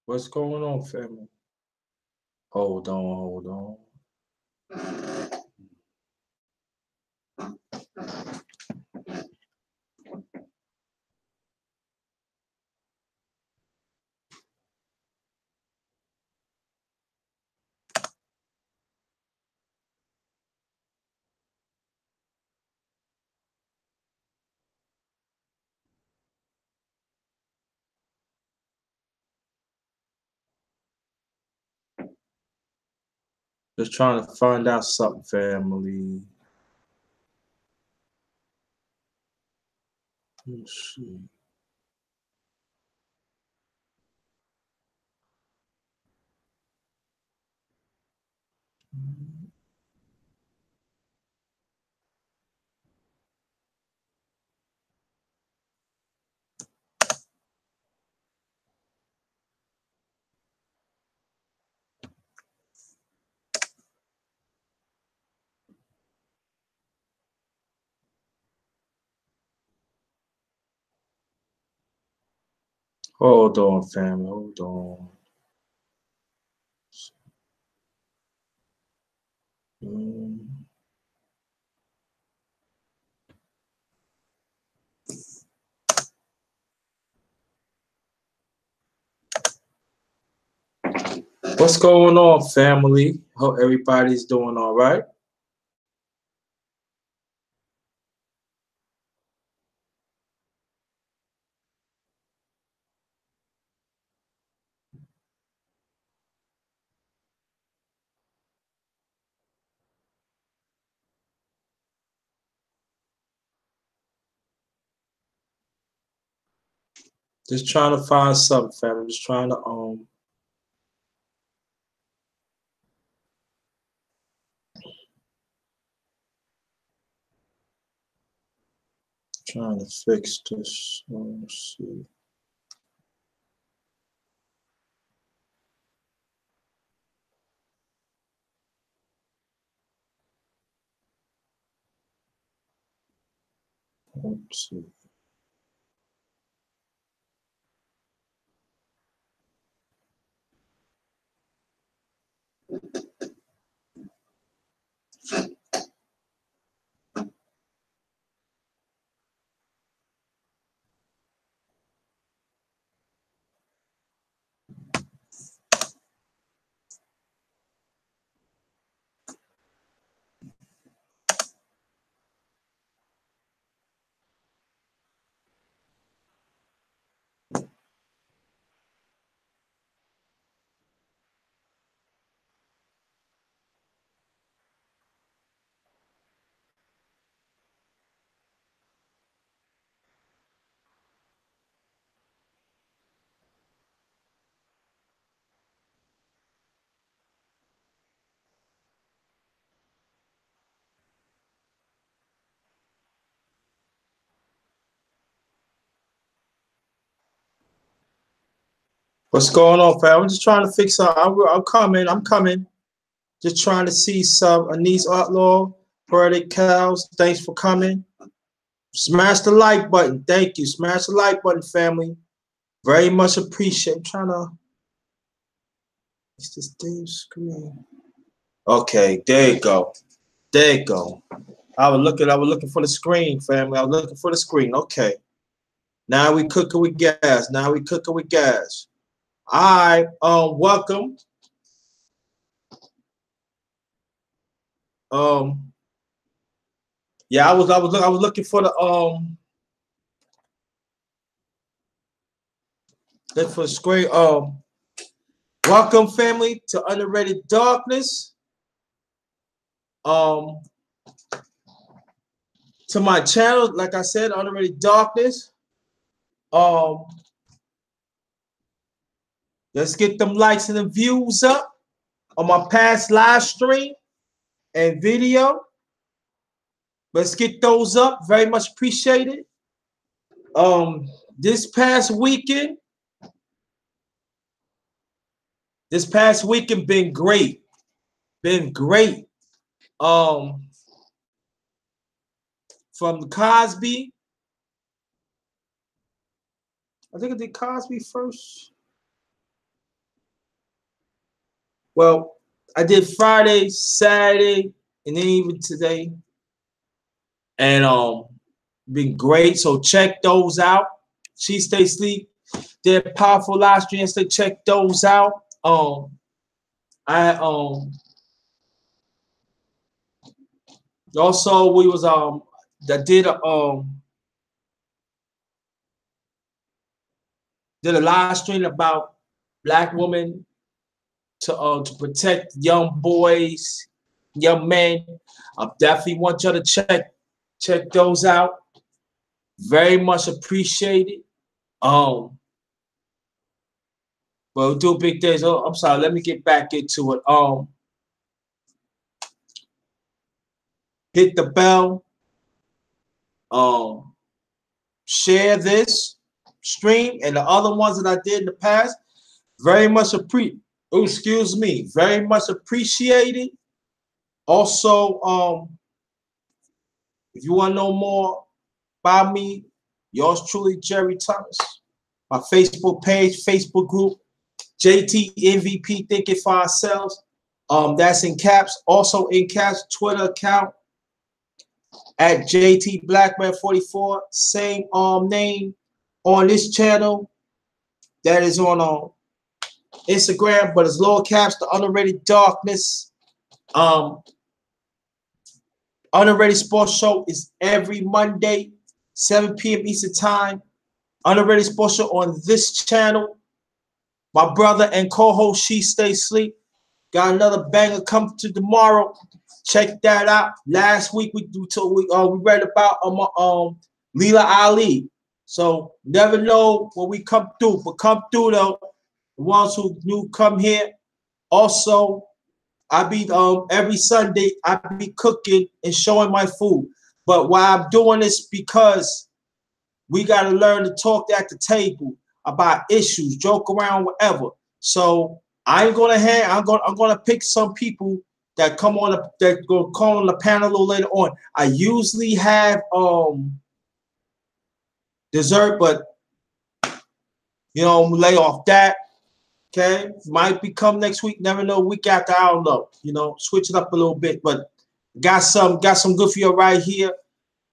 What's going on, family? Hold on, hold on. Just trying to find out something, family. Let's see. Hold on, family. Hold on. What's going on, family? Hope everybody's doing all right. Just trying to find something, family. Just trying to trying to fix this. Let's see. Let's see. What's going on, fam? I'm just trying to fix something. I'm coming. I'm coming. Just trying to see some Anise Outlaw, Poetic Cows. Thanks for coming. Smash the like button. Thank you. Smash the like button, family. Very much appreciate. I'm trying to fix this damn screen. Okay, there you go. There you go. I was looking for the screen, family. I was looking for the screen. Okay. Now we cooking with gas. Now we cooking with gas. All right. Welcome. Yeah, I was looking for the screen. Welcome, family, to Underrated Darkness. To my channel, like I said, Underrated Darkness. Let's get them likes and the views up on my past live stream and video. Let's get those up. Very much appreciated. This past weekend, This past weekend been great. Been great. From the Cosby. I think I did Cosby first. Well, I did Friday, Saturday, and then even today. And been great. So check those out. She Stay Sleep. They're powerful live streams. So check those out. I also we was that did a live stream about black women to protect young boys, young men. I definitely want y'all to check those out. Very much appreciated. But we'll do big things. Oh, I'm sorry. Let me get back into it. Hit the bell. Share this stream and the other ones that I did in the past. Very much appreciated. Oh, excuse me. Very much appreciated. Also, if you want to know more about me, yours truly, Jerry Thomas. My Facebook page, Facebook group, JT MVP Thinking for Ourselves. That's in caps. Also in caps, Twitter account at JT Blackman44. Same name on this channel. That is on Instagram, but it's lower caps, the Underrated Darkness. Underrated Sports Show is every Monday, 7 p.m. Eastern Time. Underrated Sports Show on this channel. My brother and co-host She Stay Sleep got another banger coming to tomorrow. Check that out. Last week we read about Leela Ali. So never know when we come through, but come through though. The ones who new come here. Also, I be every Sunday I be cooking and showing my food. But why I'm doing this because we gotta learn to talk at the table about issues, joke around, whatever. So I ain't gonna I'm gonna pick some people that come on that go call on the panel a little later on. I usually have dessert, but lay off that. Okay, might become next week. Never know. Week after, I don't know. Switch it up a little bit, but got some good for you right here.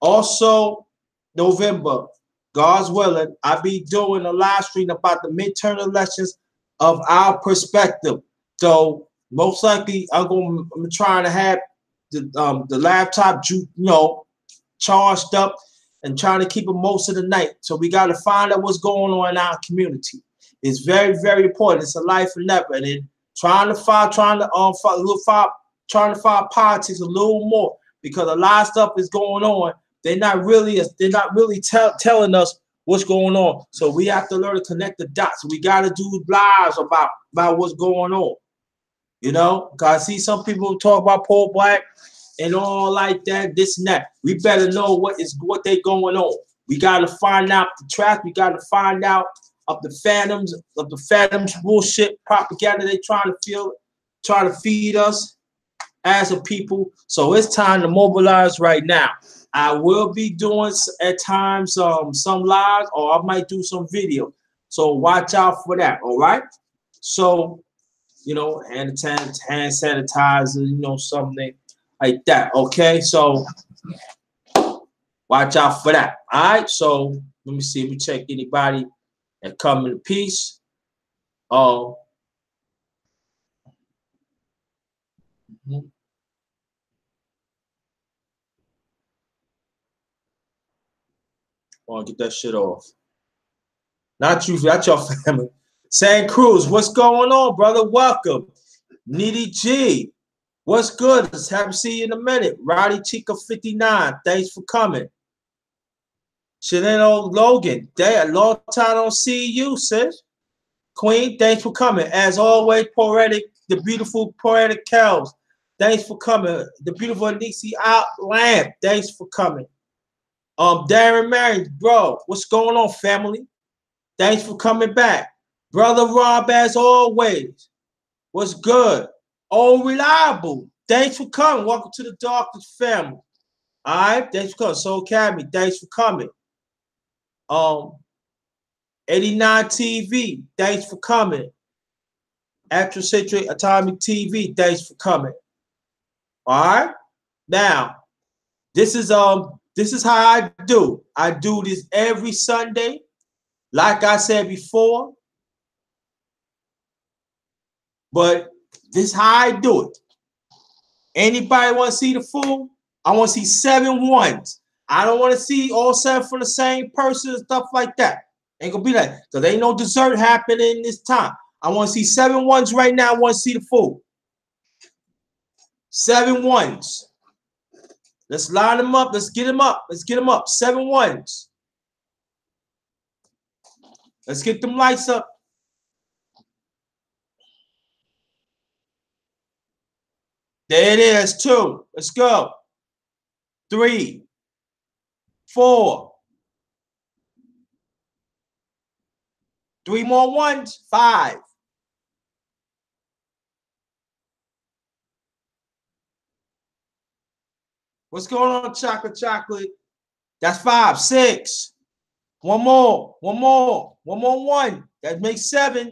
Also, November, God's willing, I be doing a live stream about the midterm elections of our perspective. So most likely, I'm trying to have the laptop, charged up and trying to keep it most of the night. So we got to find out what's going on in our community. It's very, very important. It's a life and never. And then trying to find politics a little more because a lot of stuff is going on. They're not really telling us what's going on. So we have to learn to connect the dots. We got to do lives about what's going on. Cause I see some people talk about poor black and all like that, this and that. We better know what they going on. We got to find out the track. We got to find out of the phantoms bullshit propaganda they trying to feed us as a people. So it's time to mobilize right now. I will be doing at times some lives, or I might do some video. So watch out for that. All right. So hand sanitizer, something like that. Okay. So watch out for that. All right. So let me see. Let me check anybody that come in peace. Want to get that shit off. Not you, not your family. San Cruz, what's going on, brother? Welcome. Needy G, what's good? Let's have to see you in a minute. Roddy Chica 59, thanks for coming. Chanel Logan, a long time don't see you, sis. Queen, thanks for coming. As always, poetic, the beautiful poetic Kels, thanks for coming. The beautiful Nixie Out Lamp, thanks for coming. Darren Marion, bro, what's going on, family? Thanks for coming back. Brother Rob, as always. What's good? Oh, reliable. Thanks for coming. Welcome to the Darkest family. All right, thanks for coming. Soul Academy, thanks for coming. 89 TV, thanks for coming. Astrocentric Atomic TV, thanks for coming. All right. Now, this is how I do. I do this every Sunday. Like I said before, but this is how I do it. Anybody want to see the full? I want to see 7 ones. I don't want to see all 7 from the same person and stuff like that. Ain't gonna be like, because ain't no dessert happening this time. I want to see 7 ones right now. I want to see the full. 7 ones. Let's line them up. Let's get them up. Let's get them up. 7 ones. Let's get them lights up. There it is. 2. Let's go. 3, 4. 3 more ones. 5. What's going on, chocolate? That's 5. 6. One more. One more 1. That makes 7.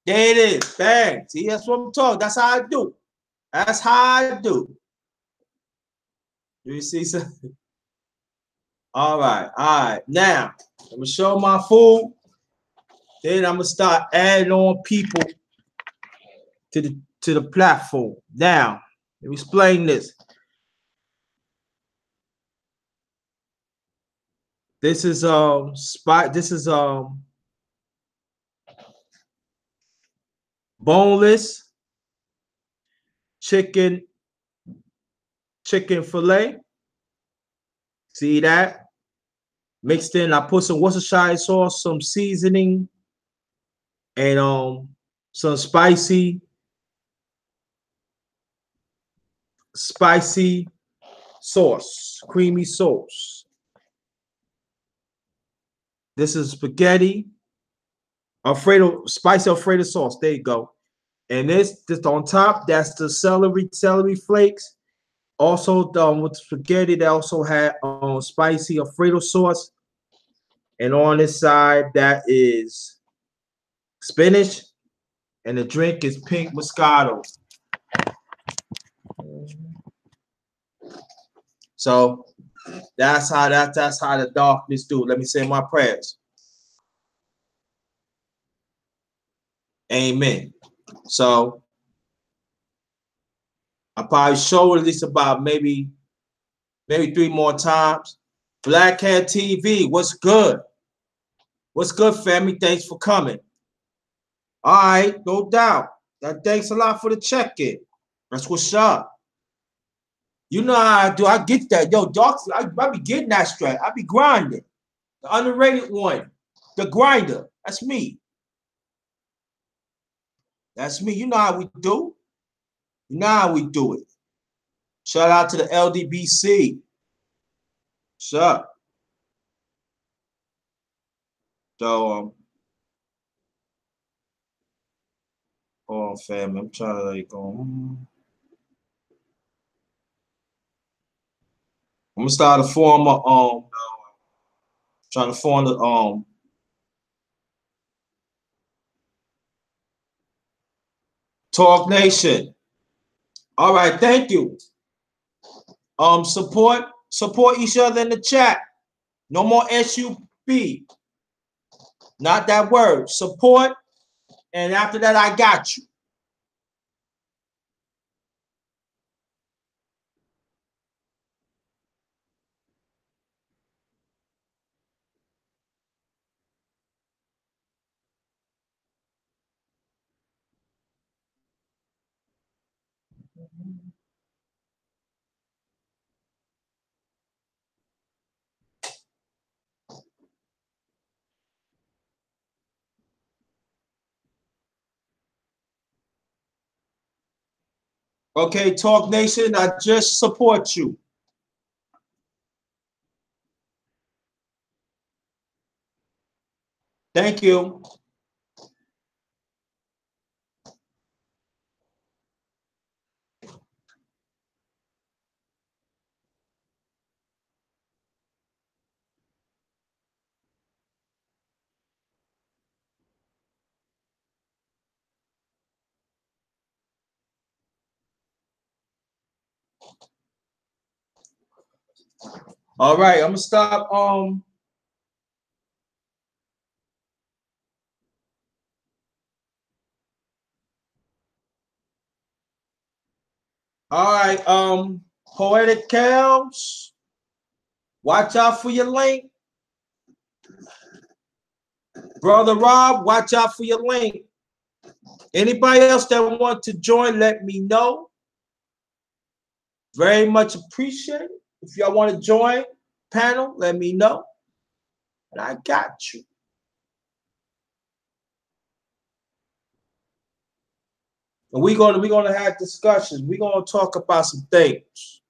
There it is. Bang. See, that's what I'm talking. That's how I do. That's how I do. You see something? All right. Now, I'm going to show my food. Then I'm going to start adding on people to the platform. Now, let me explain this. This is boneless chicken fillet. See that? Mixed in. I put some Worcestershire sauce, some seasoning, and some spicy sauce, creamy sauce. This is spaghetti, spicy Alfredo sauce. There you go. And this on top, that's the celery flakes. Also, with spaghetti, they also had spicy Alfredo sauce. And on this side, that is spinach, and the drink is pink Moscato. So that's how the darkness do. Let me say my prayers. Amen. So I probably show at least about maybe 3 more times. Blackhead TV, what's good? What's good, family? Thanks for coming. All right, no doubt. Thanks a lot for the check-in. That's what's up. You know how I do. I get that. Yo, docs, I be getting that straight. I be grinding. The underrated one. The grinder. That's me. That's me. You know how we do. You know how we do it. Shout out to the LDBC. What's up? So, hold on, fam. I'm trying to I'm gonna start a form of trying to form the Talk Nation. All right, thank you. Support each other in the chat. No more SUB. Not that word. Support. And after that, I got you. Okay, Talk Nation, I just support you. Thank you. All right, I'm gonna stop. All right, Poetic Cows, watch out for your link. Brother Rob, watch out for your link. Anybody else that want to join, let me know. Very much appreciated. If y'all want to join panel, let me know. And I got you. And we're gonna have discussions. We're gonna talk about some things.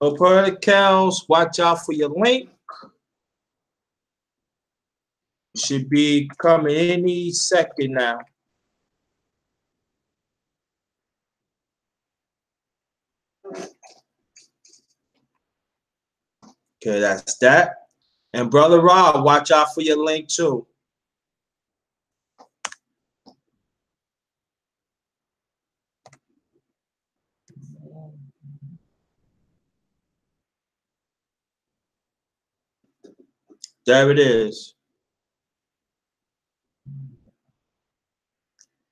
So per the cows, watch out for your link. Should be coming any second now. Okay, that's that. And Brother Rob, watch out for your link too. There it is.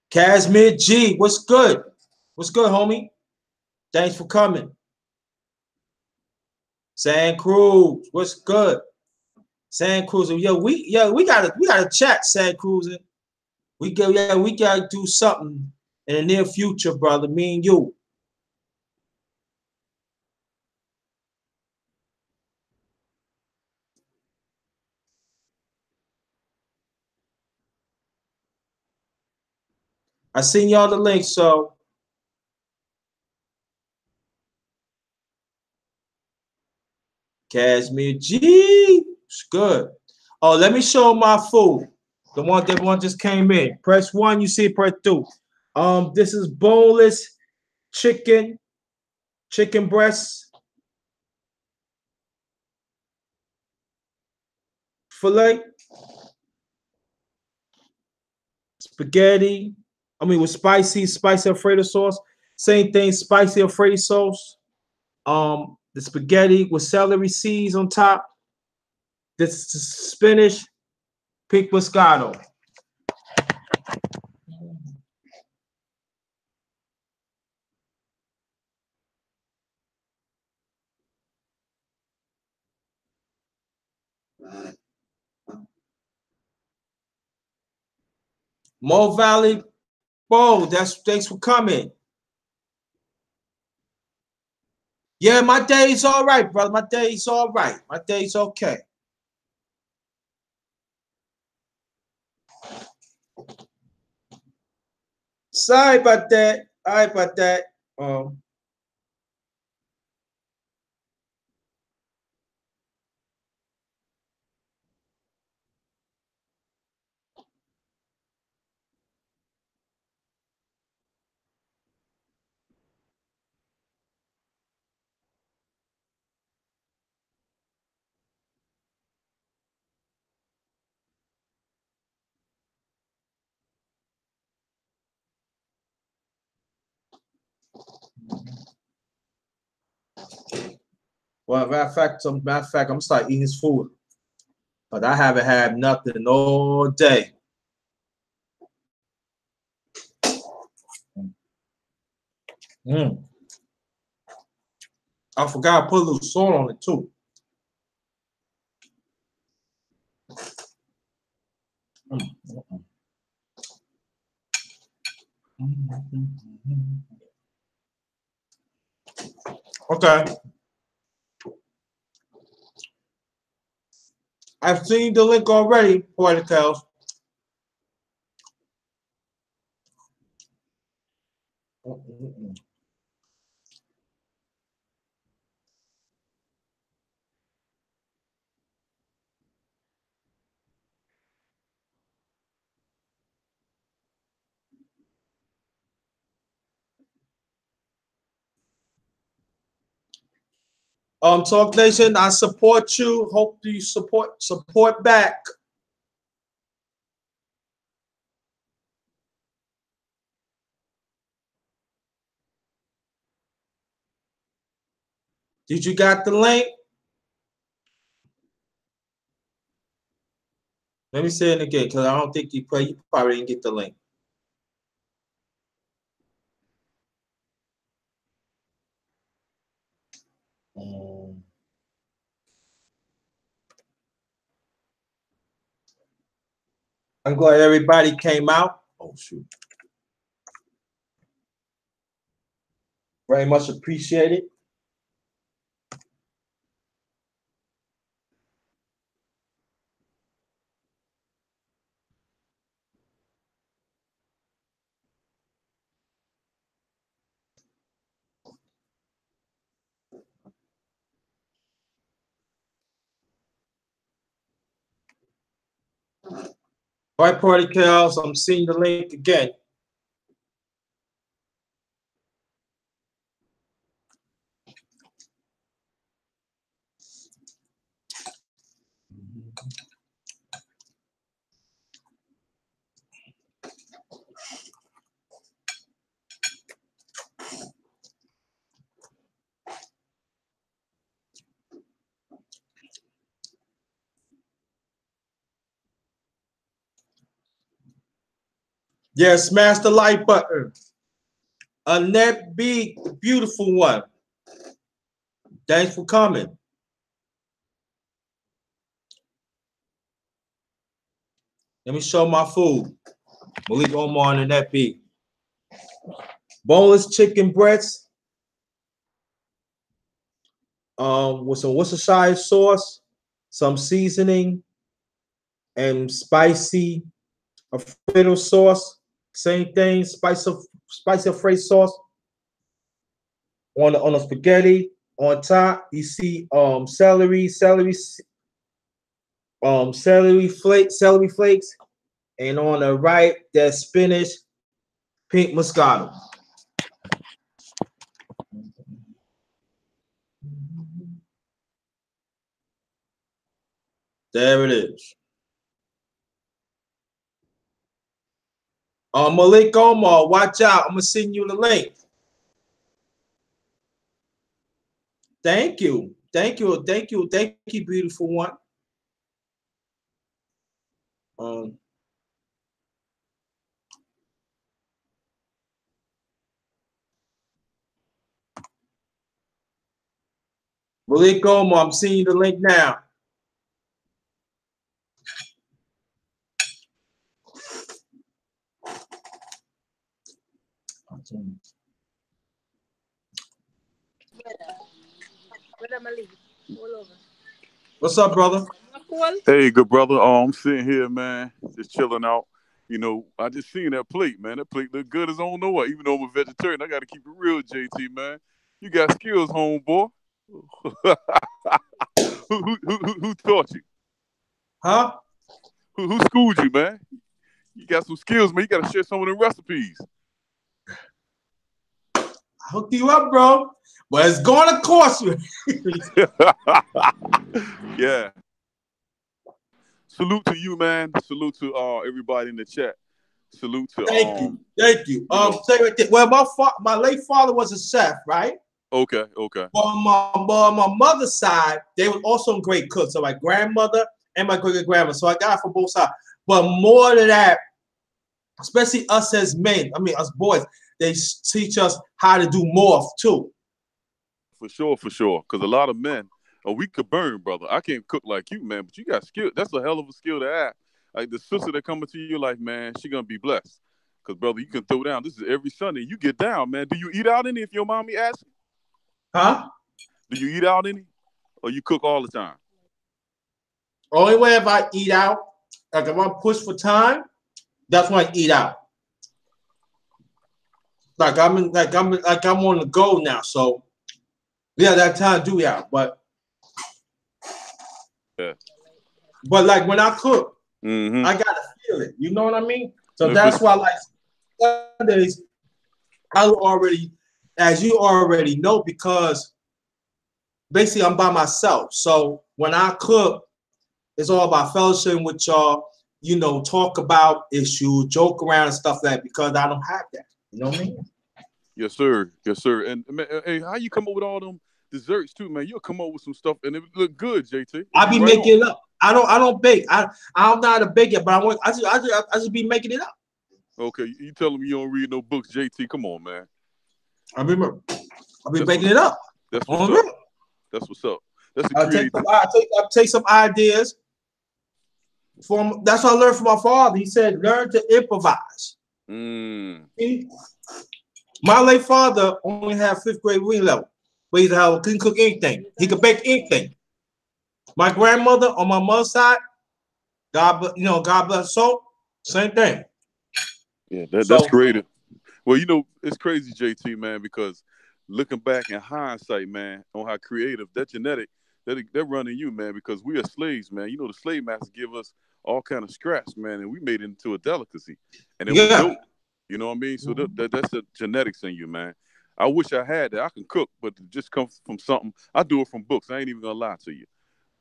Casimir G, what's good? What's good, homie? Thanks for coming. San Cruz, what's good? San Cruz, we gotta chat, San Cruz. We gotta do something in the near future, brother. Me and you. I seen y'all the link, so Casimir G, it's good. Oh, let me show my food. The one just came in. Press one, you see it, press two. This is boneless chicken breast fillet, spaghetti. I mean, with spicy Alfredo sauce. Same thing, spicy Alfredo sauce. The spaghetti with celery seeds on top. This is spinach, pink moscato. Mo Valley, whoa, thanks for coming. Yeah, my day's all right, brother. My day's all right. My day's okay. Sorry about that. Sorry about that. Well, matter of fact, I'm gonna start eating his food, but I haven't had nothing all day. Mm. I forgot to put a little salt on it too. Okay, I've seen the link already, Poetic Cows. Talk Nation, I support you. Hope you support back. Did you got the link? Let me say it again, because I don't think you probably didn't get the link. I'm glad everybody came out. Oh shoot. Very much appreciated. All right, party cows, I'm seeing the link again. Yeah, smash the like button. Annette B, the beautiful one. Thanks for coming. Let me show my food. Malik Omar and Annette B. Boneless chicken breasts. With some Worcestershire sauce, some seasoning, and spicy Alfredo sauce. Same thing, spicy Alfredo sauce on the spaghetti. On top, you see celery flakes, and on the right, there's spinach, pink moscato. There it is. Malik Omar, watch out. I'm gonna send you the link. Thank you, beautiful one. Malik Omar, I'm sending you the link now. What's up, brother? Hey, good brother. I'm sitting here, man, just chilling out. You know, I just seen that plate, man. That plate look good as I don't know what. Even though I'm a vegetarian, I got to keep it real, JT, man. You got skills, homeboy. who taught you? Huh? Who schooled you, man? You got some skills, man. You got to share some of the recipes. I hooked you up, bro. But it's going to cost you. Yeah. Salute to you, man. Salute to everybody in the chat. Salute to Thank you. Well, my late father was a chef, right? Okay. But my mother's side, they were also great cooks. So my grandmother and my great grandma. So I got it from both sides. But more than that, especially us as men, I mean us boys, they teach us how to do more too. For sure. Because a lot of men, we could burn, brother. I can't cook like you, man, but you got skill. That's a hell of a skill to have. Like the sister that coming to your life, man, she gonna be blessed. Because brother, you can throw down. This is every Sunday. You get down, man. Do you eat out any if your mommy asks? Huh? Do you eat out any? Or you cook all the time? Only way if I eat out, like if I'm pushed for time, that's when I eat out. Like I'm on the go now. So yeah, that time do out. But like when I cook, I gotta feel it. You know what I mean? So that's why like Sundays, I already, as you already know, because basically I'm by myself. So when I cook, it's all about fellowship with y'all. You know, talk about issues, joke around and stuff like that because I don't have that. You know what I mean? Yes, sir. Yes, sir. And man, hey, how you come up with all them desserts too, man? You'll come up with some stuff and it look good, JT. It'd I be be right on. making it up. I don't bake. I'm not a baker, but I just be making it up. Okay, you telling me you don't read no books, JT? Come on, man. I remember I be That's making what's it up. that's what's On up. real. That's what's up. That's the I take creative. I take some ideas from. That's what I learned from my father. He said, "Learn to improvise." Mm. See? My late father only had fifth grade reading level, but he couldn't cook anything. He could bake anything. My grandmother on my mother's side, God bless her soul, same thing. Yeah, that's So creative. Well, you know, it's crazy, JT, man, because looking back in hindsight, man, on how creative that genetic they're running you, man, because we are slaves, man. You know, the slave masters give us all kind of scraps, man, and we made it into a delicacy, and it was yeah, dope. You know what I mean? So that's the genetics in you, man. I wish I had that. I can cook, but it just comes from something. I do it from books. I ain't even gonna lie to you.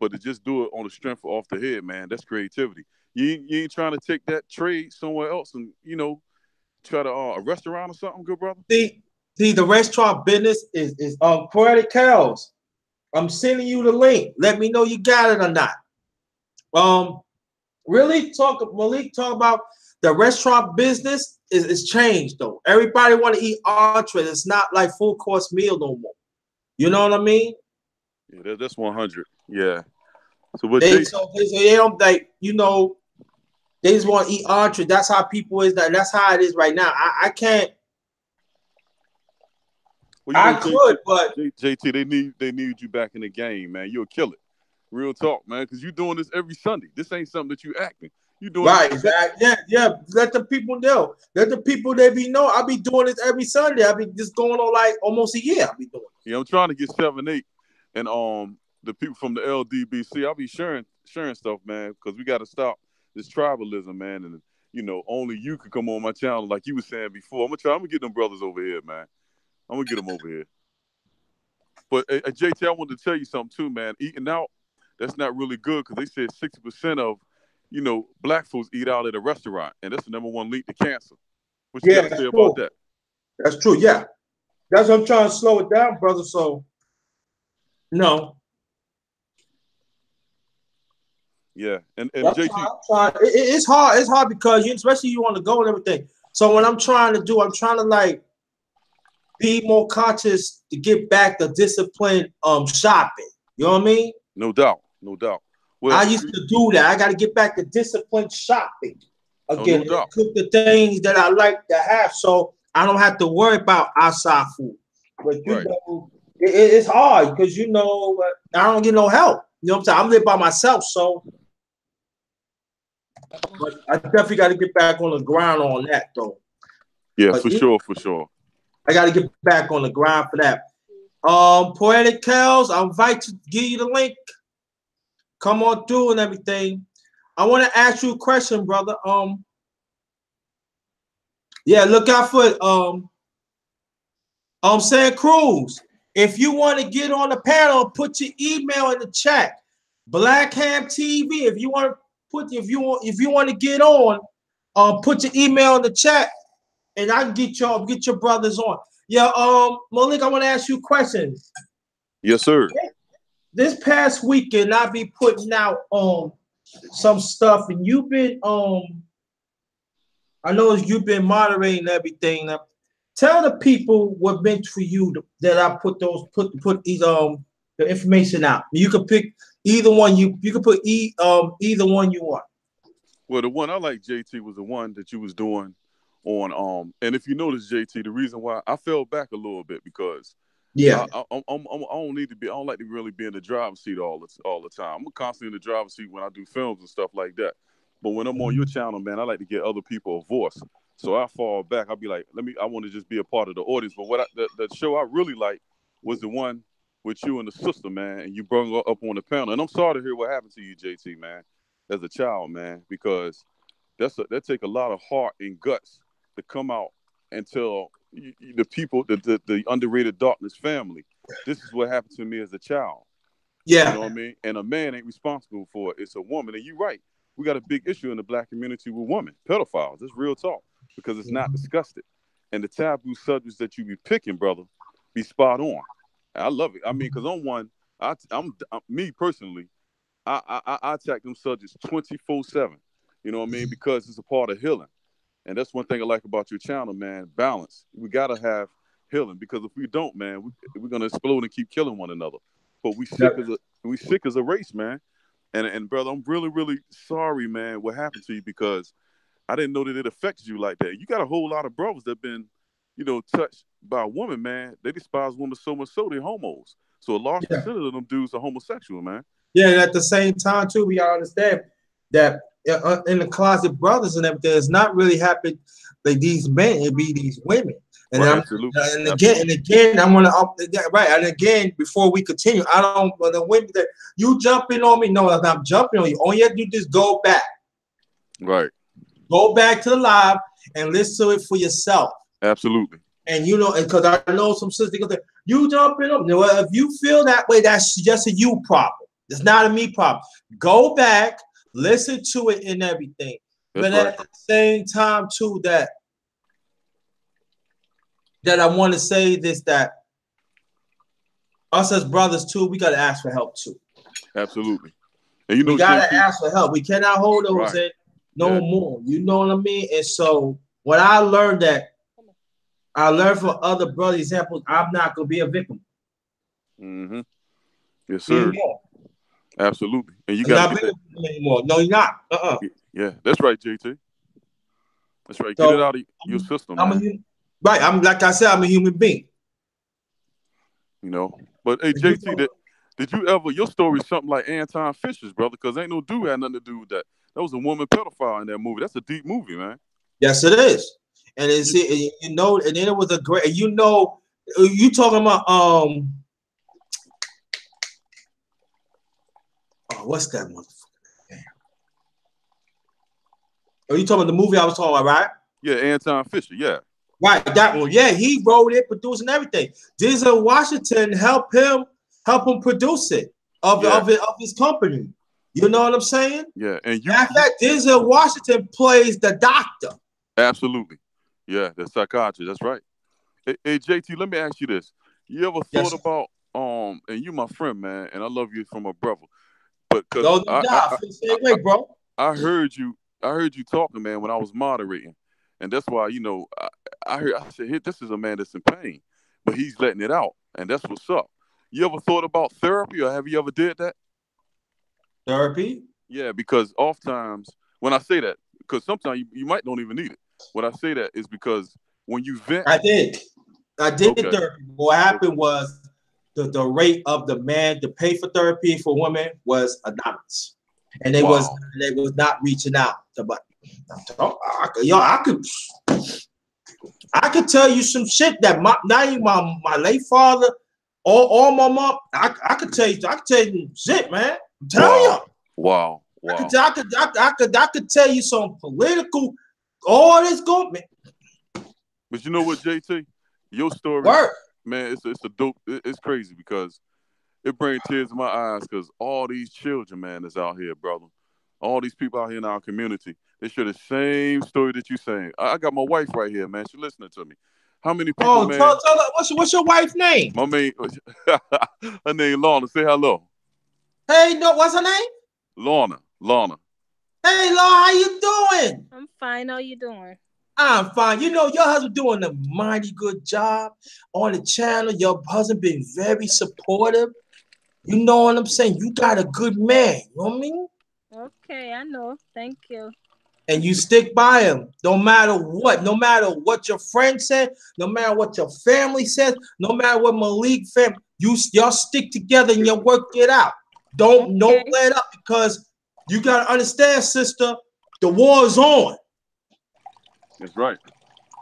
But to just do it on the strength of off the head, man, that's creativity. You ain't trying to take that trade somewhere else and try to a restaurant or something, good brother. see, the restaurant business is Poetic Cows. I'm sending you the link. Let me know you got it or not. Um, really talk Malik talk about the restaurant business is changed though. Everybody want to eat entree. It's not like full course meal no more. You know what I mean? Yeah, that's 100. Yeah. So, but They Jay, so they don't like they just want to eat entree. That's how people is that. That's how it is right now. I can't. well, I could, but JT, they need you back in the game, man. You'll kill it. Real talk, man, because you doing this every Sunday. This ain't something that you acting. You doing it right, consistent. yeah. Let the people know. Let the people they be know. I be doing this every Sunday. I be just going on like almost a year. I be doing. Yeah, I'm trying to get 7-8, and the people from the LDBC, I'll be sharing stuff, man, because we got to stop this tribalism, man, and only you could come on my channel like you was saying before. I'm gonna get them brothers over here, man. I'm gonna get them over here. But JT, I wanted to tell you something too, man. Eating out, that's not really good because they said 60% of, black folks eat out at a restaurant, and that's the number one link to cancer. What you got Yeah, to that's say about true. that? That's true. Yeah, that's what I'm trying to slow it down, brother. So no, Yeah, and I'm JT, it's hard. It's hard because especially you want to go and everything. So what I'm trying to do, I'm trying to like be more conscious to get back the discipline shopping. You know what I mean? no doubt, no doubt. I Well, used to do that. I got to get back to disciplined shopping oh, again no and doubt. cook the things that I like to have, so I don't have to worry about outside food. But Right. it's hard because I don't get no help. You know what I'm saying? I'm living by myself, so but I definitely got to get back on the ground on that though. Yeah, But for sure, for sure. I got to get back on the ground for that. Poetic Kells, I invite you, give you the link. Come on through and everything. I want to ask you a question, brother. Yeah, look out for Santa Cruz. If you want to get on the panel, put your email in the chat. Black Ham TV. If you want to if you want to get on, put your email in the chat, and I can get your brothers on. Yeah, Malik, I want to ask you questions. Yes, sir. This past weekend, I be putting out some stuff, and you've been I know you've been moderating everything. Now, tell the people what meant for you that I put these the information out. You can pick either one. You can put either one you want. Well, the one I like, JT, was the one that you was doing on and if you notice, JT, the reason why I fell back a little bit because Yeah. I don't need to be. I don't like to really be in the driver's seat all the time. I'm constantly in the driver's seat when I do films and stuff like that. But when I'm on your channel, man, I like to get other people a voice. So I fall back. I'll be like, I want to just be a part of the audience. But the show I really like was the one with you and the sister, man, and you brought her up on the panel. And I'm sorry to hear what happened to you, JT, man, as a child, man, because that take a lot of heart and guts to come out and tell the people, the underrated darkness family this is what happened to me as a child. You know Yeah. what I mean? And a man ain't responsible for it. It's a woman. And you're right. We got a big issue in the black community with women, pedophiles. It's real talk because it's not discussed. And the taboo subjects that you be picking, brother, be spot on. I love it. I mean, because on one, I'm me personally, I attack them subjects 24/7. You know what I mean? Because it's a part of healing. And that's one thing I like about your channel, man. Balance. We gotta have healing because if we don't, man, we're gonna explode and keep killing one another. But we sick as a race, man. And brother, I'm really, really sorry, man, what happened to you because I didn't know that it affected you like that. You got a whole lot of brothers that been, touched by a woman, man. They despise women so much so they're homos. So a large Yeah. percentage of them dudes are homosexual, man. Yeah, and at the same time, too, we gotta understand that in the closet brothers and everything, it's not really happening like these men, it be these women. And Right, I'm absolutely. and again, I'm gonna right. And again, before we continue, I don't the women that you jumping on me. No, I'm not jumping on you. All you have to do is go back. Right. Go back to the live and listen to it for yourself. Absolutely. And and because I know some sisters go, you jumping up. Well, if you feel that way, that's just a you problem. It's not a me problem. Go back, listen to it and everything. That's But right. at the same time, too, that I want to say this, that us as brothers, too, we got to ask for help, too. Absolutely. And we got to JT, ask for help. We cannot hold those in no more. You know what I mean? And so when I learned from other brother examples, I'm not going to be a victim. Mm-hmm. Yes, sir. Anymore. Absolutely. And you I'm got not to get that. anymore. No, you're not. Yeah, that's right, JT. That's right. Get it So out of your system, I'm man. right. I'm like I said, I'm a human being. But hey, JT, did you ever your story something like Anton Fisher's, brother? Because ain't no dude had nothing to do with that. That was a woman pedophile in that movie. That's a deep movie, man. Yes, it is. And and then it was a great. You talking about what's that motherfucker? Are you talking about the movie I was talking about, right? Yeah, Anton Fisher. Yeah. Right, that one. Yeah, he wrote it, produced, and everything. Denzel Washington helped him produce it of his company. You know what I'm saying? Yeah, and in fact, Denzel Washington plays the doctor. Absolutely. Yeah, the psychiatrist. That's right. Hey, JT, let me ask you this: you ever thought about and you my friend, man, and I love you from a brother, but because bro. I heard you talking, man, when I was moderating, and that's why I said, hey, this is a man that's in pain, but he's letting it out, and that's what's up. You ever thought about therapy, or have you ever did that? Therapy? Yeah, because oftentimes when I say that, because sometimes you might don't even need it. When I say that is because when you vent, I did therapy. What happened was the rate of the man to pay for therapy for women was anonymous, and they was not reaching out. But I could tell you some shit that not even my late father or my mom. I could tell you shit, man. I'm telling you. Wow. I could tell you some political. All this going. But you know what, JT? Your story, man, it's a dope. It's crazy because it brings tears to my eyes because all these children, man, that's out here, brother. All these people out here in our community, they share the same story that you saying. I got my wife right here, man. She's listening to me. How many people, man? Tell her, what's your wife's name? My main, her name Lorna. Say hello. Hey, no, what's her name? Lorna. Hey, Lorna, how you doing? I'm fine. How you doing? I'm fine. You know, your husband doing a mighty good job on the channel. Your husband been very supportive. You know what I'm saying? You got a good man. You know what I mean? Okay, I know. Thank you. And you stick by him no matter what your friend said, no matter what your family says, no matter what Malik family, y'all stick together and you work it out. Don't let up because you gotta understand, sister, the war is on. That's right.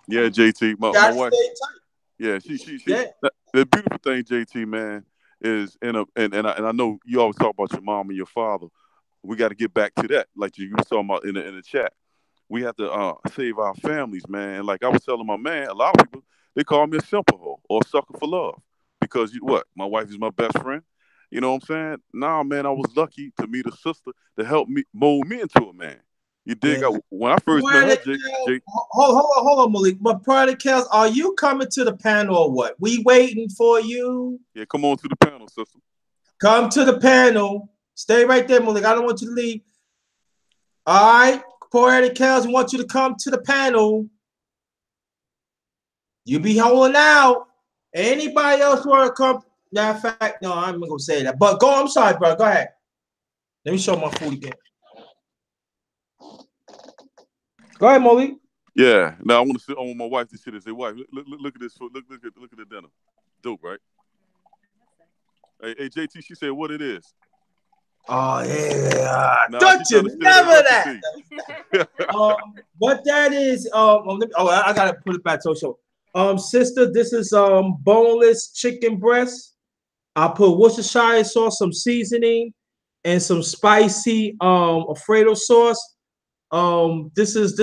Yeah, JT, my wife. Yeah, she. Yeah. The beautiful thing, JT, man, is and I know you always talk about your mom and your father. We got to get back to that, like you were talking about in the chat. We have to save our families, man. Like I was telling my man, a lot of people they call me a simple hoe or a sucker for love because my wife is my best friend. You know what I'm saying? Nah, man, I was lucky to meet a sister to help me mold me into a man. You dig? Yeah. When I first met her, Jake. Hold on, Malik. But prior to Kels, are you coming to the panel or what? We waiting for you. Yeah, come on to the panel, sister. Come to the panel. Stay right there, Malik. I don't want you to leave. All right, Poetic Kels, we want you to come to the panel. You be holding out. Anybody else want to come? Matter of fact, no, I'm not gonna say that. But go. I'm sorry, bro. Go ahead. Let me show my food again. Go ahead, Malik. Yeah. Now I want my wife to sit and say, "Wife, look at this food. Look at the dinner. Dope, right?" Hey, JT. She said, "What it is?" Oh yeah. Nah, Don't you never that? What that is? I gotta put it back to the show. Sister, this is boneless chicken breast. I put Worcestershire sauce, some seasoning, and some spicy Alfredo sauce. This is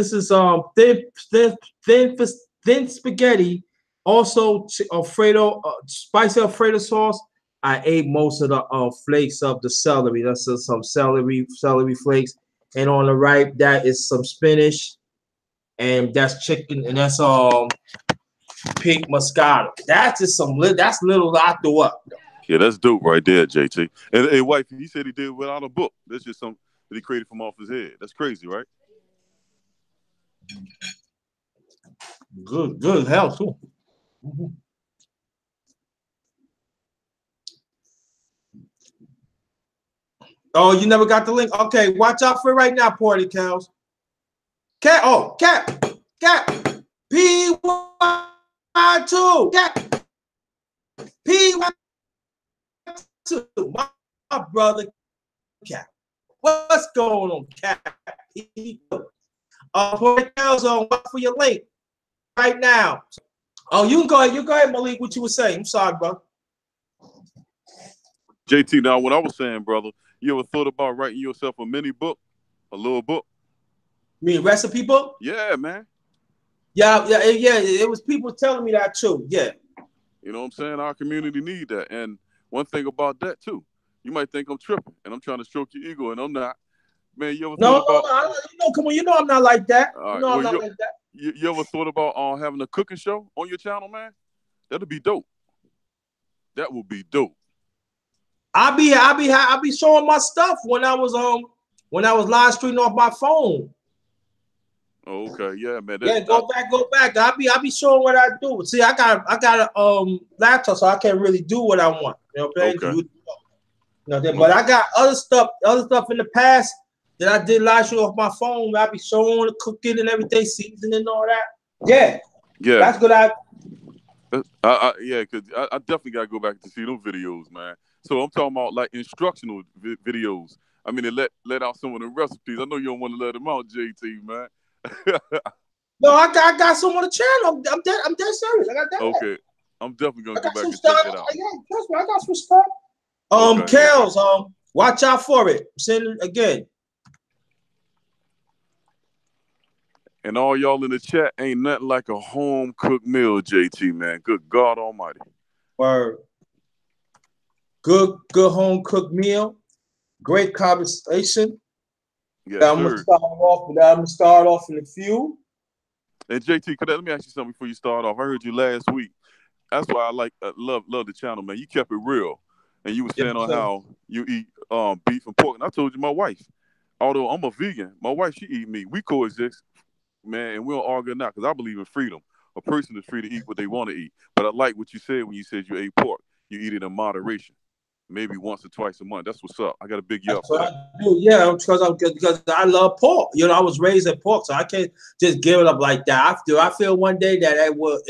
thin spaghetti. Also Alfredo spicy Alfredo sauce. I ate most of the flakes of the celery. That's some celery flakes. And on the right, that is some spinach, and that's chicken, and that's pink moscato. That's just that's little I threw up. Yeah, that's dope right there, JT. And wife, he said he did it without a book. That's just something that he created from off his head. That's crazy, right? Good health too. Mm-hmm. Oh, you never got the link? Okay, watch out for it right now, Porty Cows. Cat, P1-2. Cat, P1-2. My brother, Cat. What's going on, Cat? Porty Cows on watch for your link right now. Oh, you can go ahead. You go ahead, Malik, what you were saying. I'm sorry, bro. JT, now what I was saying, brother, you ever thought about writing yourself a mini book, a little book? You mean recipe book? Yeah, man. Yeah. It was people telling me that too. Yeah. You know what I'm saying? Our community need that. And one thing about that too, you might think I'm tripping and I'm trying to stroke your ego, and I'm not. Man, you ever thought about? Come on, you know I'm not like that. Right, I'm not like that. You ever thought about having a cooking show on your channel, man? That'd be dope. That would be dope. I'll be showing my stuff when I was live streaming off my phone. Oh, okay, yeah, man. Go back. I'll be showing what I do. See, I got a laptop, so I can't really do what I want. You know what I'm saying? Okay. But I got other stuff in the past that I did live stream off my phone. I'll be showing the cooking and everything, seasoning and all that. Yeah. That's good. Because I definitely gotta go back to see those videos, man. So I'm talking about like instructional videos. I mean, they let out some of the recipes. I know you don't want to let them out, JT, man. No, I got some on the channel. I'm dead serious. I got that. Okay, I'm definitely gonna go back and check it out. Yeah, trust me, I got some stuff. Kels, watch out for it. Send it again. And all y'all in the chat, ain't nothing like a home cooked meal, JT, man. Good God Almighty. Word. Good home cooked meal. Great conversation. Yeah, I'm gonna start off in a few. And JT, let me ask you something before you start off. I heard you last week. That's why I love the channel, man. You kept it real, and you were saying on how you eat beef and pork. And I told you my wife, although I'm a vegan, my wife she eat meat. We coexist, man, and we don't argue now because I believe in freedom. A person is free to eat what they want to eat. But I like what you said when you said you ate pork. You eat it in moderation. Maybe once or twice a month. That's what's up. I got a big yell for that. I do. Yeah, because I love pork. You know, I was raised in pork, so I can't just give it up like that. I feel one day that it will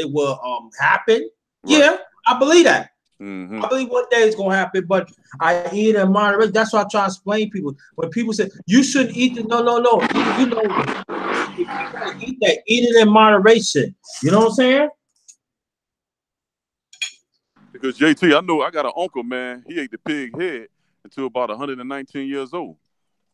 happen. Right. Yeah, I believe that. Mm-hmm. I believe one day it's gonna happen, but I eat in moderation. That's what I try to explain to people. When people say you shouldn't eat it, no. You know, if you want to eat that, eat it in moderation. You know what I'm saying? Because JT, I know I got an uncle, man. He ate the pig head until about 119 years old.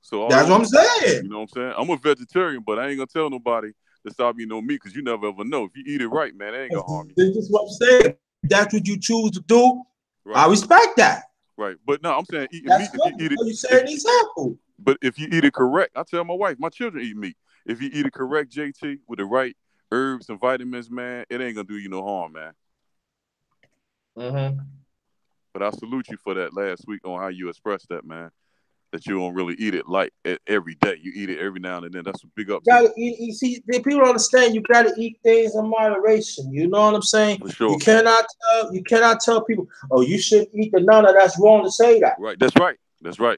So that's what I'm saying. You know what I'm saying? I'm a vegetarian, but I ain't gonna tell nobody to stop eating no meat because you never ever know. If you eat it right, man, it ain't gonna harm you. This is what I'm saying. If that's what you choose to do, Right. I respect that. Right. But no, I'm saying eating That's meat good. if you eat it. You set an example. But if you eat it correct, I tell my wife, my children eat meat. If you eat it correct, JT, with the right herbs and vitamins, man, it ain't gonna do you no harm, man. Mm-hmm. But I salute you for that last week on how you expressed that, man. That you don't really eat it like every day. You eat it every now and then. That's a big up You to you. gotta eat. You see, people don't understand. You gotta eat things in moderation. You know what I'm saying? For sure. You cannot tell people, oh, you shouldn't eat the nana. That's wrong to say that. Right. That's right. That's right.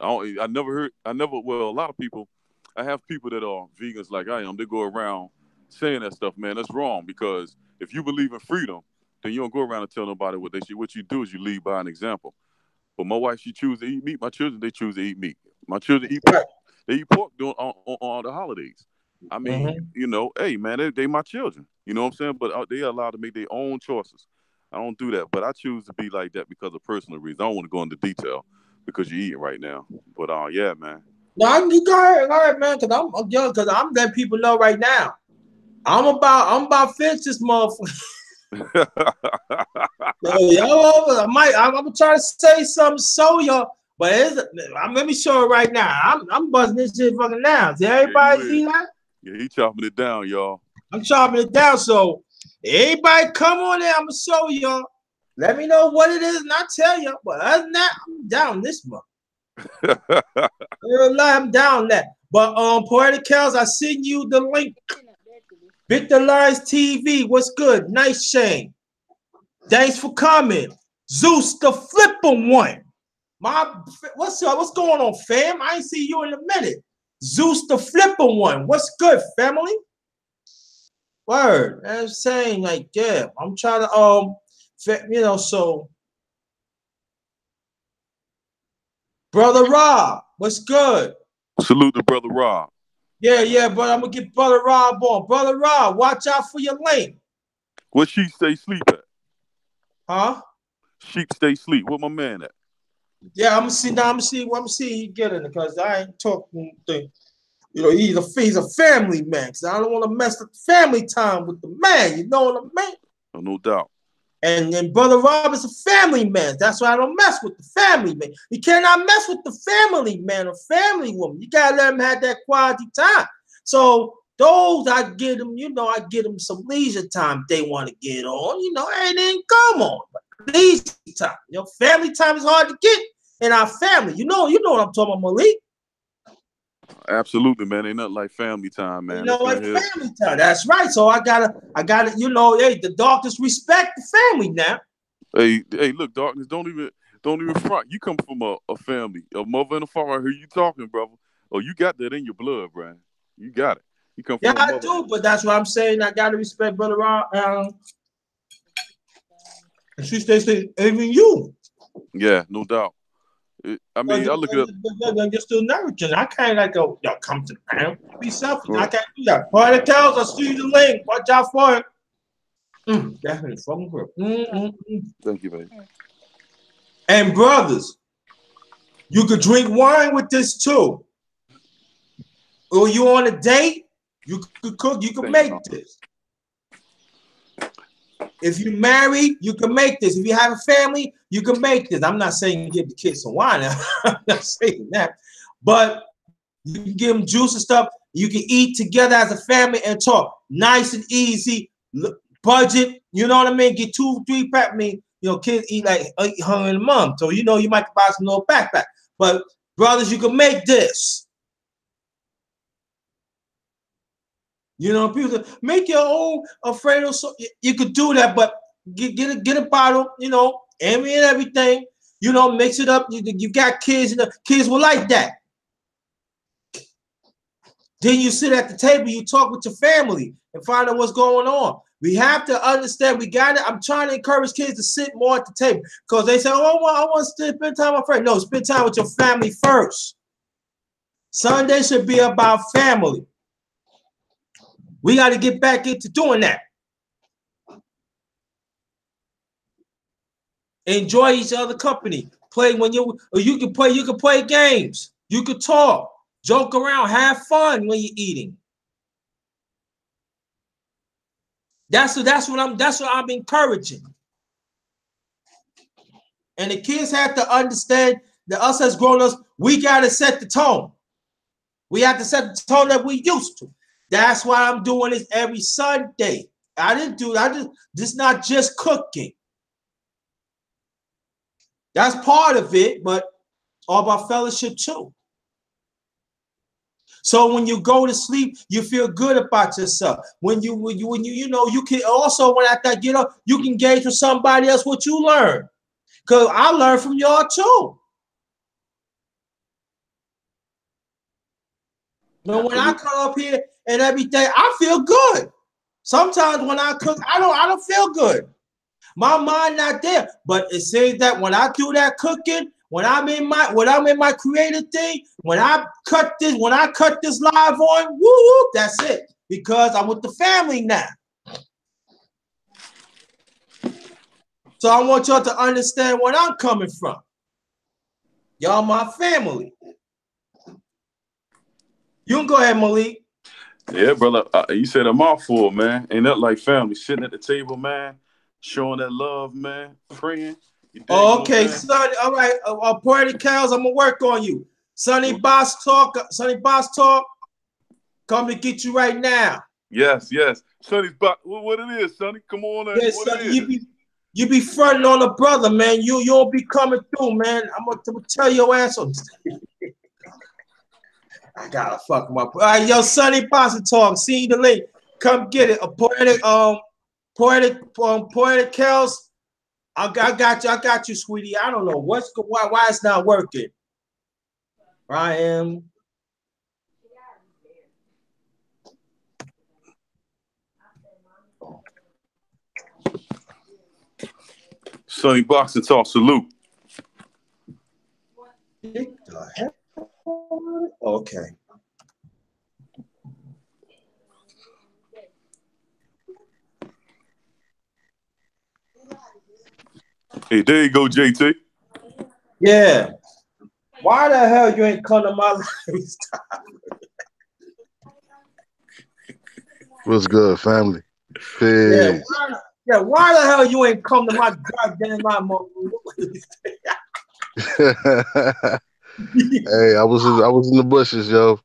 I never heard. Well, a lot of people. I have people that are vegans like I am. They go around saying that stuff, man. That's wrong because if you believe in freedom, then you don't go around and tell nobody what they should. What you do is you lead by an example. But my wife, she chooses to eat meat. My children, they choose to eat meat. My children eat pork. Right. They eat pork on the holidays. I mean, Mm-hmm. hey, man, they my children. You know what I'm saying? But they are allowed to make their own choices. I don't do that, but I choose to be like that because of personal reasons. I don't want to go into detail because you're eating right now. But yeah, man. No, you go ahead, man, because I'm letting people know right now. I'm about finish this motherfucker. I'm gonna try to say something so y'all, but let me show it right now. I'm buzzing this shit fucking now. See everybody see that? Yeah, he chopping it down, y'all. I'm chopping it down. So everybody come on there. I'm gonna show y'all. Let me know what it is, and I'll tell you. But other than that, I'm down this month. I'm down that. But Poetic Cows, I send you the link. Victor Lines TV, what's good? Nice Shane. Thanks for coming. Zeus the Flipper one. What's going on, fam? I ain't see you in a minute. Zeus the Flipper one. What's good, family? Word. I'm saying, like, yeah, I'm trying to so Brother Rob, what's good? Salute to Brother Rob. Yeah, but I'm gonna get Brother Rob on. Brother Rob, watch out for your link. What sheep stay sleep at? Huh? Sheep stay sleep. Where my man at? Yeah, I'm gonna see now. I'm gonna see he get it because I ain't talking thing. He's a family man. Cause I don't want to mess up family time with the man. You know what I mean? Oh, no doubt. And then Brother Rob is a family man. That's why I don't mess with the family man. You cannot mess with the family man or family woman. You gotta let them have that quality time. So those I get them some leisure time if they want to get on. And then come on. But leisure time. Family time is hard to get in our family. You know what I'm talking about, Malik. Absolutely, man. Ain't nothing like family time, man. Like family time. That's right. So I gotta, hey, the darkness respect the family now. Hey, look, darkness, don't even front. You come from a family, a mother and a father. Who you talking, brother? Oh, you got that in your blood, Brian. You got it. You come from I do, but that's what I'm saying. I gotta respect Brother Rob. She stays even you. Yeah, no doubt. I look at it. You're still nurturing. I can't go, come to the panel. Be selfish. Right. I can't do that. Part of the cows, I'll see you the link. Watch out for it. Definitely fucking good. Thank you, baby. And brothers, you could drink wine with this too. Or you on a date, you could cook, you could make this. If you're married, you can make this. If you have a family, you can make this. I'm not saying give the kids some wine. I'm not saying that. But you can give them juice and stuff. You can eat together as a family and talk. Nice and easy. Budget. You know what I mean? Get 2-3 pack. Kids eat like 800 a month. So, you might buy some little backpack. But, brothers, you can make this. People say, make your own Alfredo. So you could do that, but get a bottle, and everything, mix it up. You got kids, kids will like that. Then you sit at the table, you talk with your family and find out what's going on. We have to understand. We got it. I'm trying to encourage kids to sit more at the table because they say, "Oh, I want to spend time with my friends." No, spend time with your family first. Sunday should be about family. We got to get back into doing that. Enjoy each other's company. Play when you can play. You can play games. You can talk, joke around, have fun when you're eating. That's what I'm encouraging. And the kids have to understand that us as grown-ups, we got to set the tone. We have to set the tone that we used to. That's why I'm doing this every Sunday. This not just cooking. That's part of it, but all about fellowship too. So when you go to sleep, you feel good about yourself. When you can also, when after I get up, you can engage with somebody else what you learn. Because I learned from y'all too. But when I come up here and everything, I feel good. Sometimes when I cook, I don't feel good. My mind not there. But it seems that when I do that cooking, when I'm in my creative thing, when I cut this live on, woo, that's it. Because I'm with the family now. So I want y'all to understand where I'm coming from. Y'all my family. You can go ahead, Malik. Yeah, brother. You said a mouthful, man. Ain't that like family? Sitting at the table, man. Showing that love, man. Praying. Oh, okay, Sonny. All right. Party cows, I'm gonna work on you. Sonny Boss Talk. Come to get you right now. Yes. Sonny's box. What it is, Sonny? Come on. Yes, Sonny, you be fronting on a brother, man. You don't be coming through, man. I'm gonna tell your ass on. I gotta fuck him up. All right, yo, Sonny Boss Talk. See the link. Come get it. Poetic Cows. I got you, sweetie. I don't know why it's not working. I am. Sonny Boxing Talk, salute. Okay. Hey, there you go, JT. Yeah. Why the hell you ain't come to my lifestyle? What's good, family? Yeah, why the hell you ain't come to my goddamn life, Hey, I was in the bushes, yo.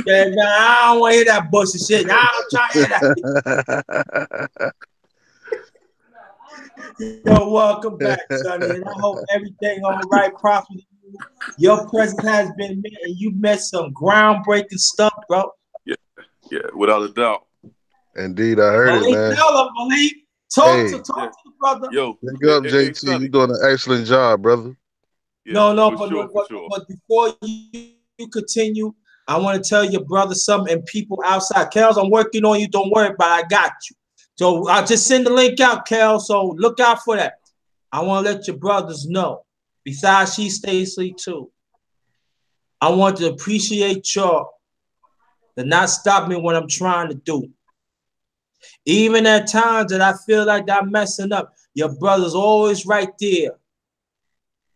Yeah, nah, I don't want to hear that bullshit shit. Nah, I'm trying to hear that. Yo, welcome back, Sonny, and I hope everything all right, prosper. Your presence has been met, and you met some groundbreaking stuff, bro. Yeah, without a doubt. Indeed, I heard it, man. Tell him, Malik. Talk to the brother. Yo, big up, JT. You're doing an excellent job, brother. Yeah, but before you continue, I want to tell your brother something and people outside. Kels, I'm working on you. Don't worry about it. I got you. So I'll just send the link out, Kel. So look out for that. I want to let your brothers know. Besides, she stays asleep too. I want to appreciate y'all to not stop me when I'm trying to do. Even at times that I feel like I'm messing up, your brother's always right there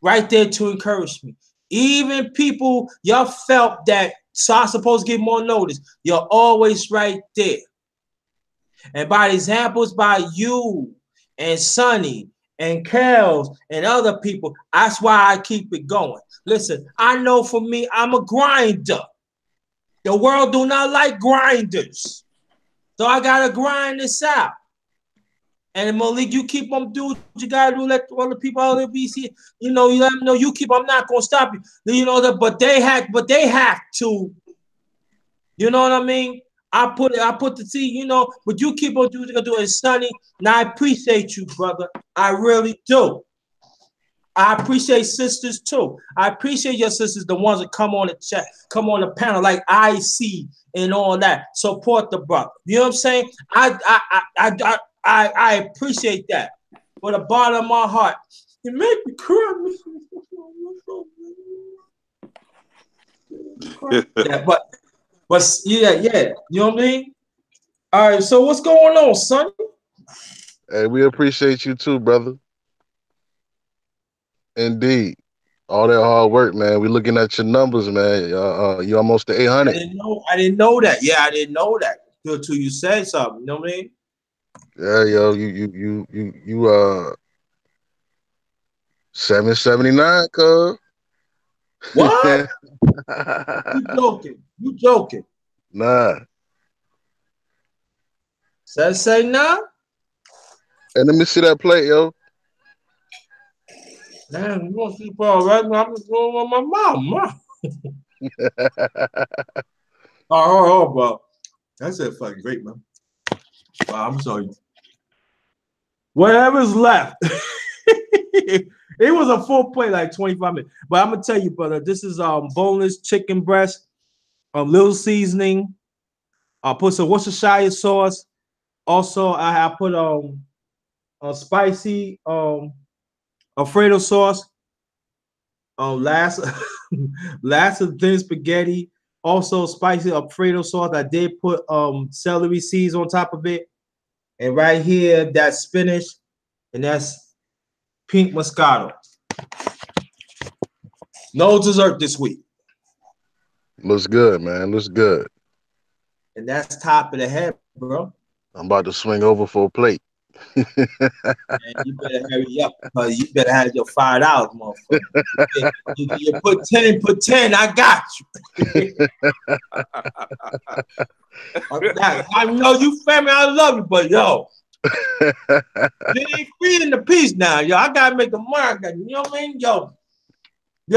to encourage me. Even people y'all felt that so I'm supposed to get more notice, you're always right there. And by the examples by you and Sonny and Kels and other people, that's why I keep it going. Listen, I know for me, I'm a grinder. The world do not like grinders. So I gotta grind this out. And Malik, you keep on doing what you gotta do. Let all the people out there be see. You let them know you keep. I'm not gonna stop you. But they have to. You know what I mean? I put the T. But you keep on doing what you gotta do. And Sonny, and I appreciate you, brother. I really do. I appreciate sisters too. I appreciate your sisters, the ones that come on the chat, come on the panel, like I see and all that. Support the brother. You know what I'm saying? I appreciate that. For the bottom of my heart. It make me cry. Yeah, but yeah. You know what I mean? All right, so what's going on, son? Hey, we appreciate you too, brother. Indeed. All that hard work, man. We're looking at your numbers, man. You almost to 800. I didn't know that. Yeah, I didn't know that until you said something. You know what I mean? Yeah, yo, you $7.79, cuz. What? You joking? You joking? Nah. Say nah? And let me see that plate, yo. Damn, you want to see Paul right now? I'm just going with my mom. Oh, bro. That's a fucking great, man. Wow, I'm sorry. Whatever's left. It was a full plate, like 25 minutes. But I'm gonna tell you, brother, this is boneless chicken breast, little seasoning. I put some Worcestershire sauce. Also, I put a spicy Alfredo sauce. Last last of thin spaghetti. Also spicy Alfredo sauce. I did put celery seeds on top of it. And right here, that's spinach, and that's pink Moscato. No dessert this week. Looks good, man. Looks good. And that's top of the head, bro. I'm about to swing over for a plate. And you better hurry up because you better have your $5, motherfucker. You put 10, I got you. I know you family, I love you, but yo, you ain't feeding the peace now, yo. I gotta make the mark, you know what I mean? Yo,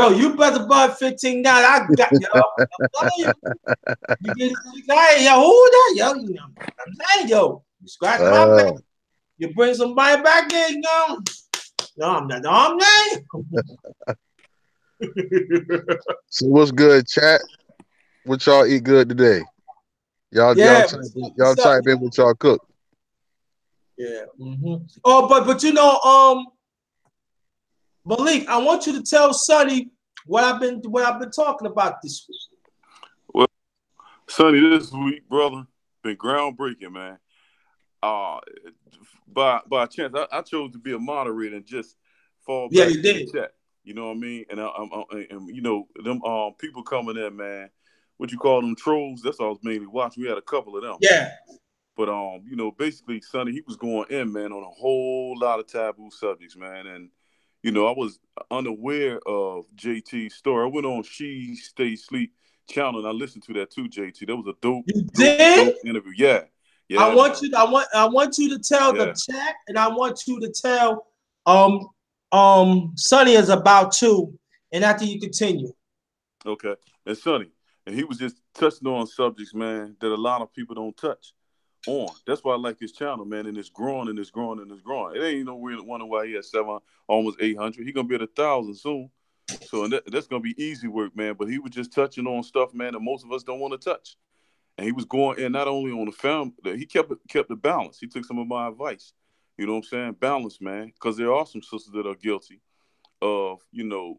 you better buy 15 now. I got yo. You get hey, yo, who that? Yo, you know, I'm saying, yo, you scratch my back. You bring somebody back in, yo. No, I'm not. No, I'm not. So what's good, chat? What y'all eat good today? Y'all type in what y'all cook. Yeah. Oh, but you know, Malik, I want you to tell Sonny what I've been talking about this week. Well, Sonny, this week, brother, been groundbreaking, man. By chance, I chose to be a moderator and just fall back you did. the chat. You know what I mean? And and you know them people coming in, man. What you call them trolls? That's all I was mainly watching. We had a couple of them. Yeah. But you know, basically, Sonny, he was going in, man, on a whole lot of taboo subjects, man. And you know, I was unaware of JT's story. I went on She Stay Sleep channel and I listened to that too, JT. That was a dope interview. Yeah. I want you to tell the chat, and I want you to tell Sonny is about to, and after you continue. Okay. And Sonny, and he was just touching on subjects, man, that a lot of people don't touch on. That's why I like his channel, man, and it's growing and it's growing and it's growing. It ain't no weird wonder why he has 700, almost 800. He gonna be at 1,000 soon. So that's gonna be easy work, man. But he was just touching on stuff, man, that most of us don't want to touch. And he was going in not only on the film, he kept the balance. He took some of my advice. You know what I'm saying? Balance, man. Because there are some sisters that are guilty of, you know,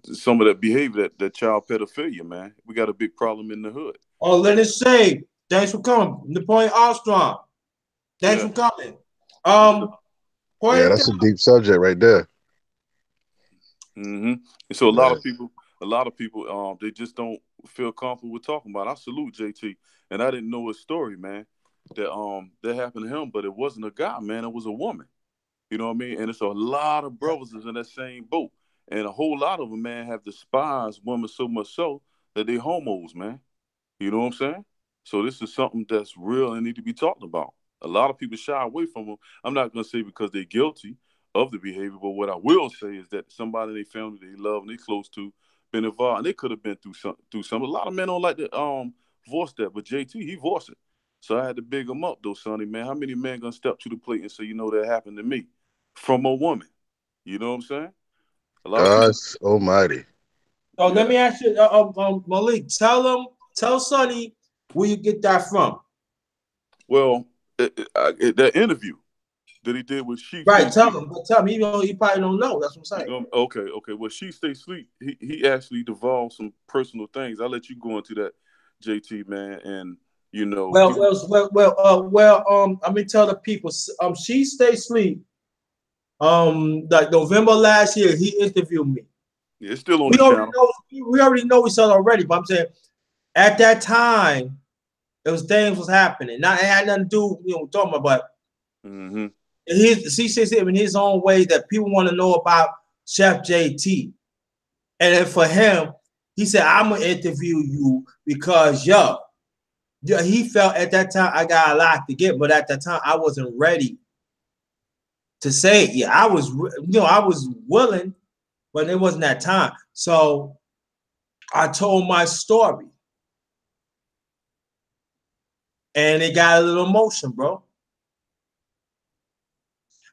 some of that behavior, that child pedophilia, man. We got a big problem in the hood. Oh, let it say. Thanks for coming. Napoleon Armstrong. Thanks for coming. Yeah, that's a deep subject right there. And so a lot of people, they just don't feel comfortable with talking about it. I salute JT, and I didn't know his story, man. That happened to him, but it wasn't a guy, man. It was a woman. You know what I mean? And it's a lot of brothers is in that same boat, and a whole lot of them, man, have despised women so much so that they homos, man. You know what I'm saying? So this is something that's real and need to be talked about. A lot of people shy away from them. I'm not going to say because they're guilty of the behavior, but what I will say is that somebody in their family they love and they close to been involved, and they could have been through some. A lot of men don't like to voice that, but JT, he voiced it. So I had to big him up, though, Sonny, man. How many men gonna step to the plate and say, you know, that happened to me from a woman? You know what I'm saying? A lot of people. Almighty. So let me ask you, Malik, tell Sonny where you get that from. Well, that interview that he did with She Right, tell him. He probably don't know. That's what I'm saying. Okay. Well, She Stay Sleep, he actually divulged some personal things. I'll let you go into that, JT, man, and you know. Well, let me tell the people. She Stay Sleep. Like November last year, he interviewed me. Yeah, it's still on the channel. We already know each other already, but I'm saying at that time, things was happening. Now it had nothing to do, talking about, but he says it in his own way that people want to know about Chef JT. And then for him, he said, I'm gonna interview you because he felt at that time I got a lot to get, but at that time I wasn't ready to say it. Yeah, I was, I was willing, but it wasn't that time. So I told my story. And it got a little emotion, bro.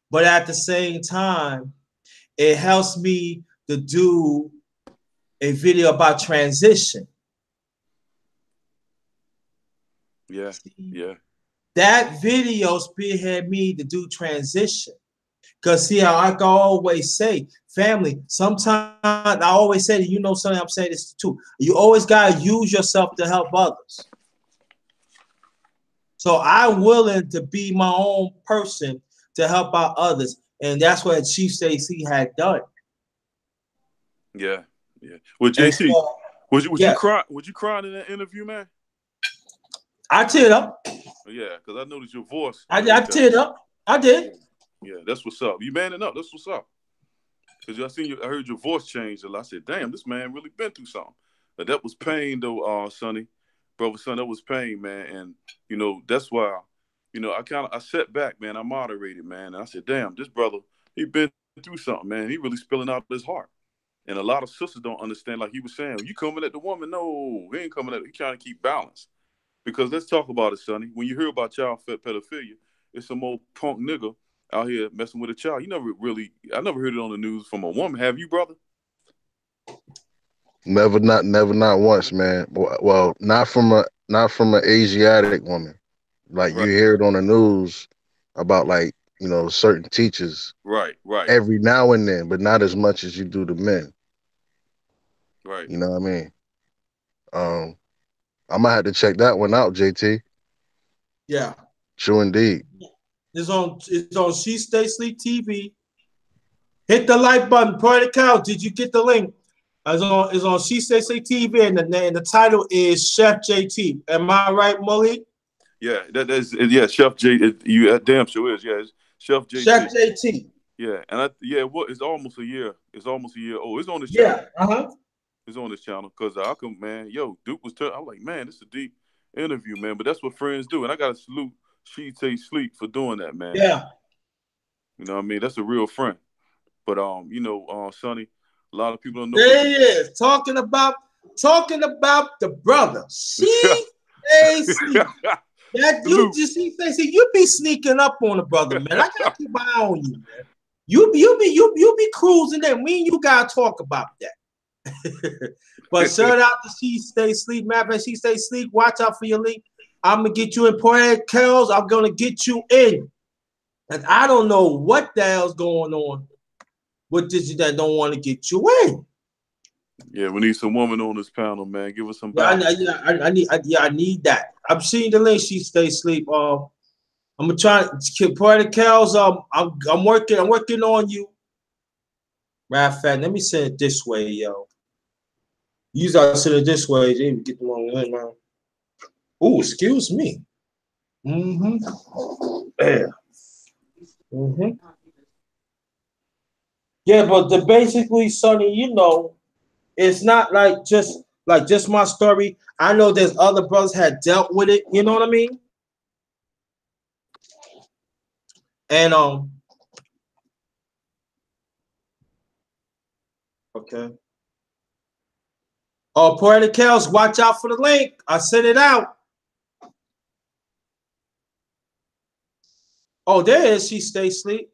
But at the same time, it helps me to do a video about transition. Yeah, yeah. That video spearheaded me to do transition. Because see how I can always say, family, sometimes I always say that, something, I'm saying this too. You always gotta use yourself to help others. So I'm willing to be my own person to help out others. And that's what Chief Stacy had done. Yeah, yeah. Well, JT, so, was you crying? Was you crying in that interview, man? I teared up. Yeah, because I noticed your voice. I teared up. I did. Yeah, that's what's up. You manning up. That's what's up. Because I heard your voice change a lot. I said, damn, this man really been through something. But that was pain, though, Sonny. Brother, son, that was pain, man. And, that's why, I sat back, man. I moderated, man. And I said, damn, this brother, he been through something, man. He really spilling out his heart. And a lot of sisters don't understand, like he was saying, you coming at the woman? No, he ain't coming at her. He trying to keep balance. Because let's talk about it, Sonny. When you hear about child pedophilia, it's some old punk nigga out here messing with a child. I never heard it on the news from a woman. Have you, brother? Never, not once, man. Well, not from an Asiatic woman. Like right. You hear it on the news about certain teachers. Right. Every now and then, but not as much as you do the men. Right. You know what I mean? I might have to check that one out, JT. Yeah. True indeed. It's on She Stay Sleep TV. Hit the like button. Point the couch. Did you get the link? It's on She Stay Sleep TV, and the title is Chef JT. Am I right, Malik? Yeah, Chef J. You damn sure is. Yeah, it's Chef JT. Chef JT. Yeah, and it's almost a year. It's almost a year old. It's on this channel. Yeah. It's on this channel because I can, man. Duke was. I'm like, man, this is a deep interview, man. But that's what friends do, and I gotta salute She Stay Sleep for doing that, man. Yeah. You know what I mean? That's a real friend. But Sonny, a lot of people don't know. There he is talking about the brother. She Stay Sleep. That you just see, you be sneaking up on the brother, man. I gotta keep my eye on you, man. You be cruising there. Me and you gotta talk about that. But shout out to She Stay Sleep, man. She Stay Sleep. Watch out for your link. I'm gonna get you in Port Kells. I'm gonna get you in. And I don't know what the hell's going on with this that don't want to get you in. Yeah, we need some woman on this panel, man. Give us some. I need that. I'm seeing the link. She Stay Sleep. I'm gonna try to Port Kells. I'm working on you. Rafat, let me send it this way, yo. Usually I send it this way. They get the wrong way, man. Oh, excuse me. Yeah. Yeah, but basically, Sonny, it's not like just my story. I know there's other brothers had dealt with it. You know what I mean? And okay. Oh, Poetic Kells, watch out for the link. I sent it out. Oh, there is She Stay Sleep.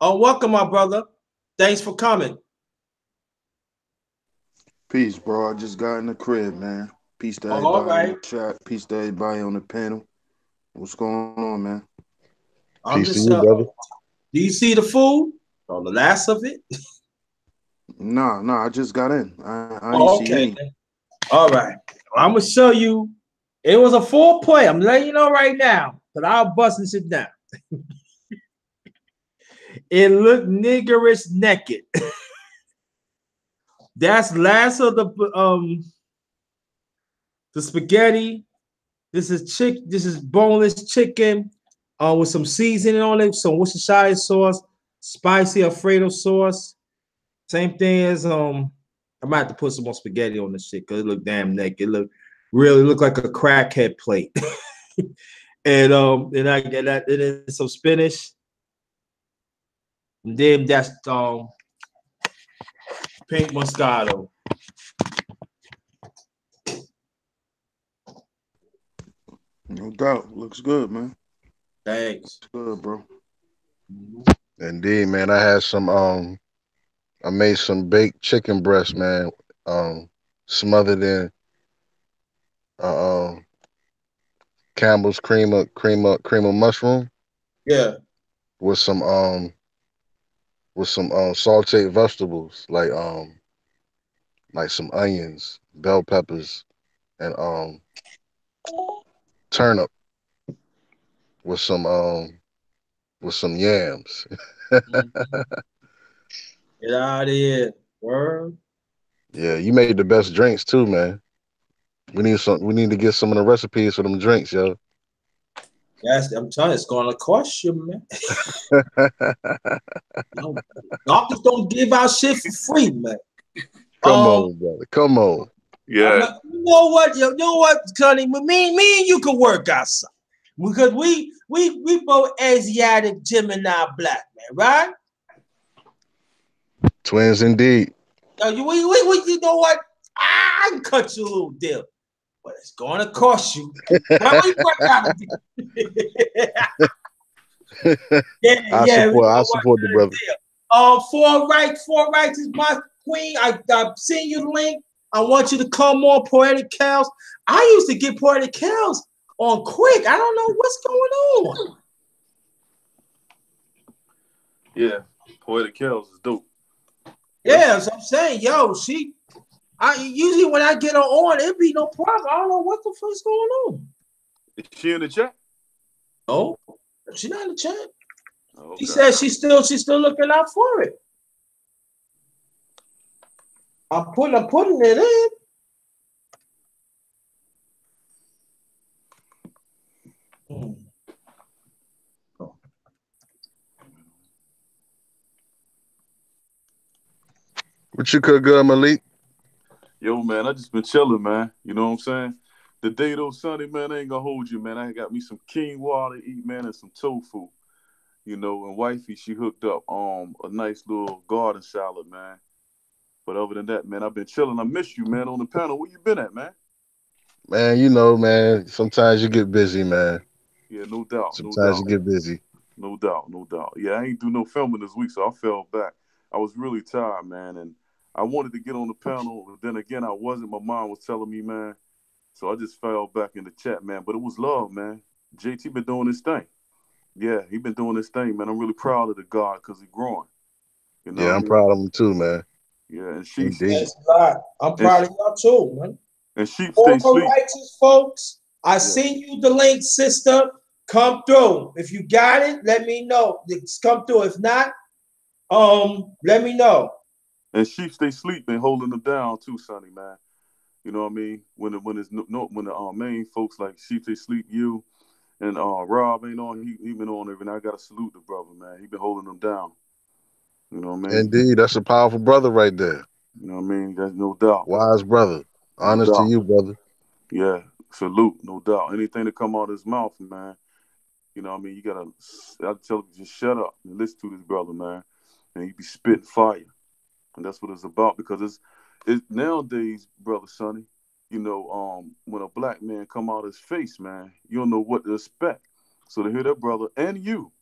Oh, welcome, my brother. Thanks for coming. Peace, bro. I just got in the crib, man. Peace to everybody in the chat. Peace to everybody on the panel. What's going on, man? Peace to you, brother. Do you see the food? Or the last of it? No, I just got in. I ain't see any. All right. Well, I'm going to show you. It was a full play. I'm letting you know right now. But I'll bust and sit down. It looked niggerish naked. That's last of the spaghetti. This is boneless chicken with some seasoning on it, some Worcestershire sauce, spicy Alfredo sauce, Same thing as I might have to put some more spaghetti on this shit because it look damn naked. It really look like a crackhead plate. And I get that, and then some spinach. And then that's pink Moscato. No doubt. Looks good, man. Thanks. Good, bro. Indeed, man. I made some baked chicken breast, man. Smothered in uh, Campbell's cream of mushroom Yeah. with some sauteed vegetables like some onions, bell peppers, and turnip with some yams. Get out of here. Word. Yeah, you made the best drinks too, man. We need to get some of the recipes for them drinks, yo. Yes, I'm telling you, it's gonna cost you, man. No, doctors don't give out shit for free, man. Come on, brother. Come on. Yeah. You know what? You know what, Sonny? Me and you can work outside because we both Asiatic Gemini black, man, right? Twins indeed. You know what? I can cut you a little deal, but it's gonna cost you. Probably work out. I support the brother. Four rights is my queen. I've seen you the link. I want you to come on Poetic Cows. I used to get Poetic Cows on quick. I don't know what's going on. Yeah. Poetic Kells is dope. Yeah, as I'm saying, yo, I usually when I get her on, it be no problem. I don't know what the fuck's going on. Is she in the chat? No, she's not in the chat. Okay. She said she's still looking out for it. I'm putting it in. What you cook good, Malik? Yo, man, I just been chilling, man. You know what I'm saying? The day though, Sunday, man, I ain't gonna hold you, man. I got me some quinoa to eat, man, and some tofu. You know, and wifey, she hooked up a nice little garden salad, man. But other than that, man, I've been chilling. I miss you, man, on the panel. Where you been at, man? Man, you know, man, sometimes you get busy, man. Yeah, no doubt. Sometimes you get busy. No doubt. Yeah, I ain't do no filming this week, so I fell back. I was really tired, man, and I wanted to get on the panel, but then again, I wasn't. My mom was telling me, man, so I just fell back in the chat, man. But it was love, man. JT been doing his thing. Yeah, he been doing his thing, man. I'm really proud of the God because he's growing. You know Yeah, I'm proud of him too, man. Yeah, and she. That's right. I'm proud of y'all too, man. And Sheep All stay sleep. righteous folks, I send you the link, sister. Come through. If you got it, let me know. Come through. If not, let me know. And Sheep stay sleep and holding them down too, Sonny, man. You know what I mean? When the main folks like Sheep stay sleep, you and Rob ain't on, he been on every night. I gotta salute the brother, man. He been holding them down. You know what I mean? Indeed, that's a powerful brother right there. You know what I mean? That's no doubt. Wise brother. Honest to you, brother. Yeah, salute, no doubt. Anything that come out of his mouth, man, you know what I mean? I tell him, just shut up and listen to this brother, man. And he be spitting fire. And that's what it's about, because it's nowadays, brother Sonny, you know, when a black man come out his face, man, you don't know what to expect. So to hear that brother and you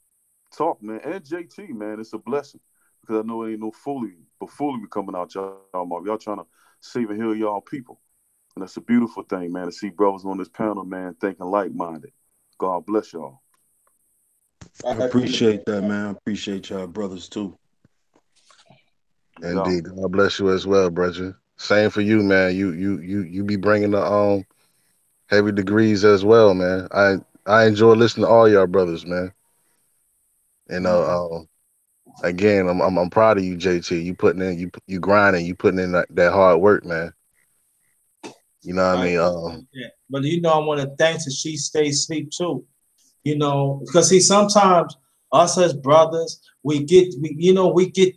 talk, man, and JT, man, it's a blessing. Because I know it ain't no foolery coming out y'all mouth. Y'all trying to save and heal y'all people. And that's a beautiful thing, man, to see brothers on this panel, man, thinking like-minded. God bless y'all. I appreciate that, man. I appreciate y'all brothers too. Indeed. God bless you as well, brother. Same for you, man. You be bringing the heavy degrees as well, man. I enjoy listening to all y'all brothers, man. You know, again, I'm proud of you, JT. You putting in, you grinding, you putting in that hard work, man. You know what I mean? But you know, I want to thank that she stays asleep too. You know, because see, sometimes us as brothers, we get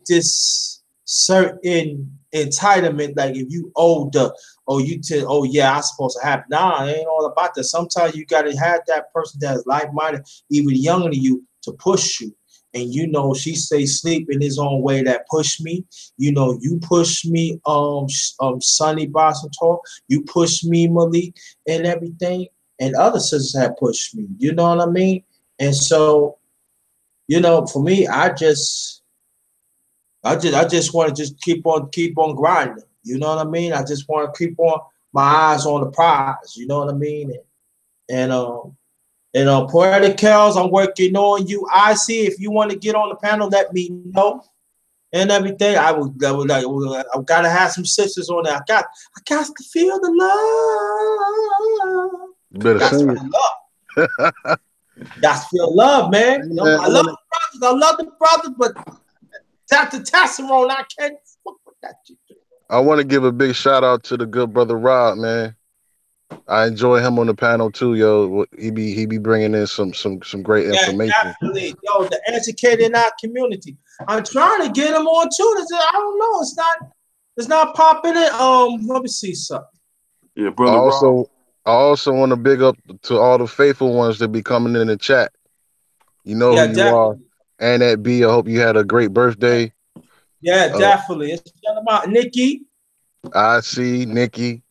this certain entitlement, like if you older, or you tell, oh yeah, I'm supposed to have. Nah, it ain't all about that. Sometimes you gotta have that person that's like-minded, even younger than you, to push you. And she say sleep in his own way that push me. You push me, Sonny Boston talk. You push me, Malik, and everything. And other sisters have pushed me. You know what I mean? And so, for me, I just want to just keep on grinding. You know what I mean? I just want to keep on my eyes on the prize. You know what I mean? And Poetic Kells, I'm working on you. I see. If you want to get on the panel, let me know and everything. I gotta have some sisters on there. I got to feel the love. You better Got to sing feel it. love. Got to feel love, man. Hey, man, I love the brothers. I love the brothers, but Dr. Tasserone, I can't fuck with that shit. I want to give a big shout out to the good brother Rob, man. I enjoy him on the panel too, yo. He be bringing in some great Yeah, information. definitely. Yo, the educated in our community. I'm trying to get him on too. I don't know. It's not popping in. Let me see something. Yeah, I brother Rob. also want to big up to all the faithful ones that be coming in the chat. You know who Yeah, you are. definitely. And that B, I hope you had a great birthday. Yeah, Uh, definitely. It's talking about Nikki. I see Nikki.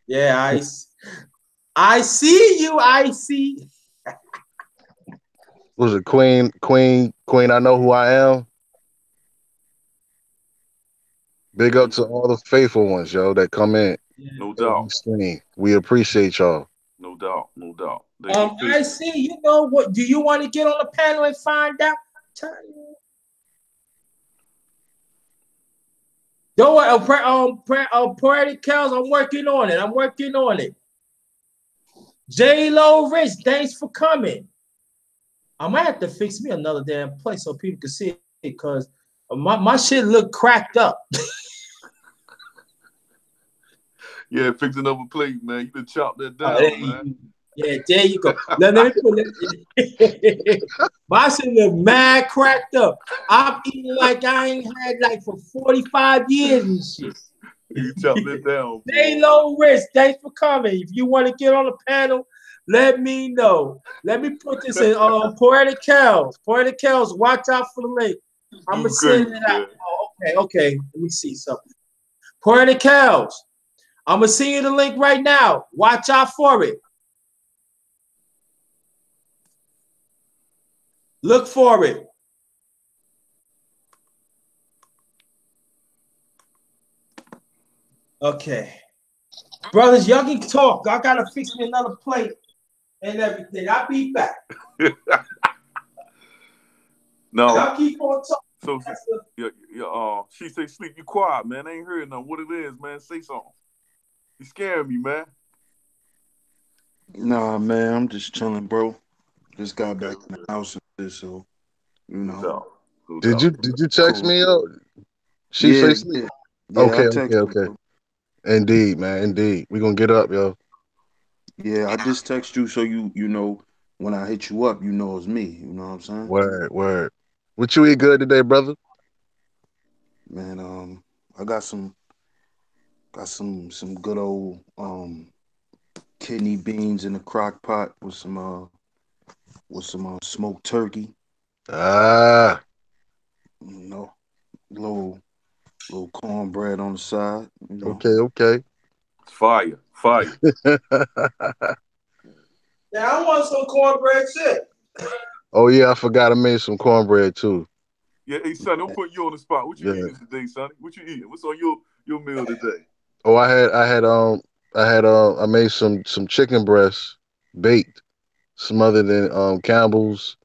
Yeah, I see you. I see. Was it Queen? I know who I am. Big up to all the faithful ones, yo, that come in Yeah. No every doubt. stream. We appreciate y'all. No doubt. No doubt. They I faithful. see. You know what? Do you want to get on the panel and find out? Don't worry. Poetic Cows. I'm working on it. I'm working on it. J Lo Rich, thanks for coming. I might have to fix me another damn place so people can see it because my shit look cracked up. Yeah, fixing up a plate, man. You can chop that There down, man. yeah, there you go. Let me put it. My shit look mad cracked up. I'm eating like I ain't had like for 45 years and shit. You chop that down, Stay boy. low risk. Thanks for coming. If you want to get on the panel, let me know. Let me put this in Poetic Kells. Poetic Kells, watch out for the link. I'm gonna You send crazy, it out. man. Oh, okay. Let me see something. Poetic Kells, I'm gonna send you the link right now. Watch out for it. Look for it. Okay. Brothers, y'all can talk. I gotta fix me another plate and everything. I'll be back. No. Y'all keep on talking. So, she say sleep. You quiet, man. I ain't heard nothing. What it is, man? Say something. You scaring me, man. Nah, man, I'm just chilling, bro. Just got Okay, back in the house and shit, so no doubt. No Did doubt. you text cool. me out? She Yeah, say sleep. I Okay, okay, text you, okay. bro. Indeed, man. Indeed. We gonna get up, yo. Yeah, I just text you so you know when I hit you up, you know it's me. You know what I'm saying? Word, word. What you eat good today, brother? Man, I got some good old kidney beans in a crock pot with some smoked turkey. Ah, You know, little cornbread on the side. You know. okay, okay. Fire. Fire. Yeah, I want some cornbread shit. Oh yeah, I forgot I made some cornbread too. Yeah, hey, son, I'm putting you on the spot. What you Yeah. eating today, Sonny? What you eating? What's on your meal today? Oh, I made some chicken breasts baked, smothered in Campbell's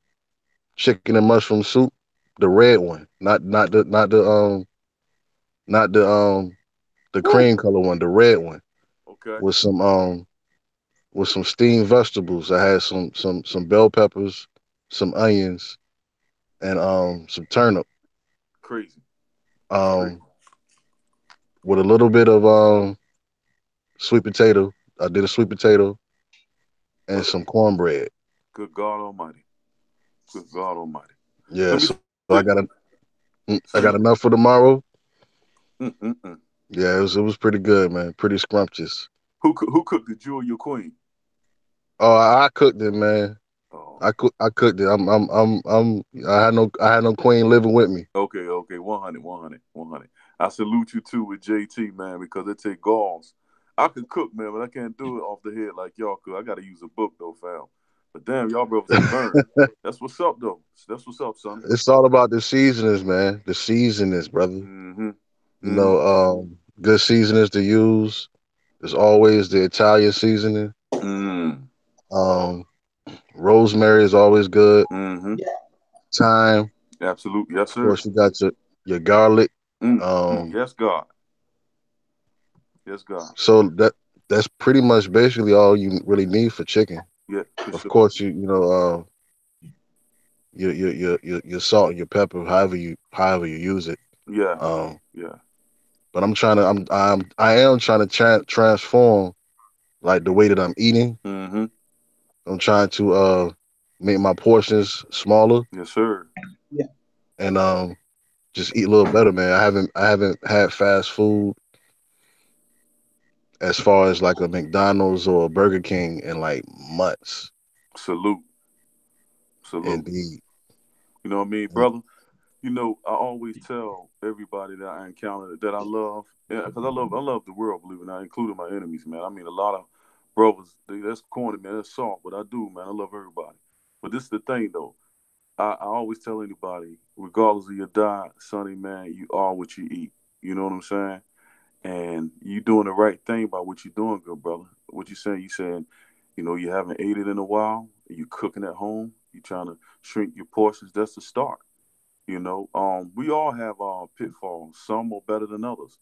chicken and mushroom soup, the red one, not the Woo. cream color one, the red one Okay. with some steamed vegetables. I had some bell peppers, some onions, and some turnip. Crazy. Crazy. Um, with a little bit of sweet potato. I did a sweet potato and some cornbread. Good God Almighty. Good God Almighty. Yeah, Let me so I say, got a I got enough for tomorrow. Mm-mm-mm. Yeah, it was pretty good, man. Pretty scrumptious. Who cooked the jewel your queen? Oh, I cooked it, man. Oh, I cooked it. I had no queen living with me. okay. 100, 100, 100. I salute you too with JT, man, because it take galls. I can cook, man, but I can't do it off the head like y'all could. I got to use a book, though, fam. But damn, y'all brothers can burn. That's what's up, though. That's what's up, son. It's all about the seasonings, man. The seasonings, brother. Mm-hmm. You know, good seasonings to use. There's always the Italian seasoning. Mm. Um, rosemary is always good. Mm-hmm. Thyme, Absolutely. Yes, of sir. course, you got your garlic. Yes, God. Yes, God. So that's pretty much basically all you really need for chicken. Yeah, for Of sure. course, your salt and your pepper, however you use it. Yeah. Um, Yeah. but I am trying to transform like the way that I'm eating. Mm-hmm. I'm trying to make my portions smaller Yes, sir. Yeah. and just eat a little better, man. I haven't had fast food as far as like a McDonald's or a Burger King in like months. Salute. Salute. Indeed. You know what I mean, brother? You know, I always tell everybody that I encounter that I love, because I love the world, believe it or not, including my enemies, man. I mean, a lot of brothers, that's corny, man, that's soft, but I do, man. I love everybody. But this is the thing, though. I always tell anybody, regardless of your diet, Sonny, man, you are what you eat. You know what I'm saying? And you doing the right thing by what you're doing, good brother. What you saying, you know, you haven't ate it in a while, you cooking at home, you trying to shrink your portions. That's the start. You know, we all have pitfalls. Some are better than others.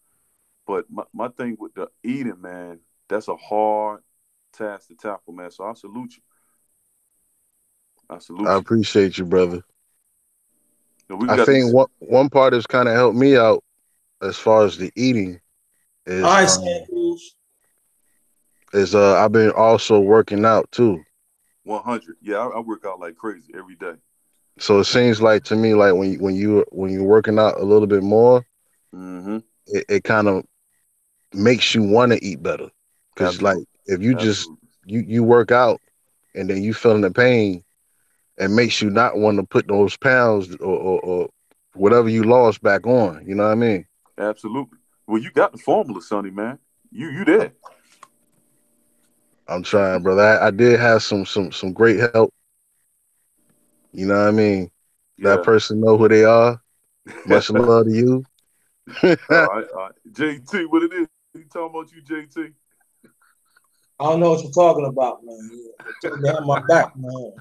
But my thing with the eating, man, that's a hard task to tackle, man. So I salute you. I I salute you. appreciate you, brother. You know, we I got think this. one part that's kind of helped me out as far as the eating All is right, Santa Cruz. I've been also working out too. 100. Yeah, I work out like crazy every day. So it seems like to me like when you're working out a little bit more, Mm-hmm. it kind of makes you want to eat better. Cause like Absolutely. if you just Absolutely. you work out and then you feeling the pain, it makes you not want to put those pounds or whatever you lost back on. You know what I mean? Absolutely. Well, you got the formula, Sonny, man. You there. I'm trying, brother. I did have some great help. You know what I mean? That Yeah. person know who they are. Much love to you. All right, all right. JT, what it is? He talking about you, JT? I don't know what you're talking about, man. They took me behind my back, man.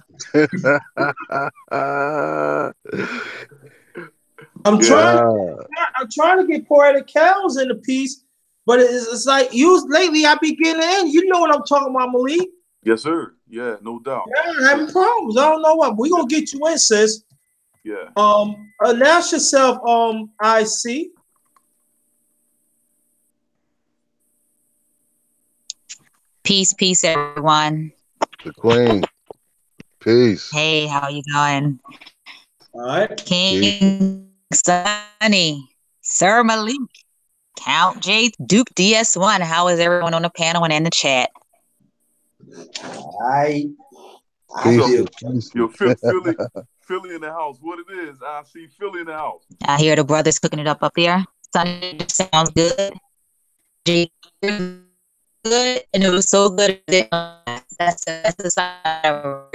I'm Yeah. trying. I'm trying to get poetic cows in the piece, but it's like you lately. I be getting in. You know what I'm talking about, Malik? Yes, sir. Yeah, no doubt. Yeah, I'm having problems. I don't know what. We gonna get you in, sis. Yeah. Announce yourself. IC. Peace, everyone. The Queen. Peace. Hey, how you going? All right. King Sunny, Sir Malik, Count J, Duke DS1. How is everyone on the panel and in the chat? I So, feel. yo, Philly in the house. What it is? I see Philly in the house. I hear the brothers cooking it up there. Sunny sounds good. J, good, and it was so good. That's the sign of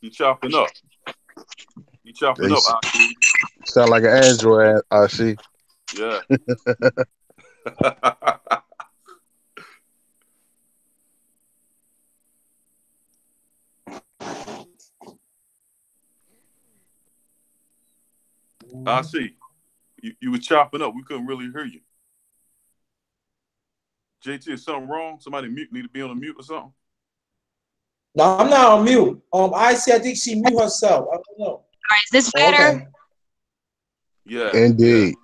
You chopping up. You chopping They up, I see. sound like an android. I see. Yeah. I see. You was chopping up. We couldn't really hear you. JT, is something wrong? Somebody need to be on a mute or something? No, I'm not on mute. I think she mute herself. I don't know. All right, is this better? Okay. Yeah. Indeed.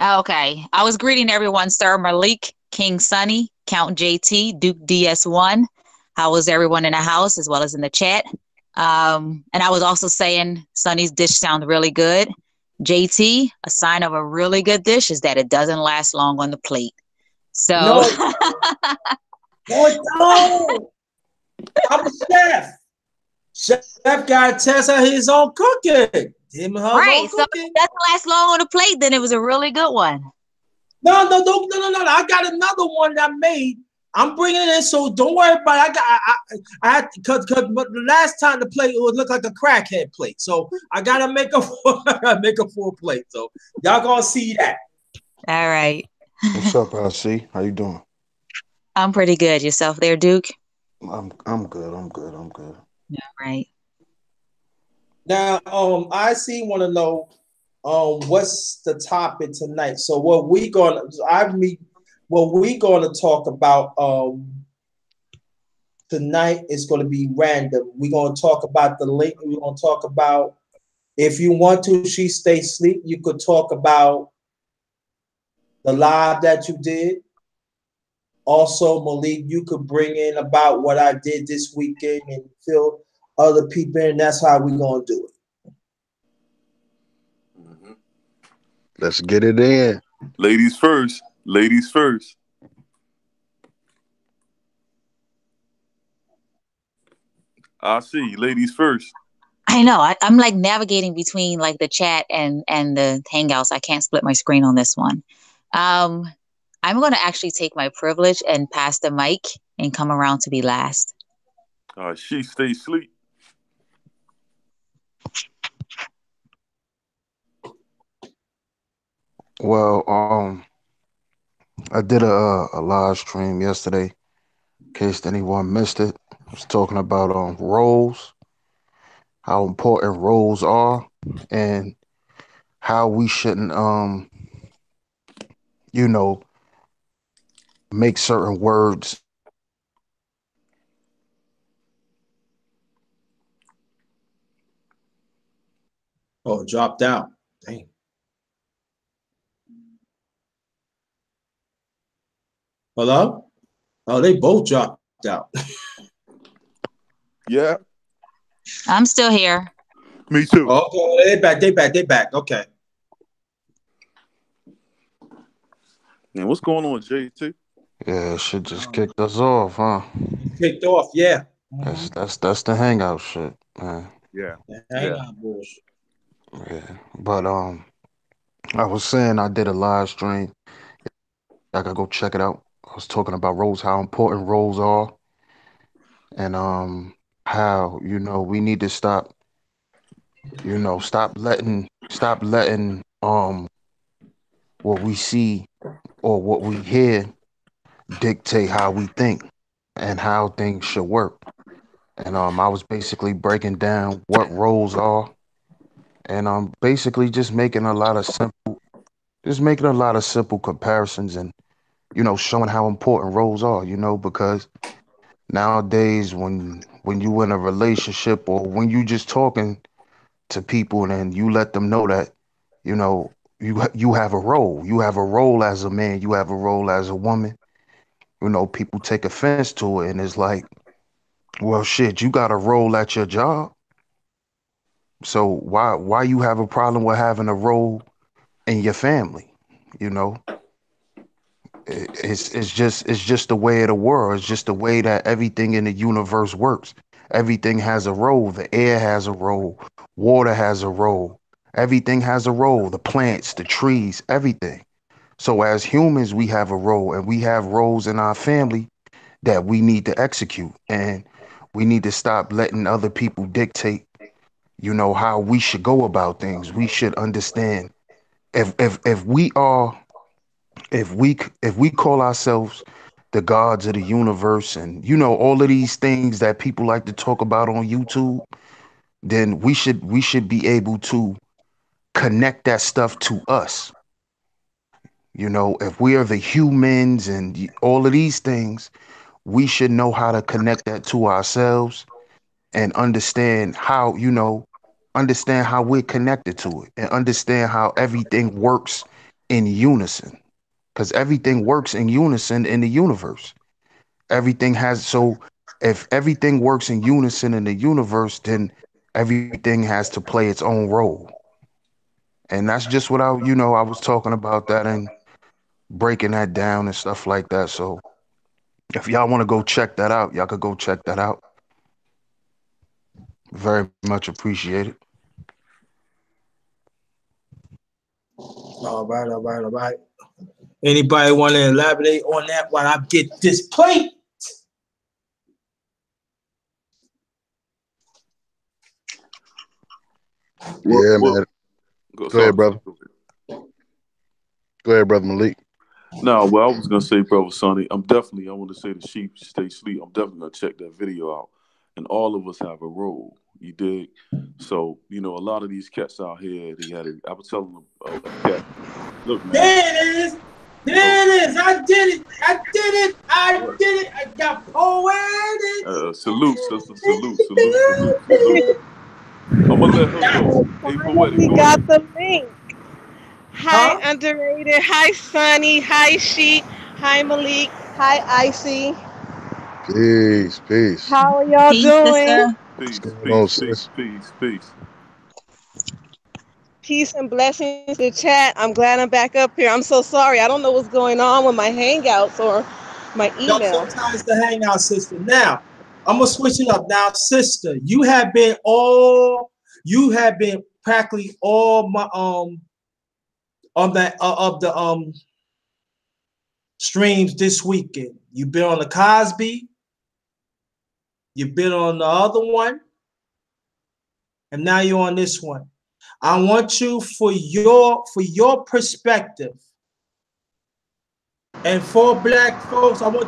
Okay. I was greeting everyone, Sir Malik, King Sunny, Count JT, Duke DS1. How was everyone in the house as well as in the chat? And I was also saying Sunny's dish sounds really good. JT, a sign of a really good dish is that it doesn't last long on the plate. So, No, no, it don't. I'm a chef. Chef got to test out his own cooking. Him and her right. own So if cooking. it doesn't last long on the plate, then it was a really good one. No, no, no, no, no, no. I got another one that I made. I'm bringing it in, so don't worry about it. I had because but the last time the plate it would look like a crackhead plate, so I gotta make make a full plate. So y'all gonna see that. All right. What's up, LC? How you doing? I'm pretty good. Yourself there, Duke? I'm good. I'm good. I'm good. Yeah, right. Now, I see want to know, what's the topic tonight? So what we gonna talk about, tonight is gonna be random. We're gonna talk about the link. We're gonna talk about if you want to, she stay sleep. You could talk about the live that you did. Also, Malik, you could bring in about what I did this weekend and fill other people in. That's how we're gonna do it. Mm-hmm. Let's get it in. Ladies first. Ladies first. I see. Ladies first. I know. I'm like navigating between like the chat and the Hangouts. I can't split my screen on this one. Um, I'm going to actually take my privilege and pass the mic and come around to be last. She stay sleep. Well, I did a live stream yesterday. In case anyone missed it, I was talking about roles, how important roles are, and how we shouldn't you know make certain words. Oh, it dropped out. Dang. Hello? Oh, they both dropped out. Yeah. I'm still here. Me too. Okay, they back. They back. They back. Okay. And what's going on, JT? Yeah, shit just kicked us off, huh? Kicked off. Yeah. That's Mm-hmm. that's that's the hangout shit, man. Yeah. Hang Yeah. on, bullshit. Yeah, but I was saying I did a live stream. I gotta go check it out. I was talking about roles, how important roles are, and how we need to stop letting what we see or what we hear dictate how we think and how things should work. And I was basically breaking down what roles are, and basically just making a lot of simple comparisons, and showing how important roles are. Because nowadays, when you in a relationship or when you just talking to people and you let them know that you know you have a role, as a man, you have a role as a woman. People take offense to it, and it's like, well, shit, you got a role at your job, so why you have a problem with having a role in your family? you know it's just the way of the world. It's just the way that everything in the universe works. Everything has a role. The air has a role. Water has a role. Everything has a role. The plants, the trees, everything. So as humans, we have a role, and we have roles in our family that we need to execute, and we need to stop letting other people dictate how we should go about things. We should understand, if we are if we call ourselves the gods of the universe, and all of these things that people like to talk about on YouTube, then we should be able to connect that stuff to us. If we are the humans and all of these things, we should know how to connect that to ourselves and understand how we're connected to it, and understand how everything works in unison, because everything works in unison in the universe. Everything has so if everything works in unison in the universe, then everything has to play its own role. And that's just what I was talking about that and breaking that down and stuff like that. So if y'all want to go check that out, y'all could go check that out. Very much appreciated. All right, all right, all right. Anybody want to elaborate on that while I get this plate? Yeah, man. Go ahead, brother. Go ahead, brother Malik. No, well, I was gonna say, brother Sonny, I want to say the sheep stay sleep. I'm definitely gonna check that video out. And all of us have a role. You dig? So, a lot of these cats out here, I was telling them, a cat, look, man. There it is. There it is. I did it. I did it. I did it. I got poetic. Salute, sister. Salute. I'm gonna let her go. Hey, poetic, We go got ahead. the link. Hi, Huh? Underated. Hi, Sunny. Hi, Sheep. Hi, Malik. Hi, Icy. Peace. How are y'all Peace, doing? sister. What's Peace, going on, peace, sis? peace, peace, peace. Peace and blessings to the chat. I'm glad I'm back up here. I'm so sorry. I don't know what's going on with my Hangouts or my No, email. sometimes the hangout, sister. Now, I'm gonna switch it up. Now, sister, you have been practically all my of the streams this weekend. You've been on the Cosby, you've been on the other one, and now you're on this one. I want you for your perspective. And for black folks, I'm gonna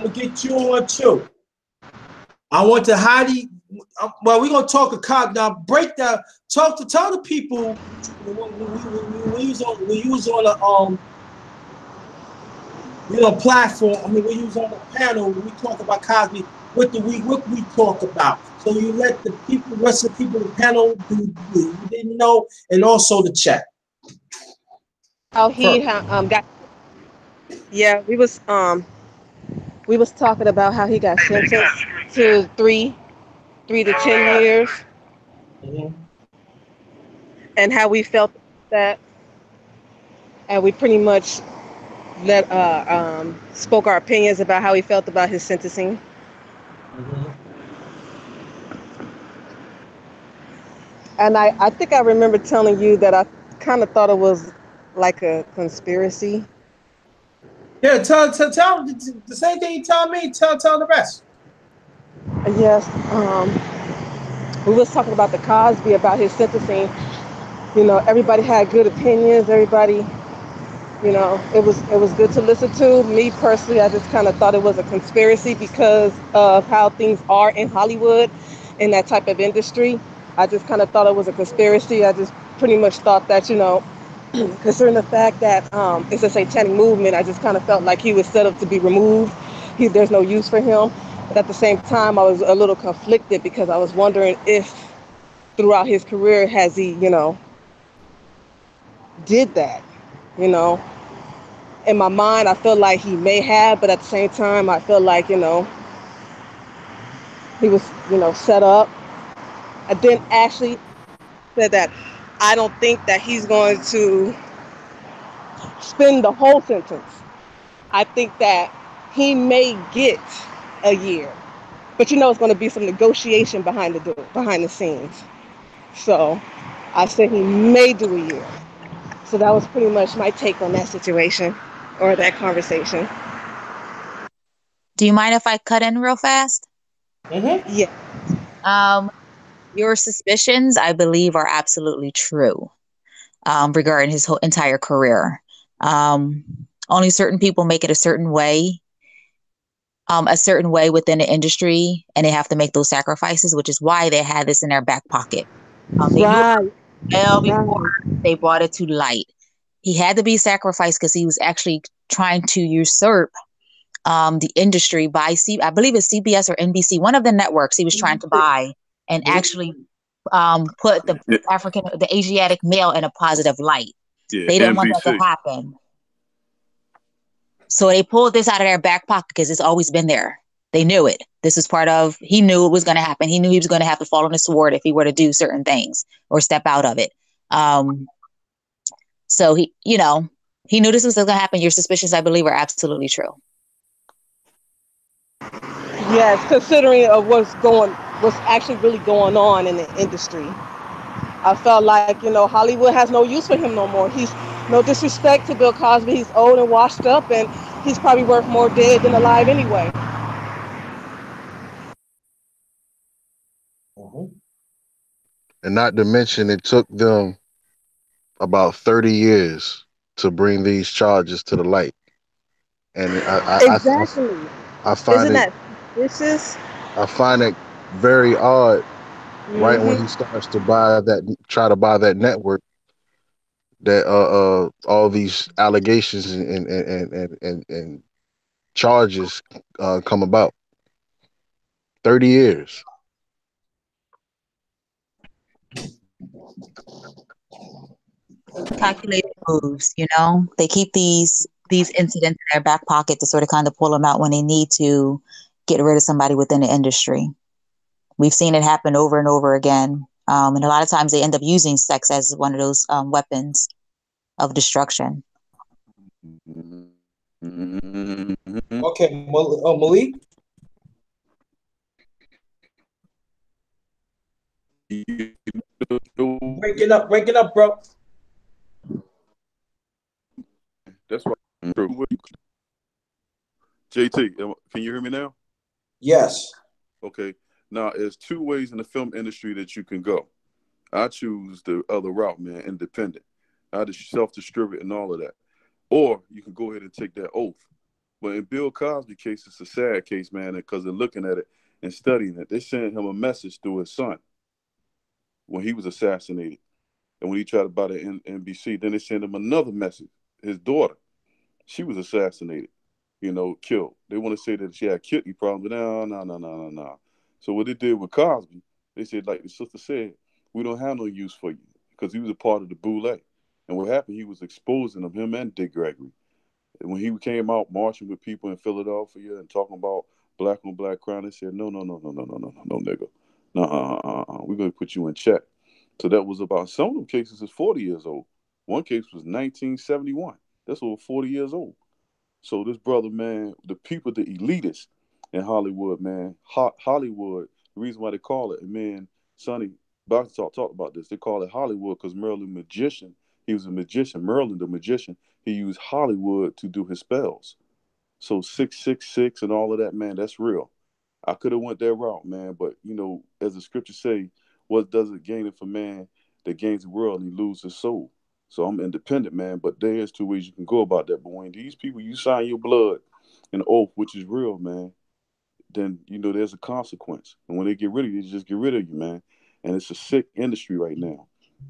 get you on too. I want to well, we're gonna talk a cop now. Break down. Tell the people when we use on a platform. I mean, we use on the panel when we talk about Cosby. What we talk about? So you let the rest of the people in the panel who didn't know, and also the chat. How he got? Yeah, we was talking about how he got sentenced to 3 to 10 years, Mm-hmm. and how we felt that, and we pretty much spoke our opinions about how we felt about his sentencing. Mm-hmm. And I think I remember telling you that I kind of thought it was like a conspiracy. Yeah, tell the same thing you tell me. Tell the rest. Yes, we was talking about the Cosby, about his sentencing. Everybody had good opinions. Everybody, it was good to listen to. Me personally, I just kind of thought it was a conspiracy because of how things are in Hollywood, in that type of industry. I just kind of thought it was a conspiracy. I just pretty much thought that, considering the fact that it's a satanic movement, I just kind of felt like he was set up to be removed. There's no use for him. But at the same time, I was a little conflicted because I was wondering if throughout his career has he, did that. You know, in my mind, I feel like he may have, but at the same time, I feel like, he was, set up. I then actually said that I don't think that he's going to spend the whole sentence. I think that he may get a year, but it's going to be some negotiation behind the scenes. So I said he may do a year. So that was pretty much my take on that situation or that conversation. Do you mind if I cut in real fast? Mm-hmm. Yeah. Your suspicions, I believe, are absolutely true regarding his whole entire career. Only certain people make it a certain way within the industry, and they have to make those sacrifices, which is why they had this in their back pocket. They knew Right. well before Right. they brought it to light. He had to be sacrificed because he was actually trying to usurp the industry by I believe it's CBS or NBC, one of the networks he was trying to buy, and actually put the Asiatic male in a positive light. Yeah, They didn't want that to NBC. happen. So they pulled this out of their back pocket because it's always been there. They knew it. This was part of, he knew it was going to happen. He knew he was going to have to fall on the sword if he were to do certain things or step out of it. So he, he knew this was going to happen. Your suspicions, I believe, are absolutely true. Yes, considering of what's actually really going on in the industry. I felt like, Hollywood has no use for him no more. He's no disrespect to Bill Cosby. He's old and washed up, and he's probably worth more dead than alive anyway. And not to mention, it took them about 30 years to bring these charges to the light. And Exactly. I find Isn't it that vicious? I find it very odd right when he Mm-hmm. starts to try to buy that network, that all these allegations and charges come about. 30 years. Calculated moves, they keep these incidents in their back pocket to sort of kind of pull them out when they need to get rid of somebody within the industry. We've seen it happen over and over again. And a lot of times they end up using sex as one of those weapons of destruction. Okay, Malik. Break it up, bro. That's why. JT, can you hear me now? Yes. Okay. Now, there's two ways in the film industry that you can go. I choose the other route, man, independent. I just self-distribute and all of that. Or you can go ahead and take that oath. But in Bill Cosby's case, it's a sad case, man, because they're looking at it and studying it. They sent him a message through his son when he was assassinated. And when he tried to buy the NBC, then they sent him another message. His daughter, she was assassinated, killed. They want to say that she had kidney problems, but no. So what they did with Cosby, they said, like the sister said, we don't have no use for you because he was a part of the boule. And what happened, he was exposing them, him and Dick Gregory. And when he came out marching with people in Philadelphia and talking about black on black crime, they said, no, nigga. No, we're going to put you in check. So that was about, some of them cases is 40 years old. One case was 1971. That's over 40 years old. So this brother, man, the people, the elitists in Hollywood, man, Hollywood, the reason why they call it, and man, Sonny Box talked about this. They call it Hollywood because Merlin magician, he was a magician. Merlin, the magician, he used Hollywood to do his spells. So 666 and all of that, man, that's real. I could have went that route, man, but as the scriptures say, what does it gain it for man that gains the world and he loses his soul? So I'm independent, man, but there's two ways you can go about that. But when these people, you sign your blood an oath, which is real, man, then there's a consequence. And when they get rid of you, they just get rid of you, man. And it's a sick industry right now.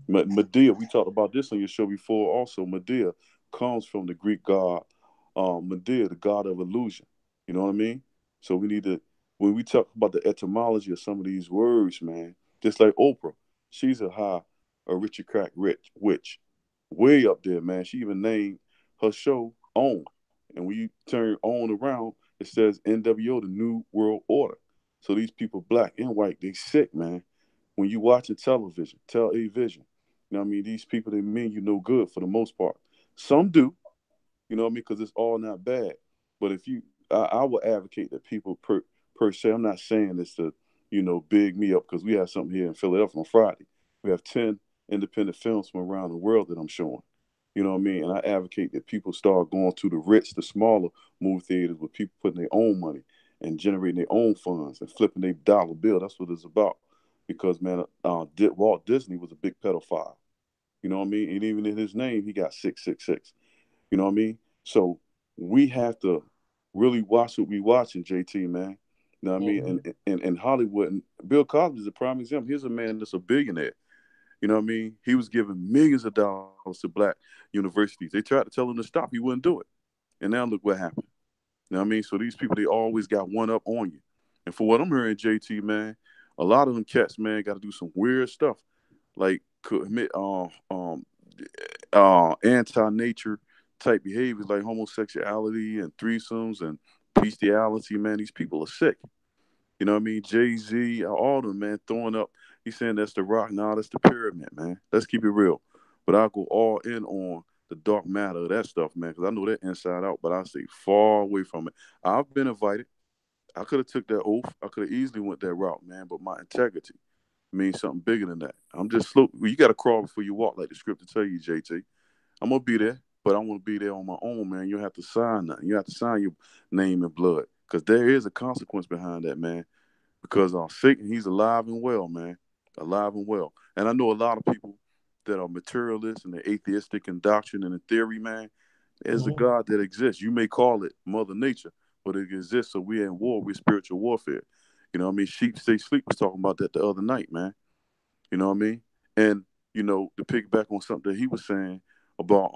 Medea, we talked about this on your show before also. Medea comes from the Greek god Medea, the god of illusion. You know what I mean? So we need to, when we talk about the etymology of some of these words, man, just like Oprah, she's a Richard Crack rich witch. Way up there, man. She even named her show OWN. And when you turn OWN around, it says NWO, the New World Order. So these people, black and white, they sick, man. When you watching television, vision, these people, they mean you no good for the most part. Some do, because it's all not bad. But if I would advocate that people per se, I'm not saying this to, big me up because we have something here in Philadelphia on Friday. We have 10 independent films from around the world that I'm showing. You know what I mean? And I advocate that people start going to the rich, the smaller movie theaters with people putting their own money and generating their own funds and flipping their dollar bill. That's what it's about. Because, man, Walt Disney was a big pedophile. You know what I mean? And even in his name, he got 666. You know what I mean? So we have to really watch what we watching, JT, man. You know what I mean? And Hollywood, and Bill Cosby is a prime example. Here's a man that's a billionaire. You know what I mean? He was giving millions of dollars to black universities. They tried to tell him to stop. He wouldn't do it. And now look what happened. You know what I mean? So these people, they always got one up on you. And for what I'm hearing, JT, man, a lot of them cats, man, got to do some weird stuff. Like commit anti-nature type behaviors like homosexuality and threesomes and bestiality, man, these people are sick. You know what I mean? Jay-Z, all them, man, throwing up. He's saying that's the rock. Nah, that's the pyramid, man. Let's keep it real. But I'll go all in on the dark matter of that stuff, man, because I know that inside out, but I stay far away from it. I've been invited. I could have took that oath. I could have easily went that route, man, but my integrity means something bigger than that. I'm just slow. Well, you got to crawl before you walk, like the scripture tell you, JT. I'm gonna be there, but I want to be there on my own, man. You don't have to sign nothing. You have to sign your name in blood, because there is a consequence behind that, man. Because Satan, he's alive and well, man, alive and well. And I know a lot of people that are materialists and they're atheistic in doctrine and in theory, man. There's a God that exists. You may call it Mother Nature, but it exists. So we're in war. We're spiritual warfare. You know what I mean? Sheep Stay Sleep was talking about that the other night, man. You know what I mean? And, to pick back on something that he was saying about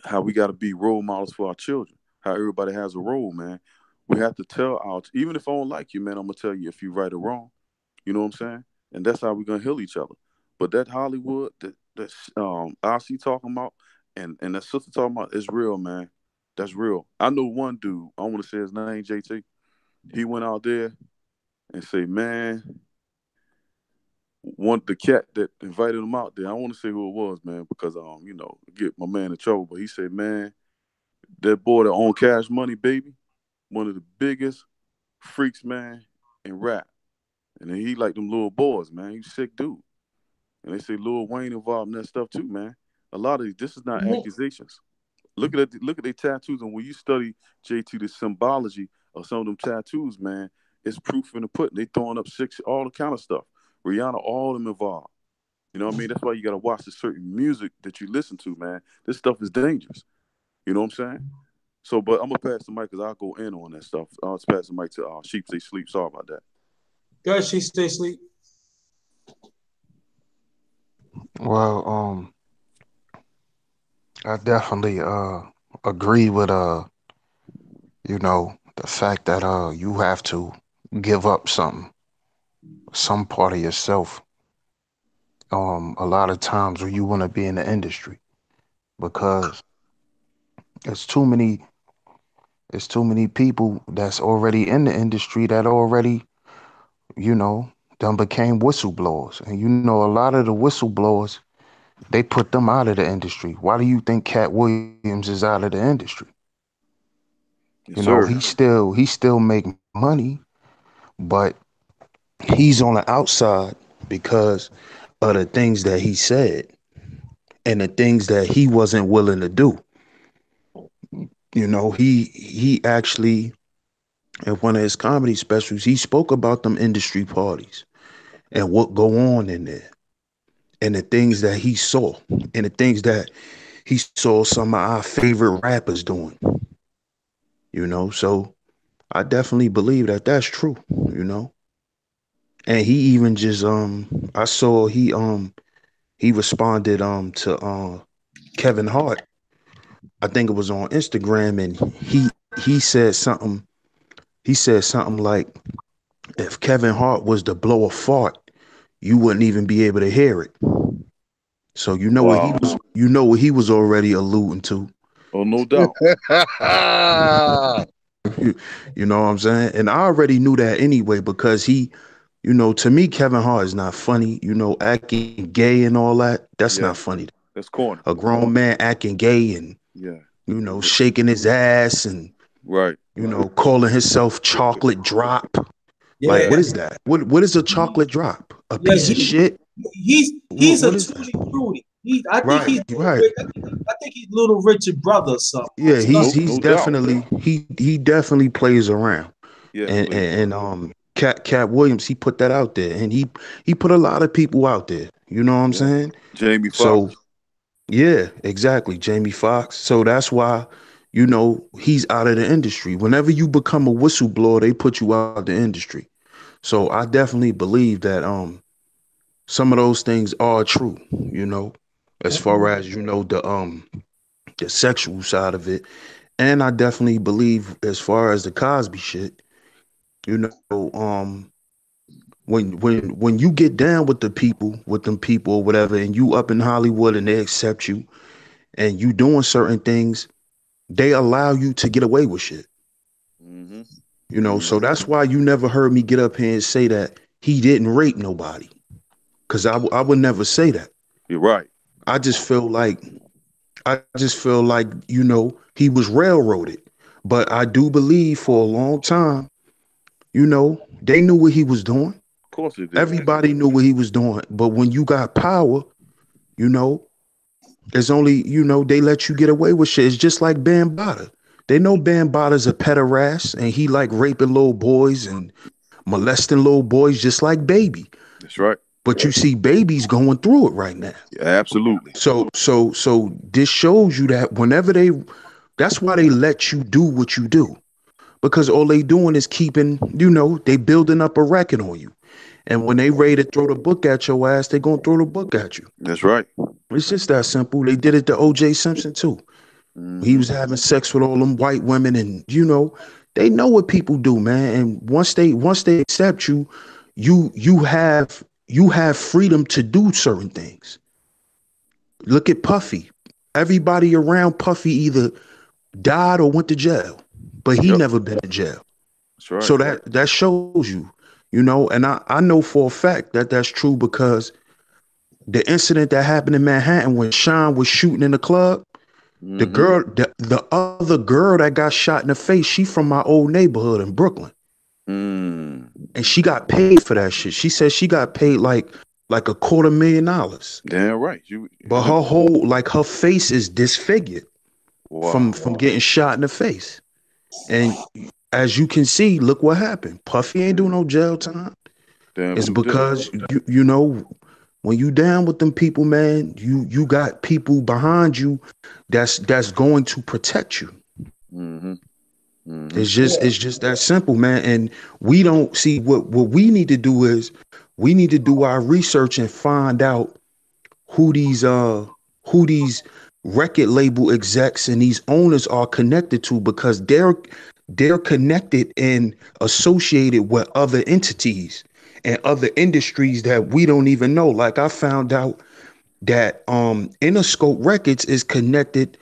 how we got to be role models for our children, how everybody has a role, man. We have to tell our, even if I don't like you, man, I'm going to tell you if you're right or wrong. You know what I'm saying? And that's how we're going to heal each other. But that Hollywood, that I see talking about, and that sister talking about, is real, man. That's real. I know one dude, I don't want to say his name, JT. He went out there and say, man, the cat that invited him out there, I don't want to say who it was, man, because get my man in trouble. But he said, man, that boy that owned Cash Money, baby, one of the biggest freaks, man, in rap. And then he like them little boys, man. He's a sick dude. And they say Lil Wayne involved in that stuff too, man. A lot of this is not accusations. Look at their tattoos, and when you study JT the symbology of some of them tattoos, man, it's proof in the pudding. They throwing up six, all the kind of stuff. Rihanna, all of them involved. You know what I mean? That's why you gotta watch the certain music that you listen to, man. This stuff is dangerous. You know what I'm saying? So, but I'm gonna pass the mic because I'll go in on that stuff. I'll just pass the mic to Sheep Stay Sleep. Sorry about that. Go Sheep Stay Sleep. Well, I definitely agree with the fact that you have to give up some part of yourself a lot of times when you want to be in the industry, because it's too many people that's already in the industry that already you know done became whistleblowers, and a lot of the whistleblowers, they put them out of the industry. Why do you think Cat Williams is out of the industry? Yes, sir. He still make money, but he's on the outside because of the things that he said and the things that he wasn't willing to do. He actually, in one of his comedy specials, he spoke about them industry parties and what go on in there, and the things that he saw, and the things that he saw some of our favorite rappers doing. So I definitely believe that that's true. And he even just I saw he responded to Kevin Hart. I think it was on Instagram, and he said something like, if Kevin Hart was to blow a fart, you wouldn't even be able to hear it. So Wow. what he was already alluding to. Oh, no doubt. You know what I'm saying? And I already knew that anyway, because to me, Kevin Hart is not funny. Acting gay and all that, that's Yeah, not funny. that's corny. A grown man acting gay and, Yeah. shaking his ass and, Right. calling himself chocolate drop. Like, Yeah, what is that? What is a chocolate drop? A yeah. piece of shit? He's What a is that? tutti frutti. I think Right, he's little right. Rich. I think he's little Richard brother or something. Yeah, Stuff. he's No doubt. definitely he definitely plays around. Yeah, And please. Cat Williams, he put that out there, and he put a lot of people out there. You know what I'm Yeah. saying? Jamie So Foxx. yeah, exactly. Jamie Foxx. So that's why, he's out of the industry. Whenever you become a whistleblower, they put you out of the industry. So I definitely believe that some of those things are true, as far as, the sexual side of it. And I definitely believe, as far as the Cosby shit, you know, when you get down with the people, with them people or whatever, and you up in Hollywood and they accept you, and you doing certain things, they allow you to get away with shit. Mm-hmm. You know, so Mm-hmm. that's why you never heard me get up here and say that he didn't rape nobody. Cause I would never say that. You're right. I just feel like you know, he was railroaded. But I do believe for a long time, you know, they knew what he was doing. Of course they did. Everybody knew what he was doing. But when you got power, you know, it's only, you know, they let you get away with shit. It's just like Bambaataa. They know Bambaataa's a pederast and he like raping little boys and molesting little boys just like Baby. That's right. But you see Baby's going through it right now. Yeah, absolutely. So this shows you that whenever that's why they let you do what you do. Because all they doing is keeping, you know, they building up a record on you. And when they ready to throw the book at your ass, they gonna throw the book at you. That's right. It's just that simple. They did it to O.J. Simpson too. Mm-hmm. He was having sex with all them white women, and you know, they know what people do, man. And once they accept you, you have freedom to do certain things. Look at Puffy. Everybody around Puffy either died or went to jail, but he never been in jail. That's right. So that shows you, you know, and I know for a fact that that's true because the incident that happened in Manhattan when Sean was shooting in the club, Mm-hmm. the girl, the other girl that got shot in the face, she from my old neighborhood in Brooklyn. Mm. And she got paid for that shit. She said she got paid like $250,000. Damn right. But her whole, like her face is disfigured from getting shot in the face. And as you can see, look what happened. Puffy ain't doing no jail time. Damn, It's because you know, when you down with them people, man, you got people behind you that's going to protect you. Mm-hmm. Mm-hmm. It's just that simple, man. And we don't see what we need to do is we need to do our research and find out who these record label execs and these owners are connected to, because they're connected and associated with other entities and other industries that we don't even know. Like I found out that Interscope Records is connected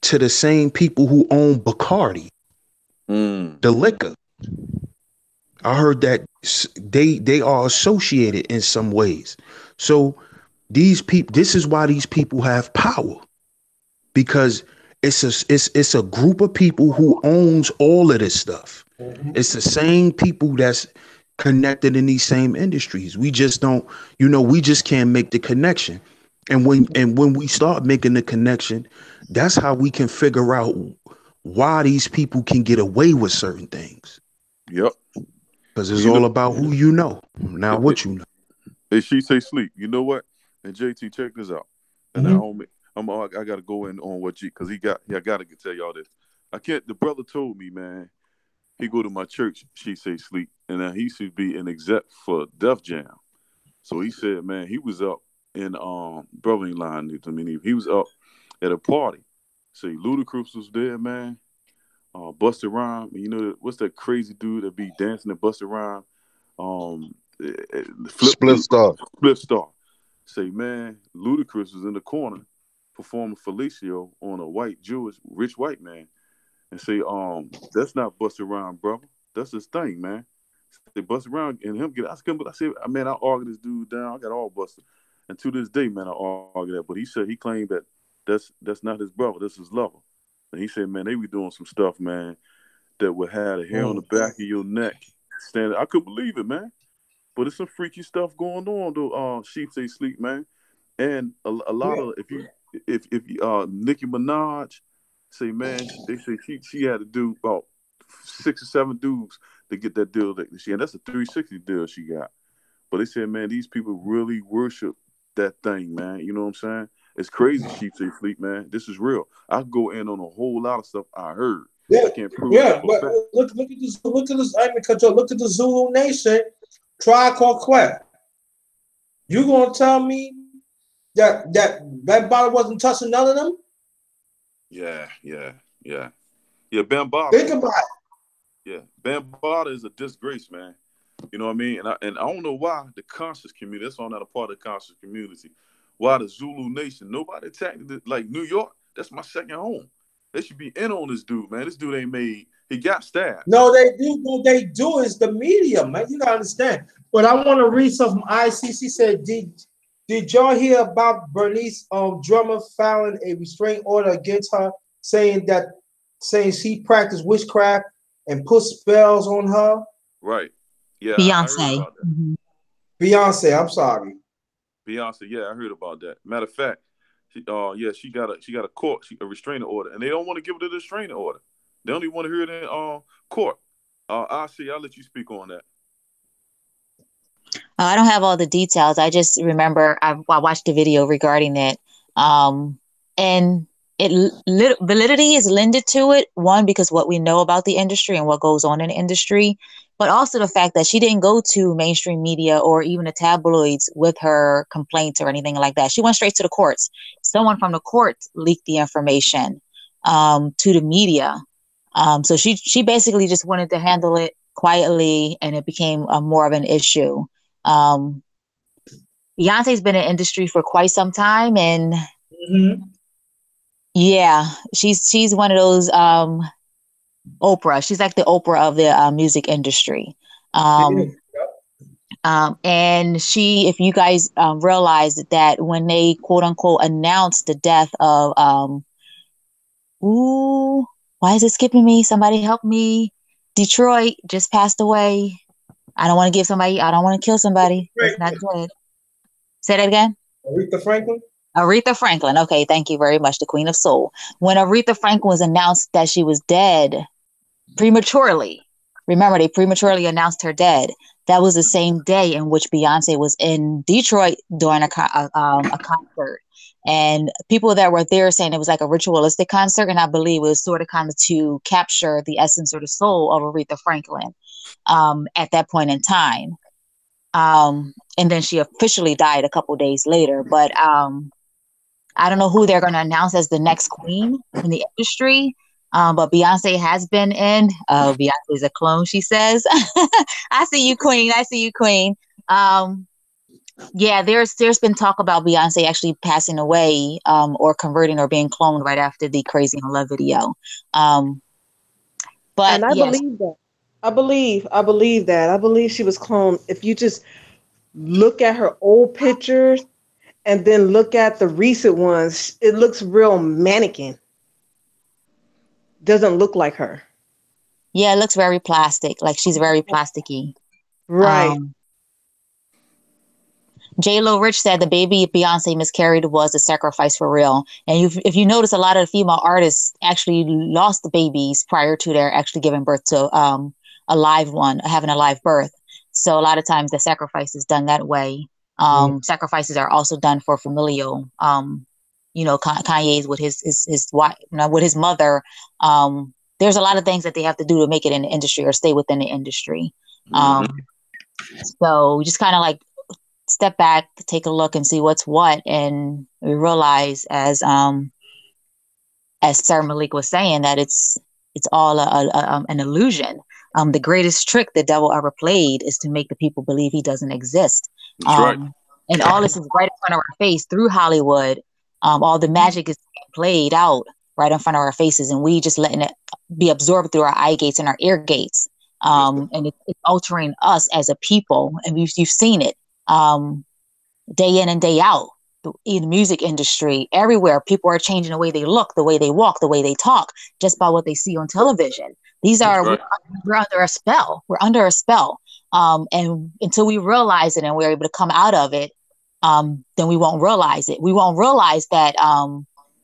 to the same people who own Bacardi, the liquor. I heard that they are associated in some ways. So these people, this is why these people have power, because it's a group of people who owns all of this stuff. It's the same people that's connected in these same industries. We just don't, you know, we just can't make the connection. And when we start making the connection, that's how we can figure out why these people can get away with certain things. Yep. Because it's all about who you know, not what you know. Hey, she say sleep. You know what? And JT, check this out. And I gotta go in on what G, because I gotta tell y'all this. I can't. The brother told me, man, he go to my church. She say sleep, and he should be an exec for Def Jam. So he said, man, he was up in brother ain't lying to me. He was up at a party. Say Ludacris was there, man. Busta Rhyme, you know what's that crazy dude that be dancing at Busta Rhyme? Split Star. Split Star. Say, man, Ludacris was in the corner performing Fellowshiip on a white Jewish rich white man, and say, that's not Busta Rhyme, brother. That's his thing, man. Say Busta Rhyme and him I said, man, I argued this dude down. I got all Busta, and to this day, man, I argue that. But he said he claimed that that's not his brother. That's his lover. And he said, man, they be doing some stuff, man, that would have the hair on the back of your neck standing. I couldn't believe it, man. But it's some freaky stuff going on, though. Sheep say sleep, man. And a lot of if Nicki Minaj say, man, they say she had to do about 6 or 7 dudes to get that deal that she, and that's a 360 deal she got. But they said, man, these people really worship that thing, man. You know what I'm saying? It's crazy, Sheep say sleep, man. This is real. I go in on a whole lot of stuff I heard. Yeah, I can't prove yeah, it. but look at this. Look at this. I mean, look at the Zulu Nation. Tribe Called Quest. You gonna tell me that body wasn't touching none of them? Yeah. Bambaataa. Think about it. Yeah, Bambaataa is a disgrace, man. You know what I mean? And I don't know why the conscious community, that's all not a part of the conscious community. Why the Zulu Nation, nobody attacked it. Like New York, That's my second home. They should be in on this dude, man. This dude ain't made. He got stabbed. No, they do. What they do is the media, man. You gotta understand. But I want to read something from ICC said. Did y'all hear about Bernice drummer filing a restraining order against her, saying she practiced witchcraft and put spells on her? Right. Yeah, I heard Beyonce. about that. Mhm. Beyonce, I'm sorry. Beyonce, yeah, I heard about that. Matter of fact, she got a restraining order, and they don't want to give her the restraining order. They only want to hear it in court. I'll let you speak on that. I don't have all the details. I just remember I watched a video regarding it. And validity is lended to it. One, because what we know about the industry and what goes on in the industry, but also the fact that she didn't go to mainstream media or even the tabloids with her complaints or anything like that. She went straight to the courts. Someone from the courts leaked the information to the media. So she basically just wanted to handle it quietly, and it became more of an issue. Beyonce's been in industry for quite some time, and yeah, she's one of those Oprah. She's like the Oprah of the music industry. And if you guys realize that when they quote unquote announced the death of why is it skipping me? Somebody help me. Detroit just passed away. I don't want to kill somebody. That's not good. Say that again. Aretha Franklin? Aretha Franklin. Okay, thank you very much, the Queen of Soul. When Aretha Franklin was announced that she was dead prematurely, remember they prematurely announced her dead. That was the same day in which Beyonce was in Detroit doing a concert. And people that were there saying it was like a ritualistic concert, and I believe it was sort of kind of to capture the essence or the soul of Aretha Franklin at that point in time. And then she officially died a couple days later. But I don't know who they're going to announce as the next queen in the industry. But Beyonce has been in. Beyonce is a clone, she says. I see you, queen. I see you, queen. Yeah, there's been talk about Beyonce actually passing away or converting or being cloned right after the Crazy in Love video. But And I yes. believe that. I believe that. I believe she was cloned. If you just look at her old pictures and then look at the recent ones, it looks real mannequin. Doesn't look like her. Yeah, it looks very plastic. Like she's very plasticky. Right. J-Lo Rich said the baby Beyonce miscarried was a sacrifice for real. And if you notice, a lot of the female artists actually lost the babies prior to their actually giving birth to a live one, having a live birth. So a lot of times the sacrifice is done that way. Sacrifices are also done for familial. Kanye's with his wife, with his mother. There's a lot of things that they have to do to make it in the industry or stay within the industry. So we just kind of like step back, take a look and see what's what. And we realize, as Sir Malik was saying, that it's all an illusion. The greatest trick the devil ever played is to make the people believe he doesn't exist. That's right. And all this is right in front of our face through Hollywood. All the magic is played out right in front of our faces, and we just letting it be absorbed through our eye gates and our ear gates. And it's altering us as a people, and you've seen it day in and day out in the music industry. Everywhere, people are changing the way they look, the way they walk, the way they talk, just by what they see on television. We're under a spell. We're under a spell. And until we realize it and we're able to come out of it, then we won't realize it. We won't realize that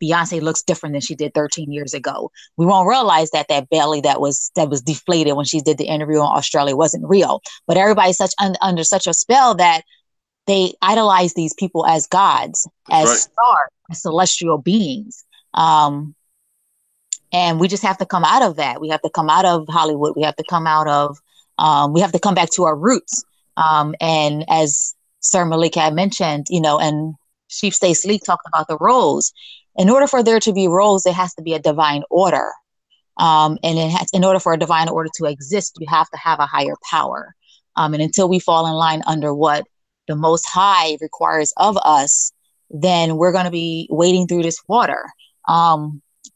Beyonce looks different than she did 13 years ago. We won't realize that belly that was deflated when she did the interview in Australia wasn't real. But everybody's under such a spell that they idolize these people as gods, stars, as celestial beings. And we just have to come out of that. We have to come out of Hollywood. We have to come out of, we have to come back to our roots. And as Sir Malik had mentioned, and Chief Stay Sleek talked about the roles. In order for there to be roles, there has to be a divine order. And in order for a divine order to exist, you have to have a higher power. And until we fall in line under what the Most High requires of us, then we're going to be wading through this water.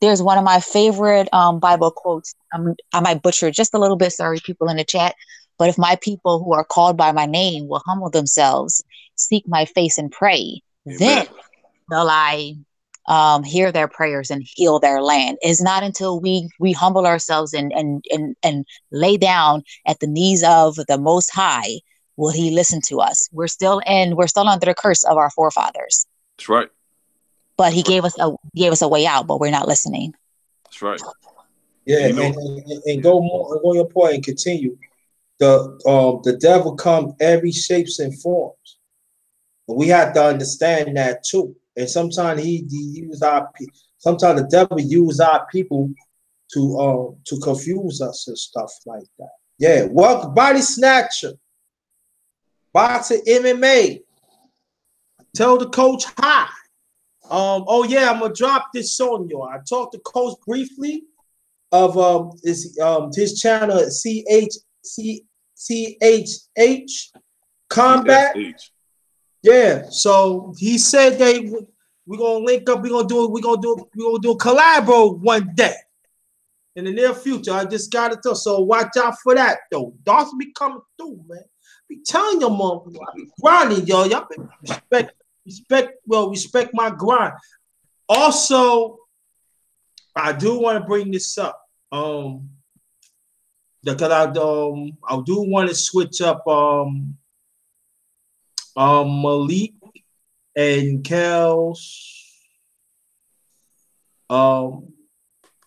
There's one of my favorite Bible quotes. I might butcher it just a little bit. Sorry, people in the chat. But if my people who are called by my name will humble themselves, seek my face and pray, then Amen. will I hear their prayers and heal their land. It's not until we humble ourselves and lay down at the knees of the Most High will He listen to us. We're still under the curse of our forefathers. That's right. But He gave us a way out, but we're not listening. That's right. Yeah, and go on your point and continue. The devil come every shapes and forms. But we have to understand that too. And sometimes he use sometimes the devil use our people to confuse us and stuff like that. Yeah, welcome body snatcher, boxing, MMA. Tell the coach hi. Oh yeah, I'm gonna drop this on you. I talked to coach briefly of his channel CHH Combat. CSH. Yeah, so he said we're gonna link up. We're gonna do a collabo one day in the near future. I just got it. So watch out for that though. Dawson be coming through, man. Be telling your mom, I be grinding, yo. Y'all respect my grind. Also, I do want to bring this up. Because I do want to switch up Malik and Kel's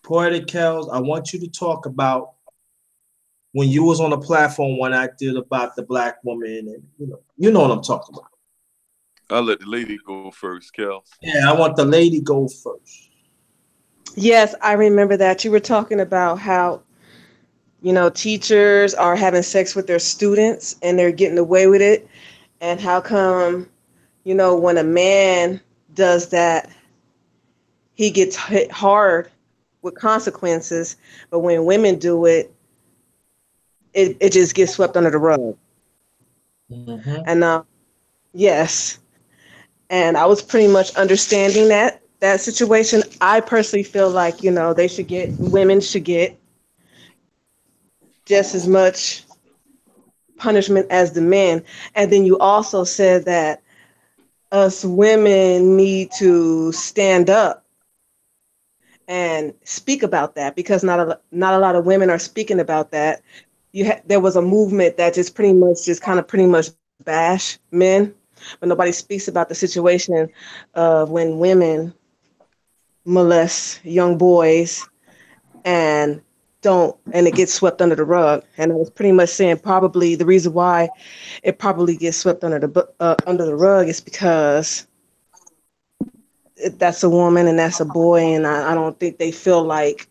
Poetic Kel's. I want you to talk about when you was on the platform when I did about the black woman, and you know what I'm talking about. I'll let the lady go first, Kel. Yeah, I want the lady go first. Yes, I remember that. You were talking about how, teachers are having sex with their students and they're getting away with it. And how come, when a man does that, he gets hit hard with consequences. But when women do it, it just gets swept under the rug. Mm-hmm. And yes. And I was pretty much understanding that situation. I personally feel like, women should get just as much punishment as the men. And then you also said that us women need to stand up and speak about that, because not a lot of women are speaking about that. There was a movement that just pretty much bash men, but nobody speaks about the situation of when women molest young boys and it gets swept under the rug. And I was pretty much saying probably the reason why it probably gets swept under the rug is because that's a woman and that's a boy, and I don't think they feel like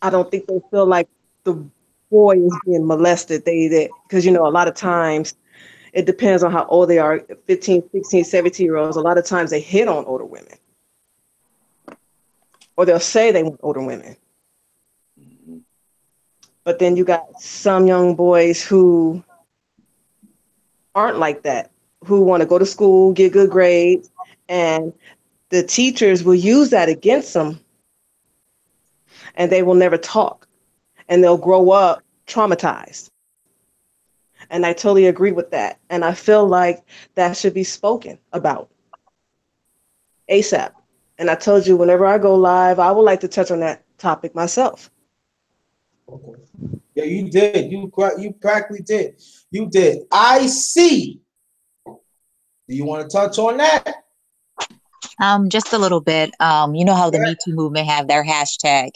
the boy is being molested. Because a lot of times it depends on how old they are. 15, 16, 17-year-olds, a lot of times they hit on older women, or they'll say they want older women. But then you got some young boys who aren't like that, who want to go to school, get good grades, and the teachers will use that against them, and they will never talk, and they'll grow up traumatized. And I totally agree with that. And I feel like that should be spoken about ASAP. And I told you, whenever I go live, I would like to touch on that topic myself. Okay. Yeah, you did. You practically did. You did. I see. Do you want to touch on that? Just a little bit. You know how the Me Too movement have their hashtag.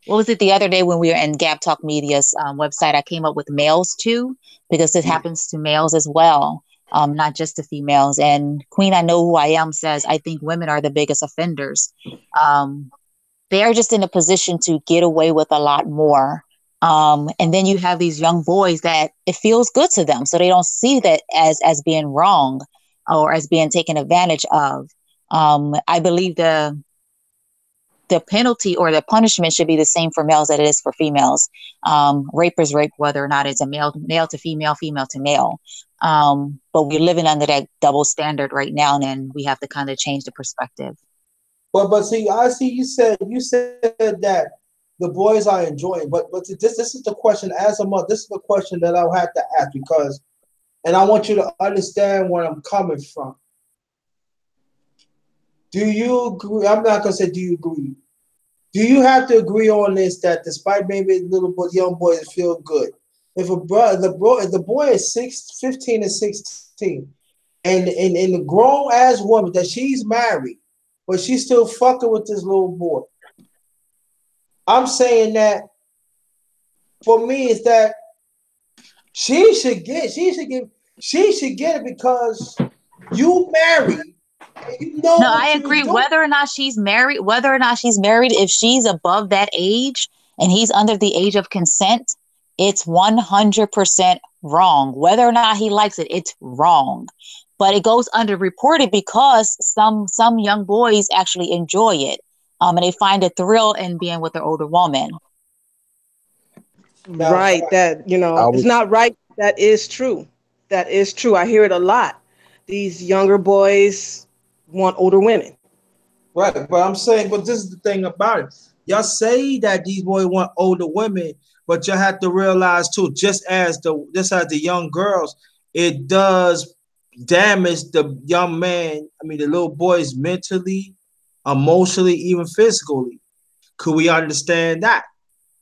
What was it the other day when we were in Gab Talk Media's website? I came up with males too, because this happens to males as well, not just to females. And Queen, I Know Who I Am says, I think women are the biggest offenders. They are just in a position to get away with a lot more. And then you have these young boys that it feels good to them, so they don't see that as being wrong or as being taken advantage of. I believe the the penalty or the punishment should be the same for males that it is for females. Rape is rape, whether or not it's a male to female, female to male. But we're living under that double standard right now, and we have to kind of change the perspective. But see, I see you said that the boys are enjoying, but this is the question as a mother. This is the question that I'll have to ask because, and I want you to understand where I'm coming from. Do you agree? I'm not gonna say do you agree. Do you have to agree on this that despite maybe little boy, young boys feel good, if a brother, if the boy is 15 and 16, and the grown ass woman that she's married, but she's still fucking with this little boy. I'm saying that for me is that she should get it because you married and you know No, I what you're agree. doing. Whether or not she's married, if she's above that age and he's under the age of consent, it's 100% wrong. Whether or not he likes it, it's wrong. But it goes underreported because some young boys actually enjoy it, and they find a thrill in being with their older woman. Now, Right. That, I it's would. not right. That is true. That is true. I hear it a lot. These younger boys want older women. right, but I'm saying, but this is the thing about it. Y'all say that these boys want older women, but you have to realize too, just as the young girls, it does damage the young man. I mean, the little boys mentally, emotionally, even physically. Could we understand that?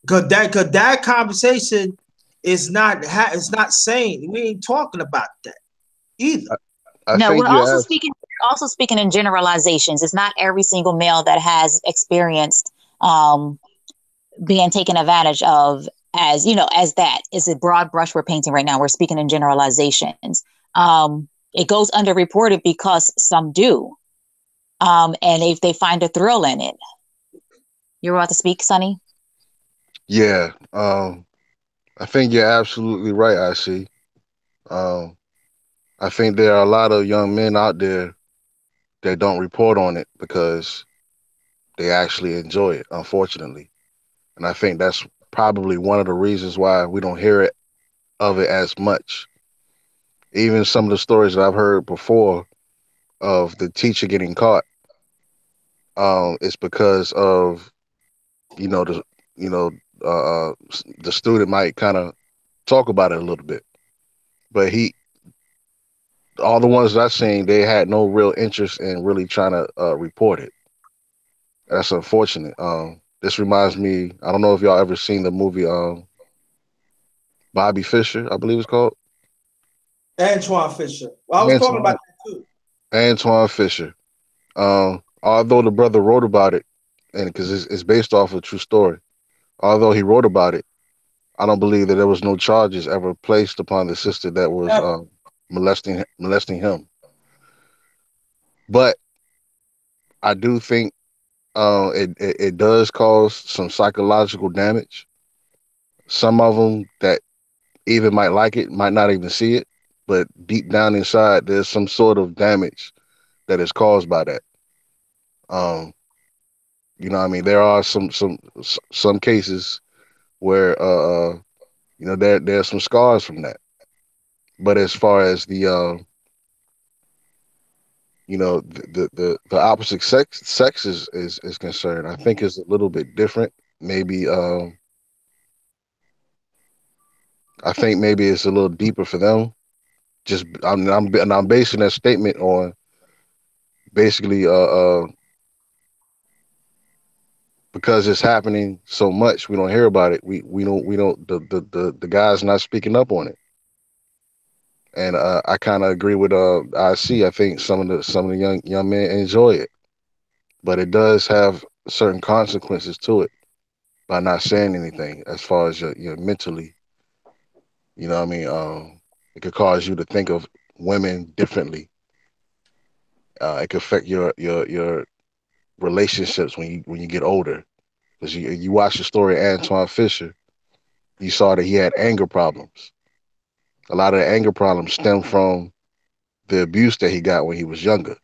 Cause that conversation is it's not saying we ain't talking about that either. I, I No, think you asked. we're also speaking in generalizations. It's not every single male that has experienced um, being taken advantage of as as that is a broad brush we're painting right now. We're speaking in generalizations. It goes underreported because some do, and if they find a thrill in it. You're about to speak, Sonny. Yeah. I think you're absolutely right. I see. Um, I think there are a lot of young men out there that don't report on it because they actually enjoy it, unfortunately. And I think that's probably one of the reasons why we don't hear it of it as much. Even some of the stories that I've heard before of the teacher getting caught, it's because of the you know the student might kind of talk about it a little bit, but all the ones that I've seen, they had no real interest in really trying to report it. That's unfortunate. This reminds me. I don't know if y'all ever seen the movie Bobby Fisher, I believe it's called. Antoine Fisher. Well, I was talking about Antoine that too. Antoine Fisher. Although the brother wrote about it, and because it's based off a true story, although he wrote about it, I don't believe that there was no charges ever placed upon the sister that was Never. molesting him. But I do think it does cause some psychological damage. Some of them that even might like it might not even see it, but deep down inside, there's some sort of damage that is caused by that. Um, what I mean, there are some cases where there's some scars from that. But as far as the opposite sex is concerned, I think is a little bit different. Maybe I think maybe it's a little deeper for them. Just I'm basing that statement on basically because it's happening so much, we don't hear about it. We don't the guys not speaking up on it. And I kind of agree with I think some of the young men enjoy it, but it does have certain consequences to it by not saying anything as far as your mentally. You know what I mean? It could cause you to think of women differently. It could affect your relationships when you get older. Because you watch the story of Antoine Fisher, you saw that he had anger problems. A lot of the anger problems stem from the abuse that he got when he was younger.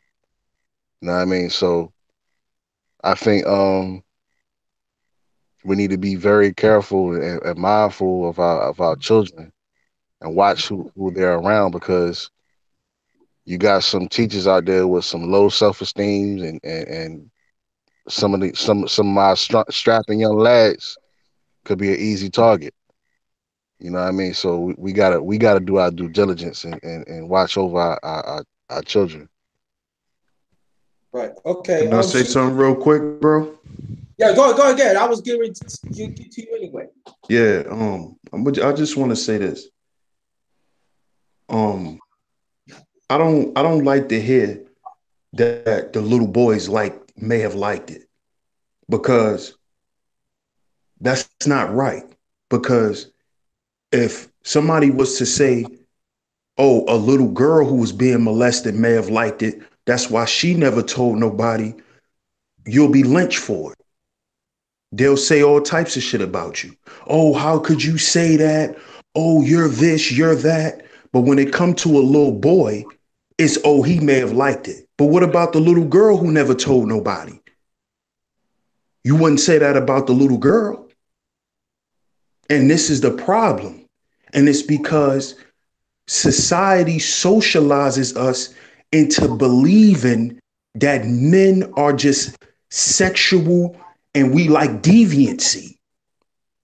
You know what I mean? So I think we need to be very careful and mindful of our children and watch who they're around, because you got some teachers out there with some low self-esteem, and some of my strapping young lads could be an easy target. You know what I mean? So we gotta do our due diligence and watch over our children. Right. Okay. Can I say something real quick, bro? Yeah, go again. I was getting to get to you anyway. Yeah, I just want to say this. Um, I don't like to hear that the little boys may have liked it, because that's not right. Because if somebody was to say, oh, a little girl who was being molested may have liked it, that's why she never told nobody, you'll be lynched for it. They'll say all types of shit about you. Oh, how could you say that? Oh, you're this, you're that. But when it comes to a little boy, it's, oh, he may have liked it. But what about the little girl who never told nobody? You wouldn't say that about the little girl. And this is the problem. And it's because society socializes us into believing that men are just sexual and we like deviancy.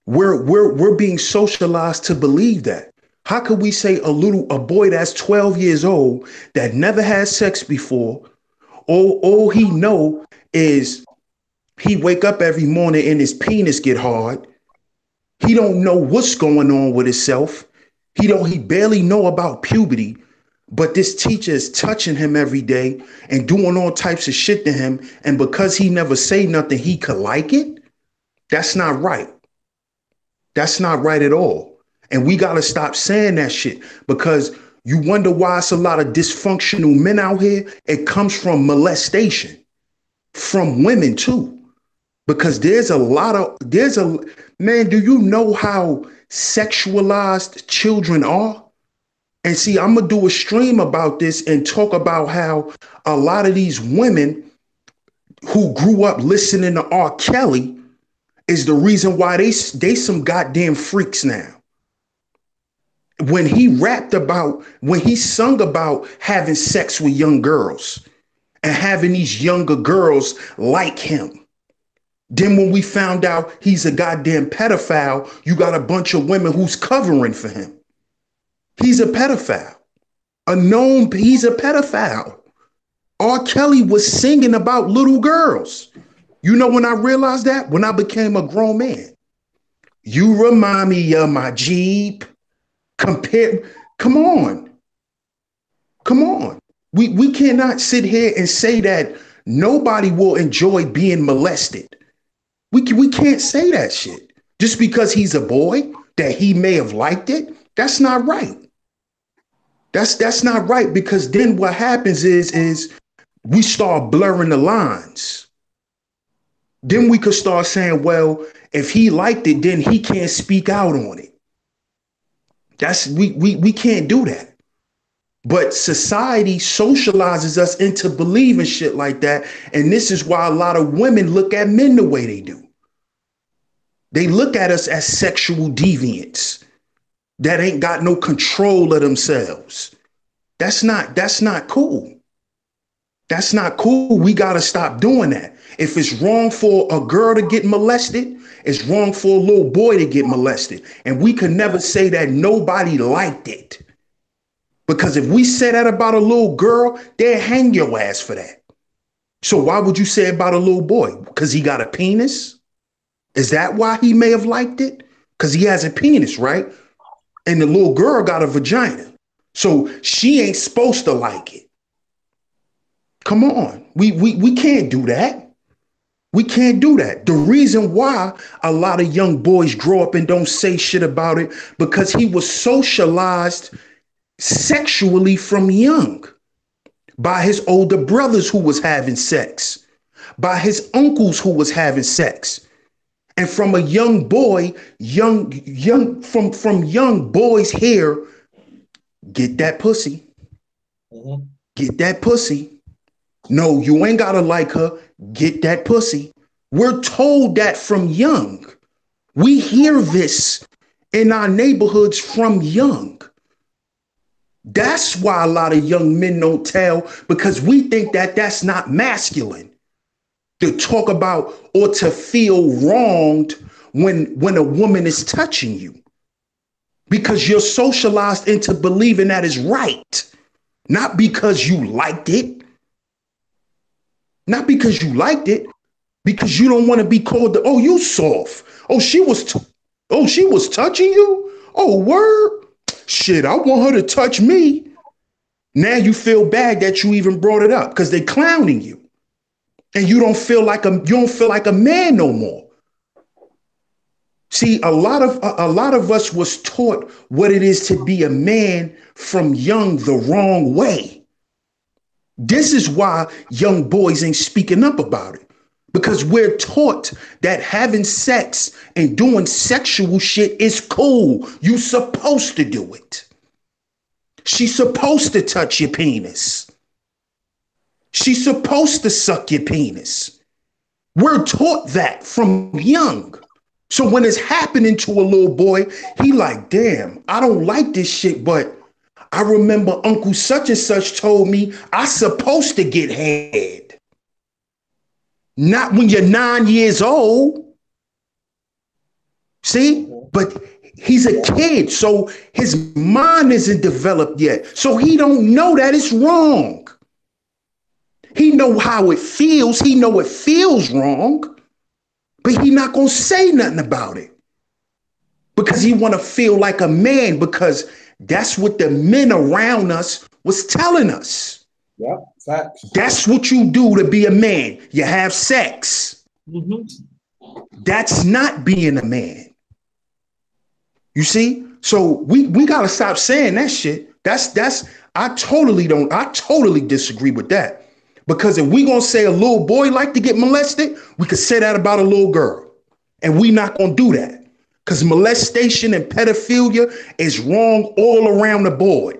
We're being socialized to believe that. How could we say a boy that's 12 years old that never had sex before, all he know is he wake up every morning and his penis get hard. He don't know what's going on with himself. He barely know about puberty, but this teacher is touching him every day and doing all types of shit to him. And because he never say nothing, he could like it. That's not right. That's not right at all. And we got to stop saying that shit, because you wonder why it's a lot of dysfunctional men out here. It comes from molestation, from women too. Because there's a man, do you know how sexualized children are? And see, I'm going to do a stream about this and talk about how a lot of these women who grew up listening to R. Kelly is the reason why they some goddamn freaks now. When he sung about having sex with young girls and having these younger girls like him. Then when we found out he's a goddamn pedophile, you got a bunch of women who's covering for him. He's a pedophile. He's a pedophile. R. Kelly was singing about little girls. You know when I realized that? When I became a grown man. You remind me of my Jeep. Come on. We cannot sit here and say that nobody will enjoy being molested. We can't say that shit. Just because he's a boy, that he may have liked it, that's not right. That's not right, because then what happens is we start blurring the lines. Then we could start saying, well, if he liked it, then he can't speak out on it. We can't do that. But society socializes us into believing shit like that. And this is why a lot of women look at men the way they do. They look at us as sexual deviants that ain't got no control of themselves. That's not cool. That's not cool. We got to stop doing that. If it's wrong for a girl to get molested, it's wrong for a little boy to get molested. And we could never say that nobody liked it. Because if we say that about a little girl, they'll hang your ass for that. So why would you say about a little boy? Because he got a penis? Is that why he may have liked it? Because he has a penis, right? And the little girl got a vagina. So she ain't supposed to like it. Come on. We can't do that. We can't do that. The reason why a lot of young boys grow up and don't say shit about it, because he was socialized sexually from young by his older brothers who was having sex, by his uncles who was having sex. And from a young boy, from young boys here, get that pussy. Mm-hmm. Get that pussy. No, you ain't gotta like her. Get that pussy. We're told that from young. We hear this in our neighborhoods from young. That's why a lot of young men don't tell, because we think that that's not masculine to talk about or to feel wronged when a woman is touching you, because you're socialized into believing that is right, not because you liked it, not because you liked it, because you don't want to be called the, oh, you soft. Oh, she was touching you. Oh, word. Shit, I want her to touch me. Now you feel bad that you even brought it up because they clowning you, and you don't feel like a man no more. See, a lot of us was taught what it is to be a man from young the wrong way. This is why young boys ain't speaking up about it. Because we're taught that having sex and doing sexual shit is cool. You supposed to do it. She's supposed to touch your penis. She's supposed to suck your penis. We're taught that from young. So when it's happening to a little boy, he like, damn, I don't like this shit, but I remember Uncle such and such told me I supposed to get head. Not when you're 9 years old. See? But he's a kid, so his mind isn't developed yet. So he don't know that it's wrong. He know how it feels. He know it feels wrong, but he not gonna say nothing about it because he want to feel like a man, because that's what the men around us was telling us. Yeah, facts. That's what you do to be a man. You have sex. Mm-hmm. That's not being a man. You see? So we gotta stop saying that shit. That's I totally disagree with that. Because if we gonna say a little boy like to get molested, we could say that about a little girl. And we not gonna do that. Because molestation and pedophilia is wrong all around the board.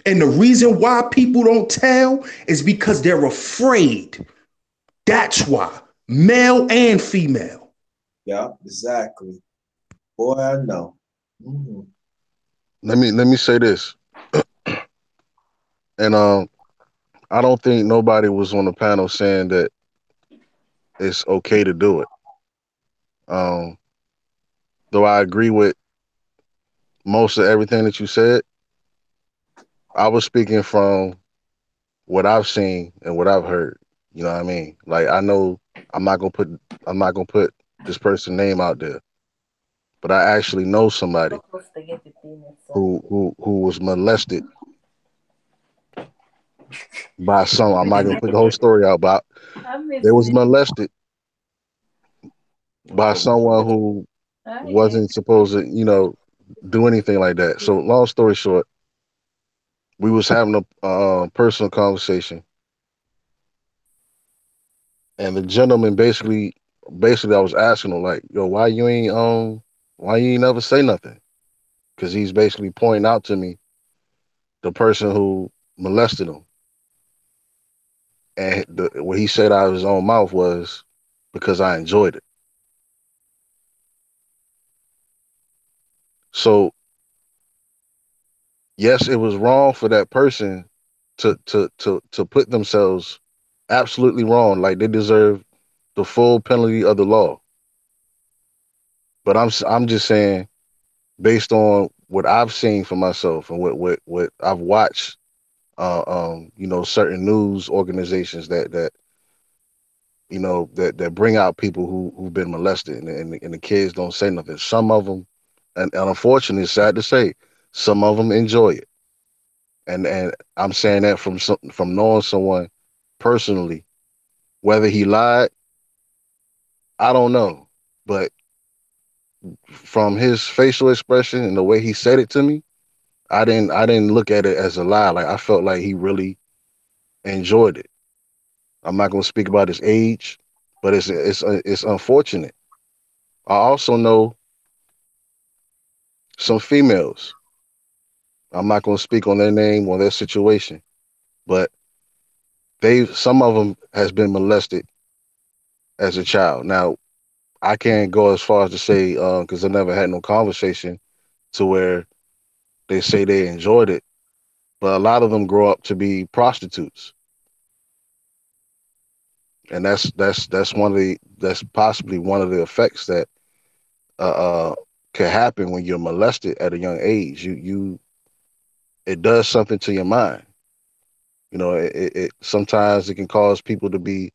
And the reason why people don't tell is because they're afraid. That's why. Male and female. Yeah, exactly. Boy, I know. Mm-hmm. Let me say this, and I don't think nobody was on the panel saying that it's okay to do it. Um, though I agree with most of everything that you said, I was speaking from what I've seen and what I've heard. You know what I mean? Like I know I'm not gonna put I'm not gonna put this person's name out there, but I actually know somebody who was molested by some. I'm not gonna put the whole story out, but they was molested by someone who wasn't supposed to, do anything like that. So long story short, we was having a personal conversation, and the gentleman basically I was asking him like, yo, why you ain't never say nothing? Because he's basically pointing out to me the person who molested him, and what he said out of his own mouth was because I enjoyed it. So yes, it was wrong for that person to put themselves absolutely wrong. Like they deserve the full penalty of the law. But I'm just saying, based on what I've seen for myself and what I've watched, certain news organizations that bring out people who've been molested, and the kids don't say nothing. Some of them, and unfortunately, it's sad to say, some of them enjoy it. And I'm saying that from knowing someone personally. Whether he lied, I don't know, but from his facial expression and the way he said it to me, I didn't look at it as a lie. Like I felt like he really enjoyed it. I'm not going to speak about his age, but it's unfortunate. I also know some females. I'm not going to speak on their name or their situation, but some of them has been molested as a child. Now, I can't go as far as to say because I never had no conversation to where they say they enjoyed it, but a lot of them grow up to be prostitutes, and that's one of the that's possibly one of the effects that can happen when you're molested at a young age. You it does something to your mind. You know, it sometimes it can cause people to be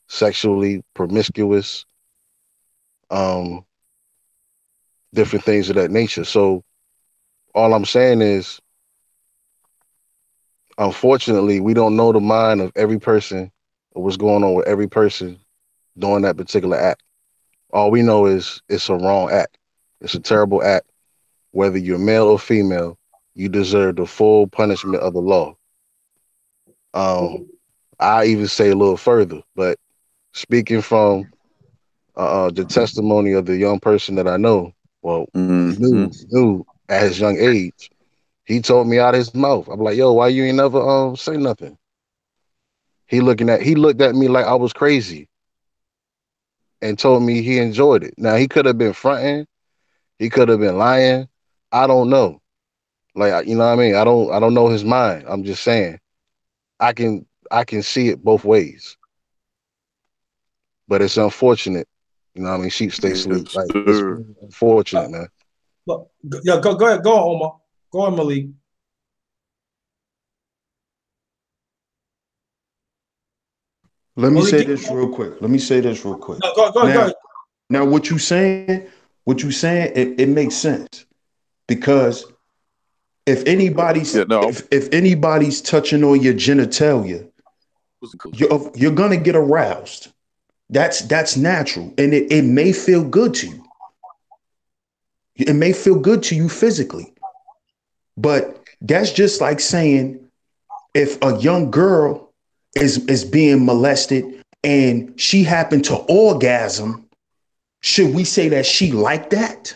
sexually promiscuous, um, different things of that nature. So all I'm saying is, unfortunately, we don't know the mind of every person or what's going on with every person doing that particular act. All we know is it's a wrong act. It's a terrible act. Whether you're male or female, you deserve the full punishment of the law. Um, I even say a little further, but speaking from the testimony of the young person that I know, well, Mm-hmm. knew at his young age, he told me out of his mouth. I'm like, yo, why you ain't never say nothing? He looked at me like I was crazy and told me he enjoyed it. Now he could have been fronting, he could have been lying. I don't know. Like you know what I mean? I don't know his mind. I'm just saying I can see it both ways. But it's unfortunate. You know what I mean? Sheep stay Yes, sleep. Like it's sir. really unfortunate, man. Look, yeah, go ahead, go on, Omar. Go on, Malik. Let me Malik, say this real quick. Let me say this real quick. no, go Now, ahead. now what you saying, it makes sense because Yeah, no, if anybody's touching on your genitalia, you're gonna get aroused. That's natural, and it may feel good to you. It may feel good to you physically, but that's just like saying if a young girl is being molested and she happened to orgasm, should we say that she liked that?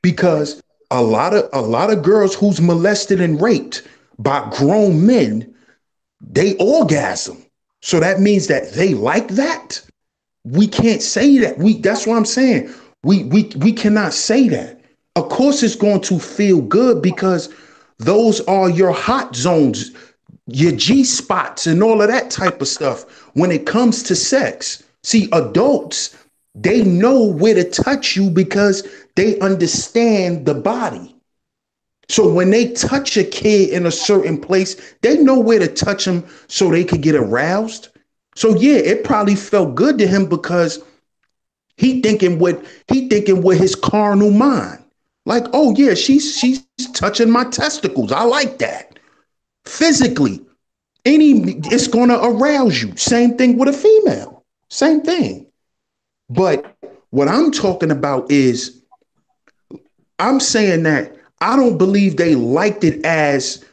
Because a lot of girls who's molested and raped by grown men, they orgasm. So that means that they like that. We can't say that. That's what I'm saying. We cannot say that. Of course it's going to feel good because those are your hot zones, your G spots and all of that type of stuff when it comes to sex. See, adults, they know where to touch you because they understand the body. So when they touch a kid in a certain place, they know where to touch them so they could get aroused. So yeah, it probably felt good to him because he thinking with his carnal mind. Like, oh yeah, she's touching my testicles. I like that. Physically, it's gonna arouse you. Same thing with a female. Same thing. But what I'm talking about is I'm saying that I don't believe they liked it as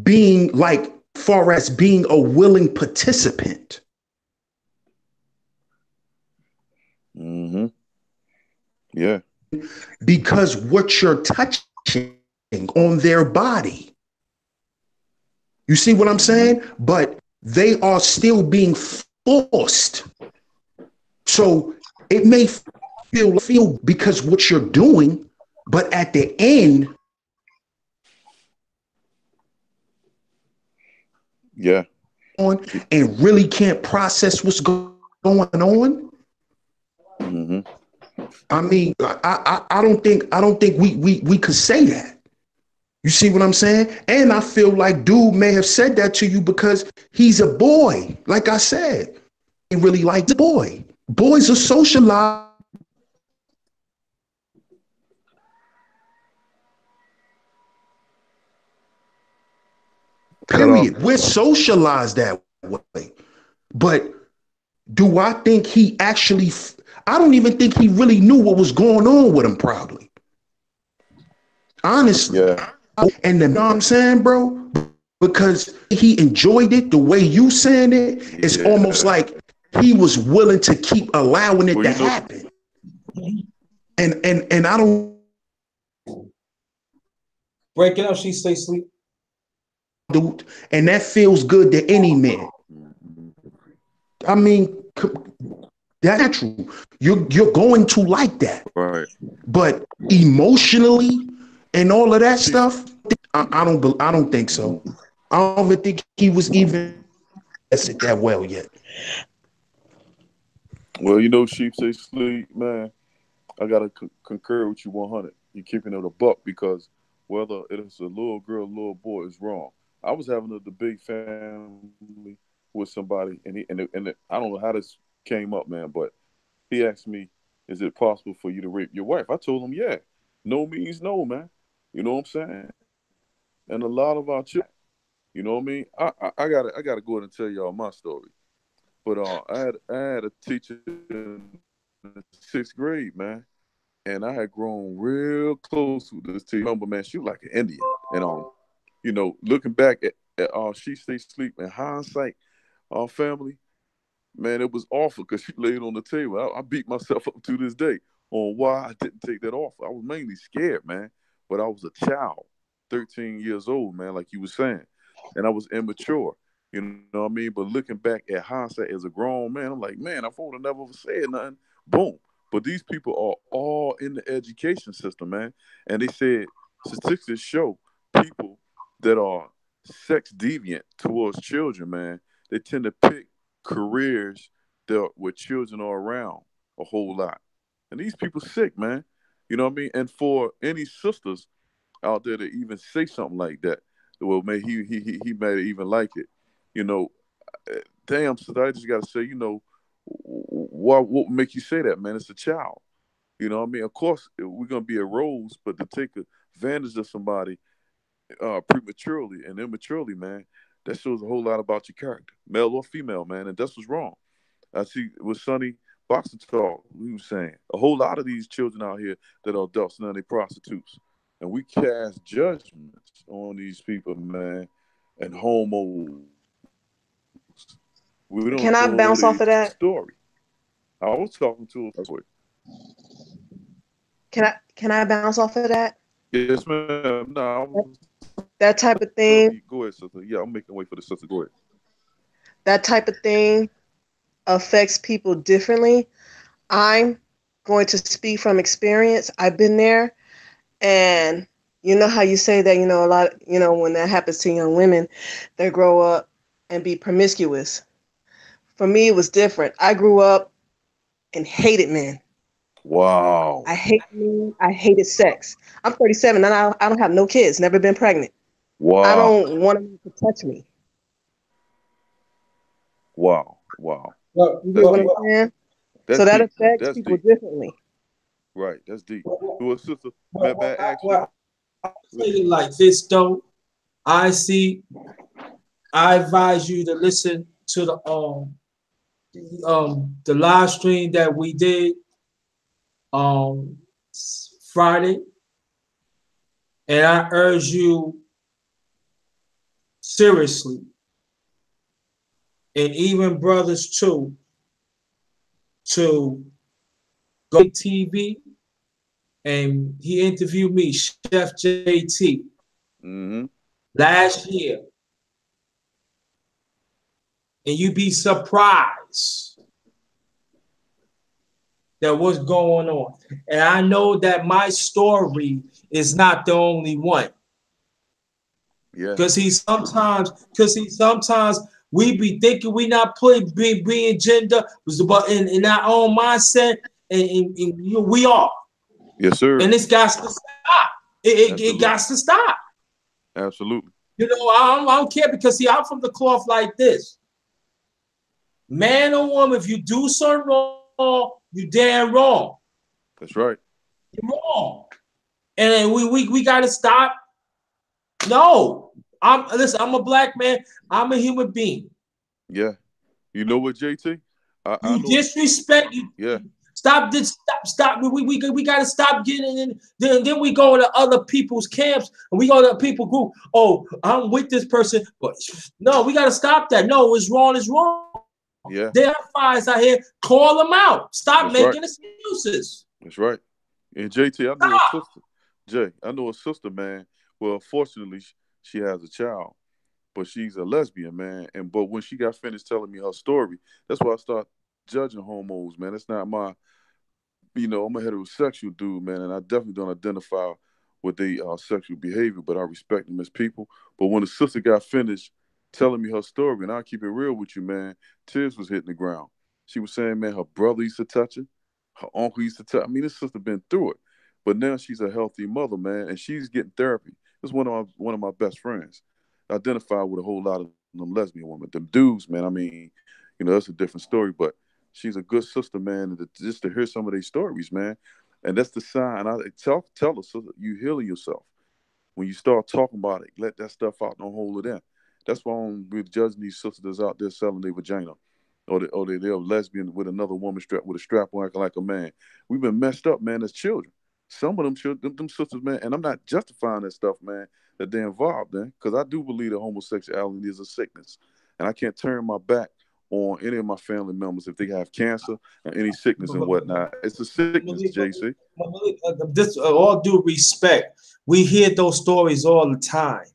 being like far as being a willing participant. mm-hmm. Yeah. Because what you're touching on their body. You see what I'm Mm-hmm. saying? But they are still being forced. So it may feel because what you're doing, but at the end, Yeah. on and really can't process what's going on. Mm-hmm. I mean, I don't think we could say that. You see what I'm saying? And I feel like dude may have said that to you because he's a boy. Like I said, he really likes a boy. Boys are socialized. Cut off. Period. We're socialized that way. But do I think he actually? I don't even think he really knew what was going on with him. Probably, honestly. Yeah. And you know what I'm saying, bro? Because he enjoyed it the way you saying it, it's almost Yeah. like he was willing to keep allowing it Well, to you know, happen. And I don't Breaking up, she stay sleep. do, and that feels good to any man. mm-hmm. I mean, That's natural. You're going to like that. Right. But emotionally and all of that stuff, I don't think so. I don't even think he was even tested that well yet. Well, Sheep say sleep, man. I gotta concur with you 100. You're keeping it a buck because whether it is a little girl, little boy is wrong. I was having a debate family with somebody, and I don't know how this came up, man, but he asked me, "Is it possible for you to rape your wife?" I told him, "Yeah, no means no, man." You know what I'm saying? And a lot of our children, you know what I mean? I gotta go ahead and tell y'all my story. But I had a teacher in the 6th grade, man, and I had grown real close with this teacher. Remember, man, she was like an Indian, and looking back at She Stay Sleep in hindsight, our family, man, it was awful because she laid on the table. I beat myself up to this day on why I didn't take that offer. I was mainly scared, man, but I was a child, 13 years old, man, like you were saying, and I was immature. You know what I mean? But looking back at hindsight as a grown man, I'm like, man, I would have never said nothing. Boom. But these people are all in the education system, man. And they said statistics show people that are sex deviant towards children, man, they tend to pick careers that where children are around a whole lot. And these people sick, man. You know what I mean? And for any sisters out there to even say something like that, well, man, he may even like it. You know, damn, so I just gotta say, what would make you say that, man? It's a child. You know what I mean? Of course, we're gonna be a rose, but to take advantage of somebody prematurely and immaturely, man, that shows a whole lot about your character, male or female, man. And that's what's wrong. I see with Sonny Boxer Talk, we was saying a whole lot of these children out here that are adults now they prostitutes, and we cast judgments on these people, man, and homos. We don't Can I know bounce off their of that? story. I was talking to him. Can I bounce off of that? Yes, ma'am. No, I was That type of thing. Go ahead, sister. Yeah, I'm making way for the sister. Go ahead. That type of thing affects people differently. I'm going to speak from experience. I've been there, and you know how you say that, a lot, when that happens to young women, they grow up and be promiscuous. For me, it was different. I grew up and hated men. Wow. I hated men. I hated sex. I'm 37 and I don't have no kids, never been pregnant. I Wow. don't want a man to touch me. Wow. Wow. You That's get what I'm deep. saying? That's So that deep. affects That's people deep. differently. Right. That's deep. To a sister, may I ask you? Well, I'll tell you like this though. I advise you to listen to the live stream that we did um Friday, and I urge you seriously, and even brothers too, to go to TV, and he interviewed me, Chef JT, last year, and you'd be surprised that what's going on. And I know that my story is not the only one. Yeah. Because he sometimes we be thinking we not being gender, but in our own mindset, and we are. Yes, sir. And this got to stop. It got to stop. Absolutely. I don't care because see, I'm from the cloth like this. Man or woman, if you do something wrong, you damn wrong. That's right. You're wrong. And we gotta stop. No. I'm a black man. I'm a human being. Yeah. You know what, JT? I know. Disrespect you. Yeah. Stop. We gotta stop getting in. Then we go to other people's camps and we go to people group. Oh, I'm with this person, but no, we gotta stop that. No, it's wrong. It's wrong. Yeah. There are fires out here. Call them out. Stop making excuses. That's right. And JT, I know a sister. Jay, I know a sister, man. Well, fortunately, she has a child, but she's a lesbian, man. But when she got finished telling me her story, that's why I start judging homos, man. It's not my, I'm a heterosexual dude, man, and I definitely don't identify with their sexual behavior, but I respect them as people. But when the sister got finished telling me her story, and I'll keep it real with you, man, tears was hitting the ground. She was saying, man, her brother used to touch her uncle used to touch. I mean, this sister been through it, but now she's a healthy mother, man, and she's getting therapy. It's one of my best friends. I identify with a whole lot of them lesbian women. Them dudes, man. I mean, that's a different story, but she's a good sister, man. And just to hear some of these stories, man, and that's the sign. I tell her, sister, you healing yourself. When you start talking about it, let that stuff out. Don't hold it in. That's why we're judging these sisters that's out there selling their vagina, or they're lesbian with another woman strapped with a strap on acting like a man. We've been messed up, man, as children. Some of them children, them sisters, man, and I'm not justifying that stuff, man, that they're involved in, because I do believe that homosexuality is a sickness, and I can't turn my back on any of my family members if they have cancer or any sickness and whatnot. It's a sickness, JC. This, all due respect, we hear those stories all the time.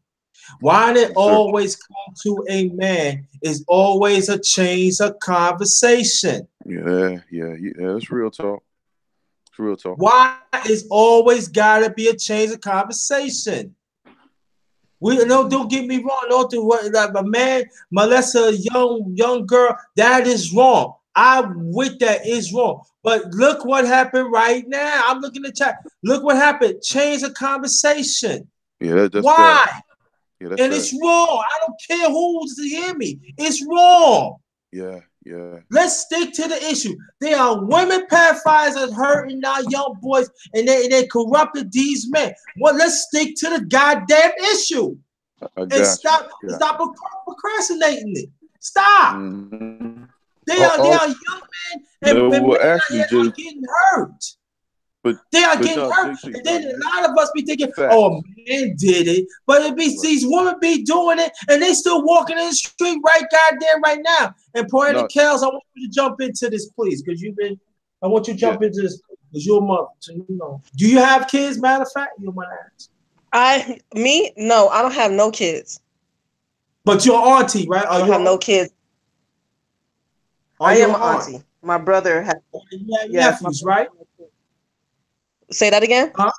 Why it always come to a man is always a change of conversation. Yeah, that's real talk. It's real talk. Why is always gotta be a change of conversation? Don't get me wrong. Don't do what like a man molest a young girl. That is wrong. I'm with that is wrong. But look what happened right now. I'm looking at the chat. Look what happened. Change the conversation. Yeah, that's why? Bad. Yeah, that's and bad. It's wrong. I don't care who's to hear me. It's wrong. Yeah. Let's stick to the issue. There are women pedophiles that hurting our young boys, and they corrupted these men. Well, let's stick to the goddamn issue and stop procrastinating it. Stop. Mm-hmm. They are young men and men are getting hurt. They are getting hurt. And then a lot of us be thinking, oh, men did it. But it be these women be doing it, and they still walking in the street right now. And Poetic Kels, I want you to jump into this, please, because I want you to jump into this because you're a mother. So Do you have kids, matter of fact? You want to ask. No, I don't have no kids. But you're auntie, right? I don't have no kids. I am an auntie. My brother has nephews, right? Say that again? Huh?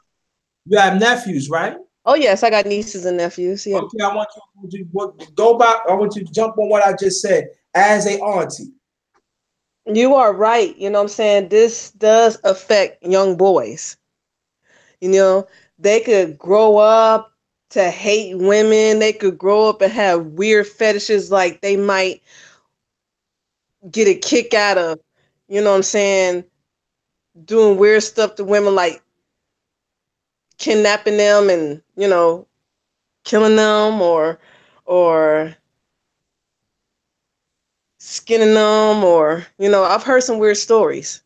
You have nephews, right? Oh, yes, I got nieces and nephews. Yeah. Okay, I want you to go back. I want you to jump on what I just said as a auntie. You are right. You know what I'm saying? This does affect young boys. They could grow up to hate women. They could grow up and have weird fetishes, like they might get a kick out of, doing weird stuff to women, like kidnapping them and, killing them or skinning them, or, I've heard some weird stories.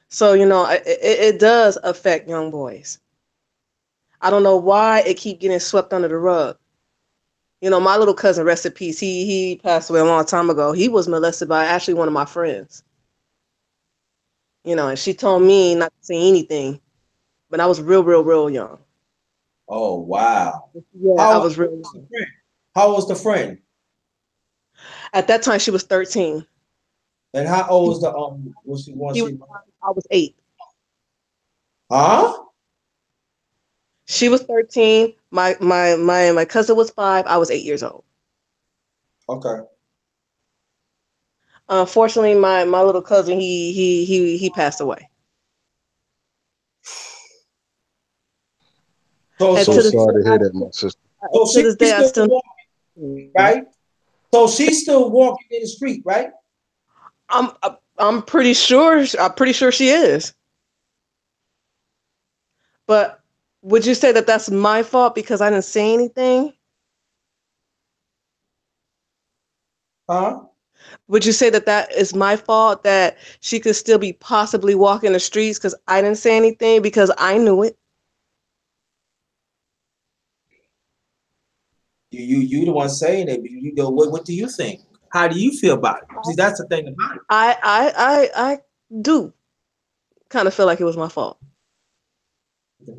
So, it does affect young boys. I don't know why it keep getting swept under the rug. My little cousin, rest in peace, he passed away a long time ago. He was molested by actually one of my friends. And she told me not to say anything, but I was real young. Oh, wow. Yeah, I was real young. How old was the friend? At that time, she was 13. And how old was the I was 8. Huh? She was 13. My cousin was 5. I was 8 years old. Okay. Unfortunately, my little cousin he passed away. So sorry to hear that, my sister. So to this day, I still walking, right? So she's still walking in the street, right? I'm pretty sure. I'm pretty sure she is. But would you say that that's my fault because I didn't say anything? Huh? Would you say that that is my fault that she could still be possibly walking the streets because I didn't say anything because I knew it? You the one saying it, but you know what do you think? How do you feel about it? See, that's the thing about it. I do kind of feel like it was my fault. Okay.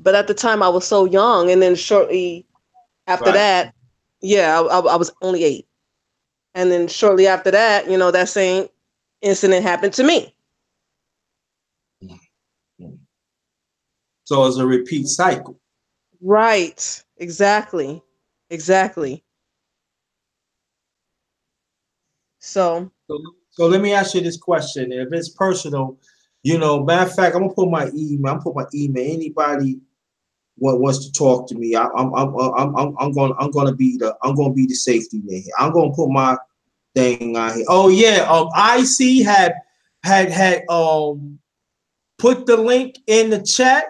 But at the time I was so young, and then shortly after that, Yeah, I was only 8. And then shortly after that, that same incident happened to me. So it's a repeat cycle. Right. Exactly. Exactly. So, So let me ask you this question. If it's personal, matter of fact, I'm gonna put my email. I'm gonna put my email. Anybody what wants to talk to me, I'm gonna be the safety man here. I'm gonna put my thing out here. Oh yeah, IC had put the link in the chat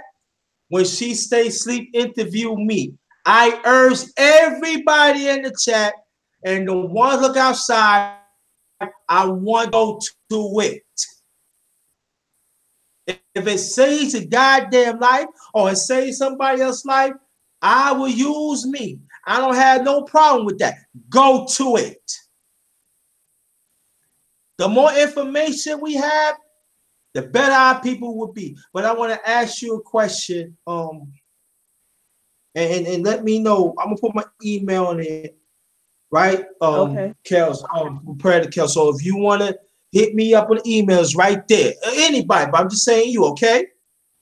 when she stay sleep interview me. I urge everybody in the chat and the ones look outside. I want to go to it. If it saves a goddamn life or it saves somebody else's life, I will use me. I don't have no problem with that. Go to it. The more information we have, the better our people will be. But I want to ask you a question. And let me know. I'm gonna put my email in it, right? okay. Kels, prayer to Kels. So if you wanna hit me up on emails right there. Anybody, but I'm just saying you, okay?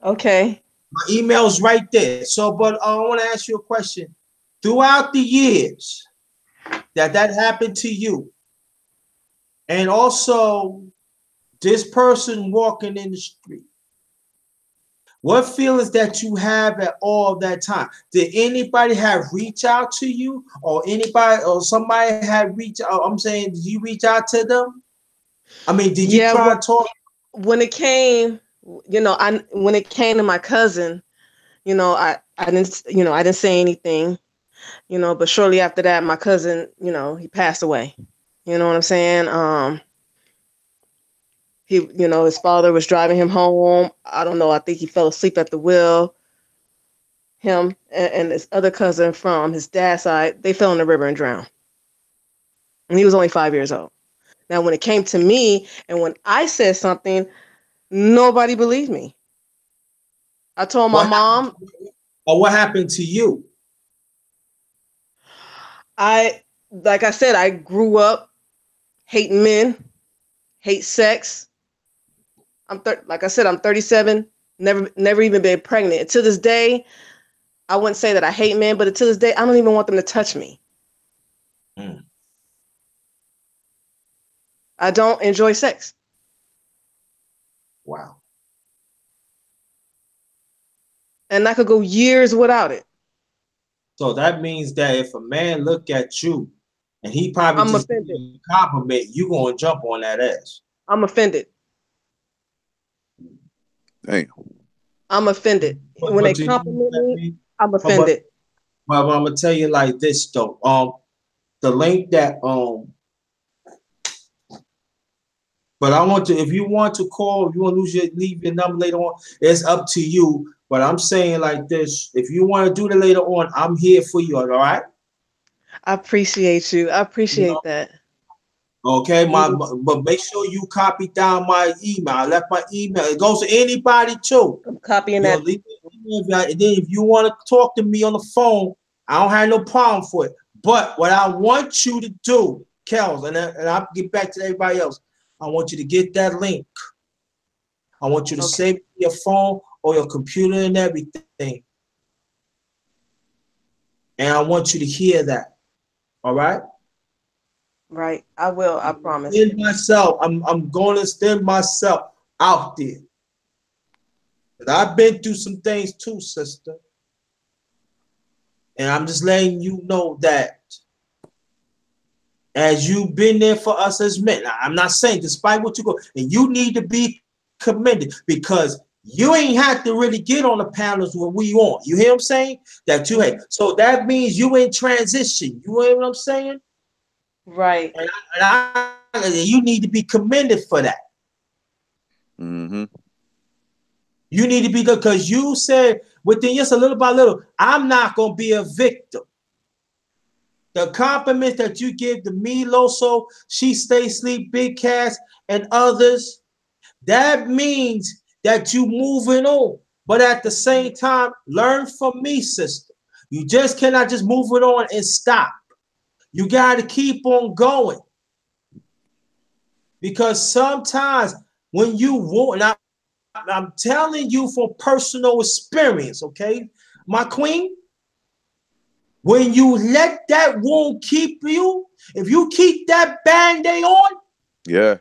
Okay. My email's right there. So, but I want to ask you a question. Throughout the years that happened to you, and also this person walking in the street, what feelings that you have at all that time? Did anybody have reach out to you, or anybody or somebody had reach out? I'm saying, did you reach out to them? I mean, did you Yeah, try to talk? when it came, when it came to my cousin, I didn't say anything, but shortly after that, my cousin, he passed away. You know what I'm saying? His father was driving him home. I don't know. I think he fell asleep at the wheel. Him and this other cousin from his dad's side, they fell in the river and drowned. And he was only 5 years old. Now, when it came to me, and when I said something, nobody believed me. I told my What mom, or what happened to you? like I said, I grew up hating men, hate sex. Like I said, I'm 37, never even been pregnant. And to this day, I wouldn't say that I hate men, but to this day, I don't even want them to touch me. Mm. I don't enjoy sex. Wow. And I could go years without it. So that means that if a man look at you and he probably I'm just give offended. you a compliment, you gonna jump on that ass. I'm offended. Damn. I'm offended. When But they do you compliment let me, me? I'm But, offended. I'm gonna tell you like this though. The link that but I want to, if you want to call, if you want to leave your number later on, it's up to you. But I'm saying like this, if you want to do it later on, I'm here for you, all right? I appreciate you. I You appreciate know, that. okay, You, but make sure you copy down my email. I left my email. It goes to anybody too. I'm copying that. Leave me and then if you want to talk to me on the phone, I don't have no problem for it. But what I want you to do, Kels, and I'll get back to everybody else. I want you to get that link. I want you to Okay. save your phone or your computer and everything. And I want you to hear that. All right? Right. I will. I promise. I'm going to send myself out there. But I've been through some things too, sister. And I'm just letting you know that as you've been there for us as men. Now, I'm not saying despite what you go, and you need to be commended because you ain't have to really get on the panels where we on. You hear what I'm saying? That you had. So that means you in transition. You hear what I'm saying? Right. And you need to be commended for that. Mm-hmm. You need to be good because you said within just a little by little, I'm not going to be a victim. The compliments that you give to me, Loso, She Stay Sleep, Big Cass, and others, that means that you moving on. But at the same time, learn from me, sister. You just cannot just move it on and stop. You got to keep on going. Because sometimes when you want, I'm telling you from personal experience, okay, my queen, when you let that wound keep you, if you keep that Band-Aid on, Yeah.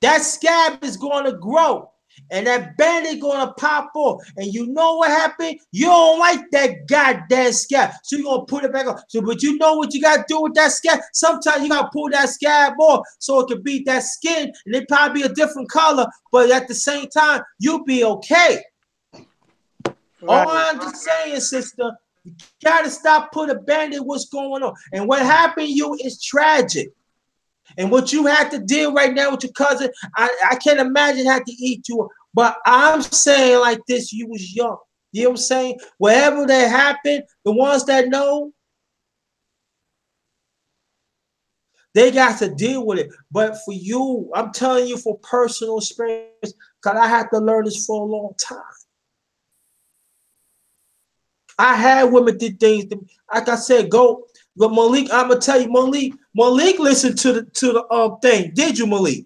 that scab is going to grow. And that Band-Aid going to pop off. And you know what happened? You don't like that goddamn scab. So you're going to put it back on. So, but you know what you got to do with that scab? Sometimes you got to pull that scab off so it can be that skin. And it probably be a different color. But at the same time, you'll be okay. Right. All I'm just saying, sister, you got to stop putting a Band-Aid what's going on. And what happened to you is tragic. And what you had to deal right now with your cousin, I can't imagine had to eat you. But I'm saying like this, you was young. You know what I'm saying? Whatever that happened, the ones that know, they got to deal with it. But for you, I'm telling you for personal experience, because I had to learn this for a long time. I had women did things, like I said, go. But Malik, I'm gonna tell you, Malik listened to the thing. Did you, Malik?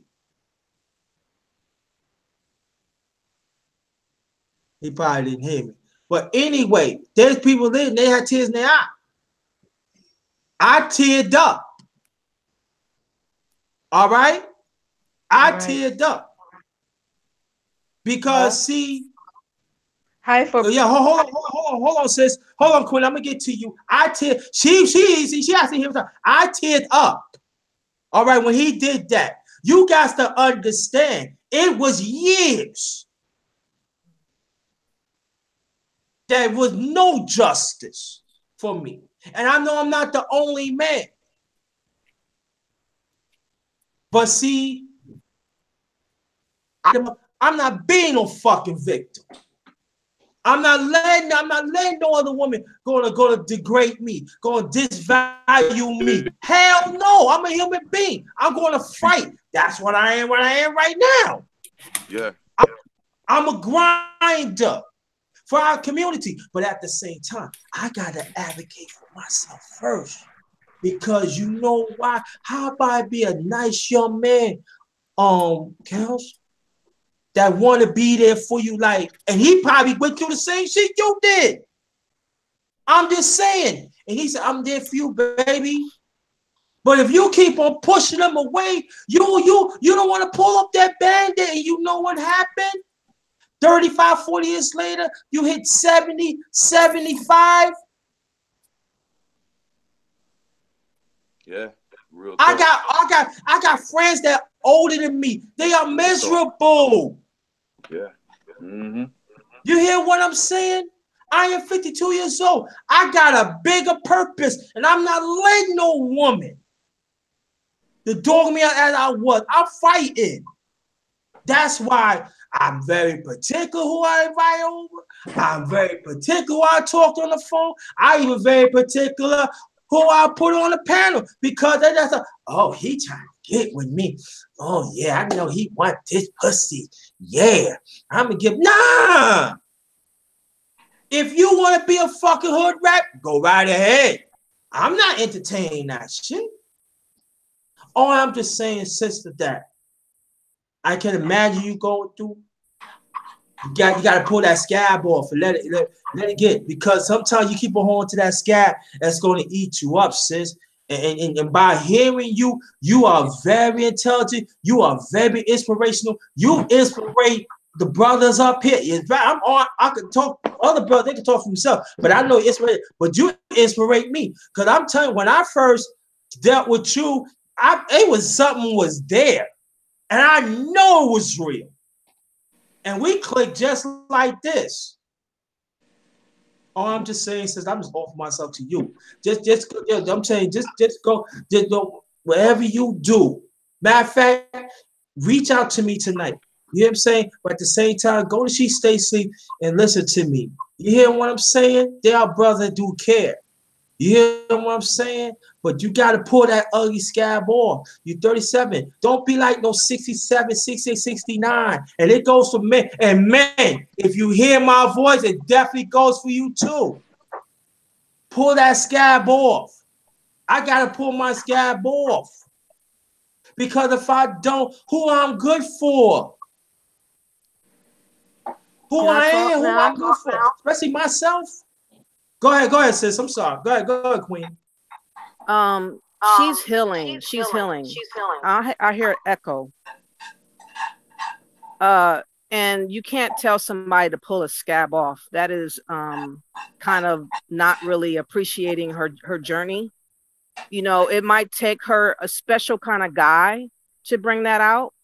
He probably didn't hear me. But anyway, there's people there, and they had tears in their eye. I teared up. All right? I teared up. Because see, hi for yeah, hold on, sis. Hold on, Quinn. I'm gonna get to you. She has to hear me. I teared up. All right, when he did that, you guys to understand, it was years. There was no justice for me. And I know I'm not the only man. But see, I'm not being no fucking victim. I'm not letting no other woman gonna degrade me, gonna disvalue me. Hell no, I'm a human being. I'm gonna fight. That's what I am right now. Yeah. I'm a grinder for our community. But at the same time, I gotta advocate for myself first. Because you know why? How about I be a nice young man, Kels, that want to be there for you, like, and he probably went through the same shit you did. I'm just saying. And he said, I'm there for you, baby. But if you keep on pushing them away, you don't want to pull up that Band-Aid, and you know what happened? 35, 40 years later, you hit 70, 75. Yeah. Real I got friends that are older than me. They are miserable. Yeah. Mm-hmm. You hear what I'm saying? I am 52 years old. I got a bigger purpose, and I'm not letting no woman to dog me out as I was. I'm fighting. That's why I'm very particular who I invite over. I'm very particular who I talk on the phone. I even very particular who I put on the panel, because they just he trying to get with me. Oh yeah, I know he want this pussy. Yeah, I'm gonna give. Nah. If you want to be a fucking hood rat, go right ahead. I'm not entertaining that shit. All I'm just saying, sister, that I can imagine you going through. You got to pull that scab off and let it get, because sometimes you keep on holding to that scab, that's going to eat you up, sis. And by hearing you, you are very intelligent. You are very inspirational. You inspirate the brothers up here. I could talk, other brothers, they can talk for themselves, but I know inspirate. But you inspirate me, because I'm telling you, when I first dealt with you, it was something was there, and I know it was real. And we clicked just like this. All I'm just saying, since I'm just offering myself to you. I'm saying, just go, whatever you do. Matter of fact, reach out to me tonight. You hear what I'm saying? But at the same time, go to She Stay Sleep and listen to me. You hear what I'm saying? They are brothers that do care. You hear what I'm saying? But you got to pull that ugly scab off. You're 37. Don't be like no 67, 68, 69. And it goes for men. And men, if you hear my voice, it definitely goes for you too. Pull that scab off. I gotta pull my scab off. Because if I don't, who I'm good for? Who Can I I talk am, who now? I'm good for, especially myself. Go ahead, sis. I'm sorry. Go ahead, Queen. She's healing. She's healing. I hear an echo. And you can't tell somebody to pull a scab off. That is kind of not really appreciating her journey. You know, it might take her a special kind of guy to bring that out.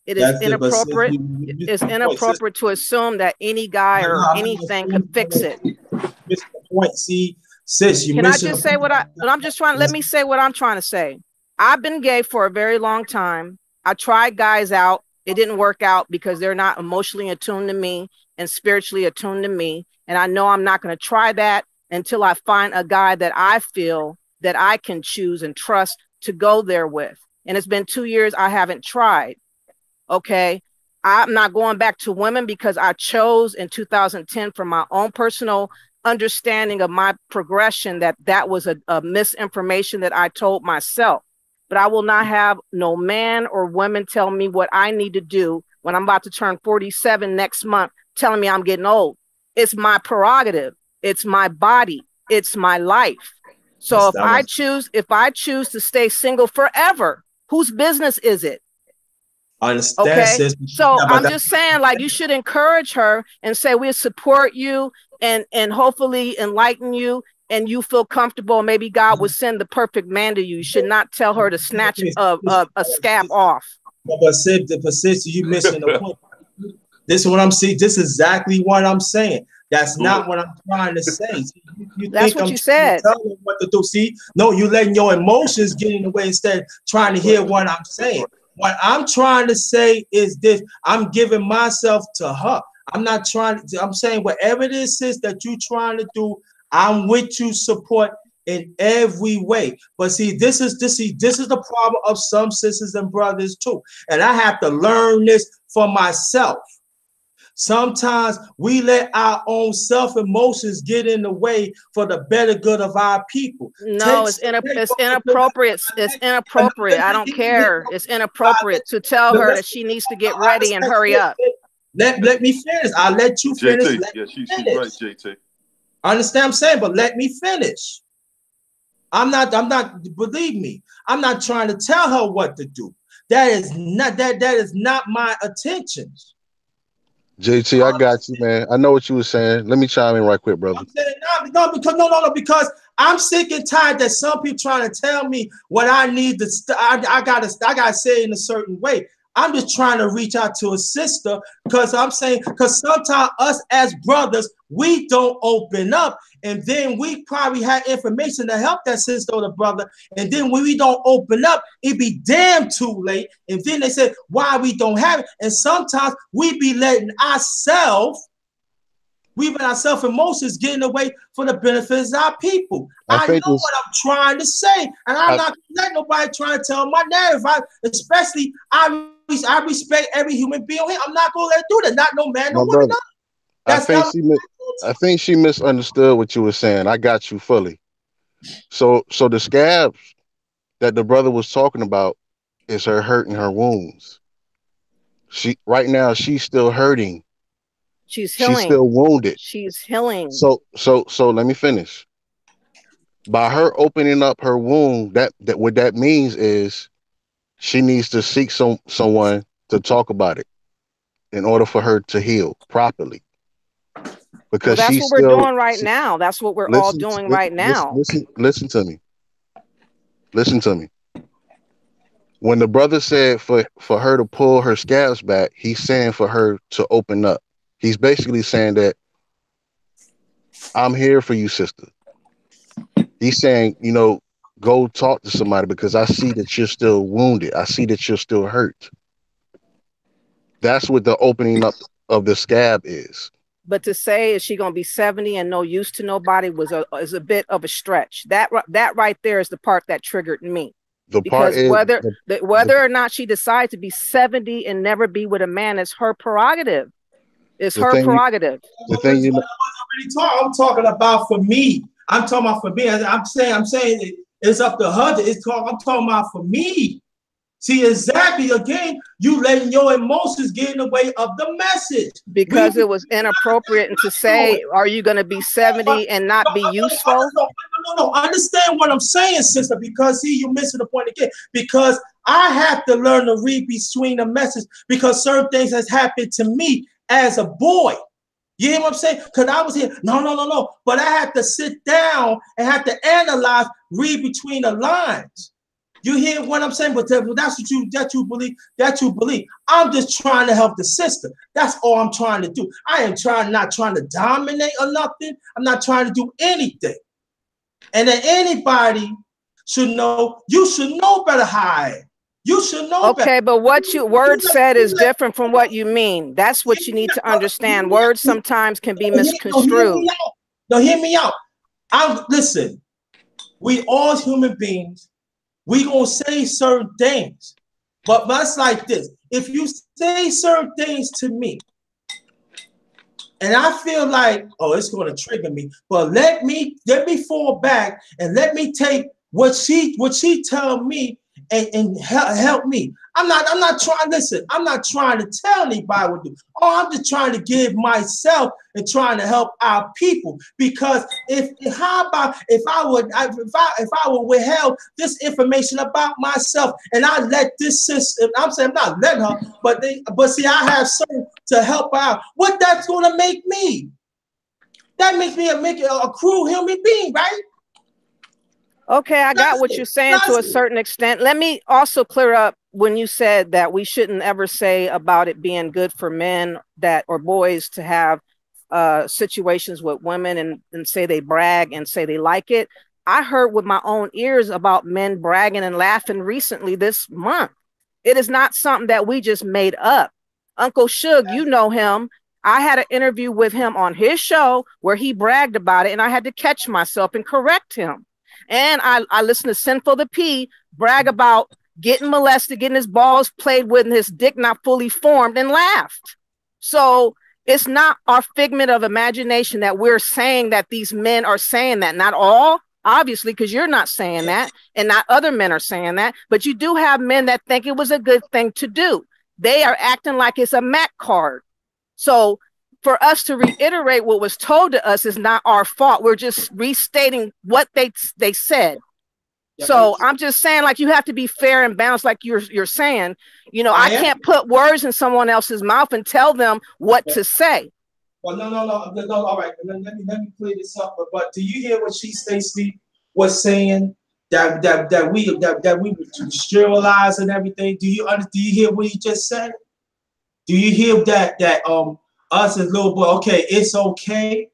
It is inappropriate. It's inappropriate to assume that any guy or anything could fix it. Missing the point. See, sis, you Can I just say what I'm just trying? Let me say what I'm trying to say. I've been gay for a very long time. I tried guys out. It didn't work out because they're not emotionally attuned to me and spiritually attuned to me. And I know I'm not going to try that until I find a guy that I feel that I can choose and trust to go there with. And it's been 2 years I haven't tried. Okay. I'm not going back to women because I chose in 2010 for my own personal understanding of my progression that was a misinformation that I told myself. But I will not have no man or woman tell me what I need to do when I'm about to turn 47 next month, telling me I'm getting old. It's my prerogative. It's my body. It's my life. So if I choose to stay single forever, whose business is it? I understand, okay? sis. So I'm just saying, like, you should encourage her and say, we'll support you and hopefully enlighten you and you feel comfortable. Maybe God will send the perfect man to you. You should not tell her to snatch a scab off. But sis, you missing the point. This is what I'm saying. This is exactly what I'm saying. That's not what I'm trying to say. That's what you said. Tell them what to do. See, no, you letting your emotions get in the way instead of trying to hear what I'm saying. What I'm trying to say is this: I'm giving myself to her. I'm not trying to. I'm saying whatever it is that you're trying to do, I'm with you, support in every way. But see, this is the problem of some sisters and brothers too, and I have to learn this for myself. Sometimes we let our own self-emotions get in the way for the better good of our people. No, it's inappropriate. It's inappropriate. I don't care. It's inappropriate to tell her that she needs to get ready and hurry up. Let me finish. I'll let you finish. JT, yeah, she's right, JT. I understand what I'm saying, but let me finish. I'm not, believe me, I'm not trying to tell her what to do. That is not my intentions. JT, I got you, man. I know what you were saying. Let me chime in right quick, brother. I'm saying because I'm sick and tired that some people trying to tell me what I need to. I gotta say it in a certain way. I'm just trying to reach out to a sister because I'm saying because sometimes us as brothers we don't open up, and then we probably had information to help that sister or the brother, and then when we don't open up, it be damn too late. And then they say why we don't have it, and sometimes we be letting ourselves. We've been our self-emotions getting away for the benefits of our people. I know what I'm trying to say, and I'm not gonna let nobody try to tell my narrative. I respect every human being here. I'm not gonna let do that. Not no man, no woman. I think she misunderstood what you were saying. I got you fully. So the scabs that the brother was talking about is her hurting her wounds. Right now she's still hurting. She's healing. She's still wounded. She's healing. So let me finish. By her opening up her wound, that what that means is she needs to seek someone to talk about it in order for her to heal properly. Because that's what we're doing right now. That's what we're all doing right now. Listen to me. Listen to me. When the brother said for her to pull her scabs back, he's saying for her to open up. He's basically saying that I'm here for you, sister. He's saying, go talk to somebody because I see that you're still wounded. I see that you're still hurt. That's what the opening up of the scab is. But to say is she gonna be 70 and no use to nobody is a bit of a stretch. That right there is the part that triggered me. Because whether or not she decides to be 70 and never be with a man is her prerogative. It's her prerogative. I'm talking about for me. I'm talking about for me. I'm saying It's up to her. I'm talking about for me. See, exactly, again, you letting your emotions get in the way of the message. Because it was inappropriate to say, are you going to be 70 and not be useful? No. Understand what I'm saying, sister, because see, you're missing the point again. Because I have to learn to read between the message because certain things has happened to me as a boy. You hear what I'm saying? Because I was here, no. But I had to sit down and have to analyze, read between the lines. You hear what I'm saying? But that's what you believe. I'm just trying to help the sister. That's all I'm trying to do. I am not trying to dominate or nothing. I'm not trying to do anything. And then anybody should know, you should know better how I am. You should know better. Okay, but what your word said is different from what you mean. That's what you need to understand. Words sometimes can be misconstrued. No, hear me out. Listen, we all human beings. We gonna say certain things, but that's like this. If you say certain things to me, and I feel like, oh, it's gonna trigger me, but let me fall back and let me take what she tell me and help me. I'm not trying. Listen, I'm not trying to tell anybody what to do. Oh, I'm just trying to give myself and trying to help our people. Because if I would withheld this information about myself and I let this sister, I'm saying I'm not letting her, but see, I have something to help out. What that's gonna make me? That makes me a cruel human being, right? Okay, I got what you're saying to a certain extent. Let me also clear up when you said that we shouldn't ever say about it being good for men or boys to have situations with women and say they brag and say they like it. I heard with my own ears about men bragging and laughing recently this month. It is not something that we just made up. Uncle Suge, you know him. I had an interview with him on his show where he bragged about it, and I had to catch myself and correct him. And I listened to Sinful the P brag about getting molested, getting his balls played with and his dick not fully formed, and laughed. So it's not our figment of imagination that we're saying that these men are saying that. Not all, obviously, because you're not saying that, and not other men are saying that. But you do have men that think it was a good thing to do. They are acting like it's a MAC card. So for us to reiterate what was told to us is not our fault. We're just restating what they said. So I'm just saying, like, you have to be fair and balanced, like you're saying. You know, I can't put words in someone else's mouth and tell them what to say. Well, no. All right, let me clear this up. But do you hear what she Stacey was saying? That we sterilize and everything. Do you hear what he just said? Do you hear that us as little boy? Okay, it's okay.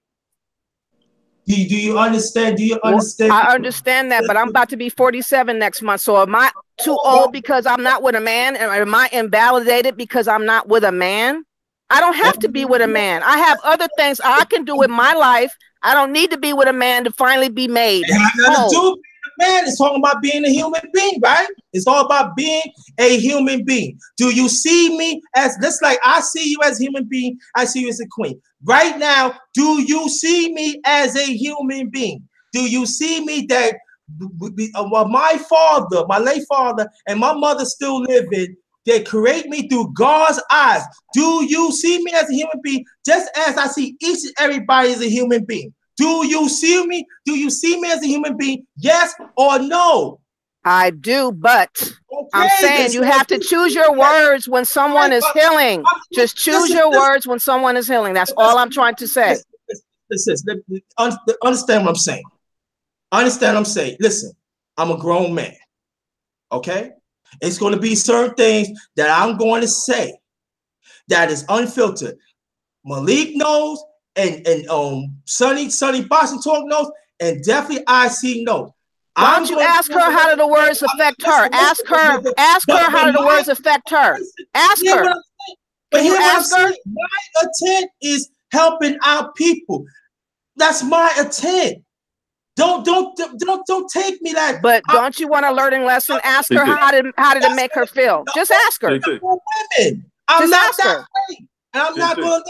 Do you understand? Do you understand? Well, I understand that, but I'm about to be 47 next month. So am I too old because I'm not with a man? Am I invalidated because I'm not with a man? I don't have to be with a man. I have other things I can do with my life. I don't need to be with a man to finally be made. Man, it's talking about being a human being, right? It's all about being a human being. Do you see me as just like I see you as a human being? I see you as a queen. Right now, do you see me as a human being? Do you see me that my father, my late father, and my mother still living? They create me through God's eyes. Do you see me as a human being? Just as I see each and everybody as a human being. Do you see me? Do you see me as a human being? Yes or no? I do, but okay, I'm saying you have to choose your words when someone is healing. Just choose your words when someone is healing. That's all I'm trying to say. Understand what I'm saying. Understand what I'm saying. Listen, I'm a grown man. Okay? It's going to be certain things that I'm going to say that is unfiltered. Malik knows. And Sonny Boston Talk knows, and definitely IC knows. Why don't you ask her how do the words affect her? Ask her how do the words affect her. Ask her. Can you ask her? My intent is helping our people. That's my intent. Don't take me that. But don't you want a learning lesson? Ask her how did it make her feel? Just ask her. Women. I'm not that way. And I'm not gonna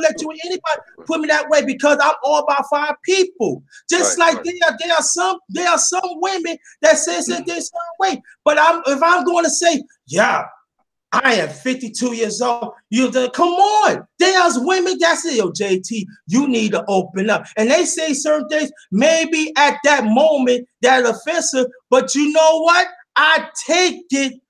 let you anybody put me that way because I'm all about 5 people. Just like there are some women that says that there's some way. But if I'm going to say, yeah, I am 52 years old. Come on. There's women that say, yo, JT, you need to open up. And they say certain things, maybe at that moment that offensive, but you know what? I take it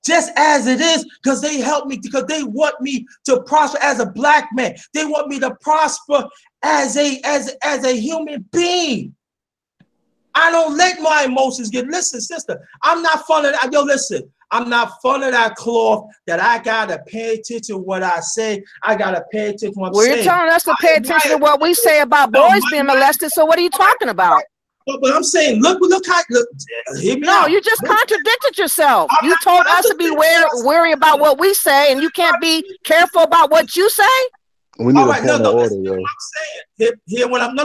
just as it is because they help me, because they want me to prosper as a black man. They want me to prosper as a human being. I don't let my emotions listen, sister, I'm not fond of that. Yo, listen, I'm not fond of that cloth that I gotta pay attention to what I say. I gotta pay attention to what I'm saying. You're telling us to pay attention to what we say about boys being molested, so what are you talking about? But I'm saying, look, hear me out. You just contradicted yourself. You told us to be wary about what we say, and you can't be careful about what you say? We need a point of order, yo. I'm saying. Hear what I'm I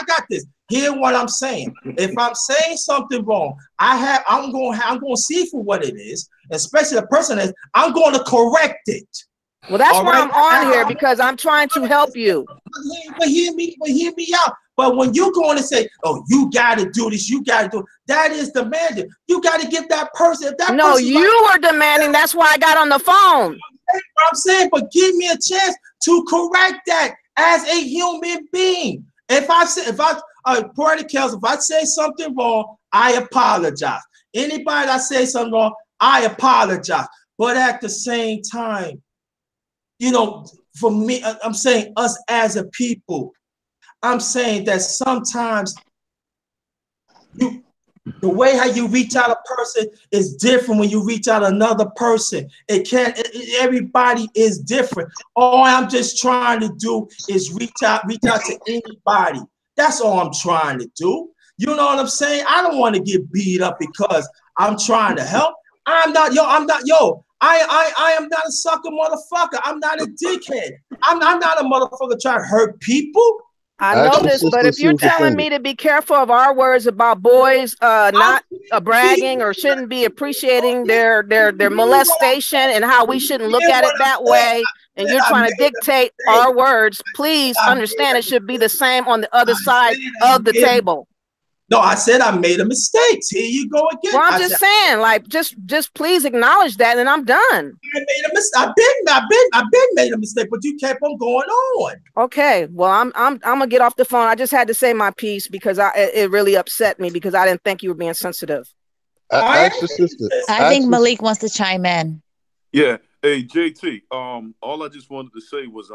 got this. Hear what I'm saying. If I'm saying something wrong, I'm going to see for what it is, especially the person is. I'm going to correct it. Well, that's why I'm on here, because I'm trying to help you. But hear me out. But when you're going to say, "Oh, you got to do this, you got to do it," that is demanding. You got to give that person. No, you were demanding. That's why I got on the phone. I'm saying, but give me a chance to correct that as a human being. If I say something wrong, I apologize. Anybody that says something wrong, I apologize. But at the same time, for me, I'm saying us as a people. I'm saying that sometimes the way how you reach out a person is different when you reach out another person. Everybody is different. All I'm just trying to do is reach out to anybody. That's all I'm trying to do. You know what I'm saying? I don't want to get beat up because I'm trying to help. I am not a sucker motherfucker. I'm not a dickhead. I'm not a motherfucker trying to hurt people. I know this, but if you're telling me to be careful of our words about boys not bragging or shouldn't be appreciating their molestation and how we shouldn't look at it that way, and you're trying to dictate our words, please understand it should be the same on the other side of the table. No, I said I made a mistake. Here you go again. Well, I'm just saying, like, just please acknowledge that, and I'm done. I made a mistake. I've been made a mistake, but you kept on going on. Okay, well, I'm gonna get off the phone. I just had to say my piece because it really upset me because I didn't think you were being sensitive. I think Malik wants to chime in. Yeah. Hey, JT. All I just wanted to say was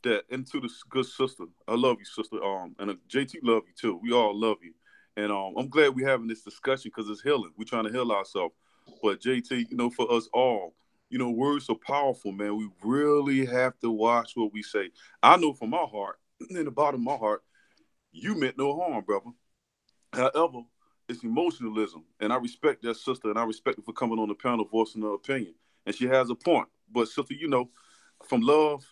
that, and to the good sister, I love you, sister. And JT love you too. We all love you, and I'm glad we're having this discussion because it's healing. We're trying to heal ourselves. But JT, for us all, words are powerful, man. We really have to watch what we say. I know from my heart, in the bottom of my heart, you meant no harm, brother. However, it's emotionalism, and I respect that sister, and I respect her for coming on the panel, voicing her opinion, and she has a point. But sister, from love.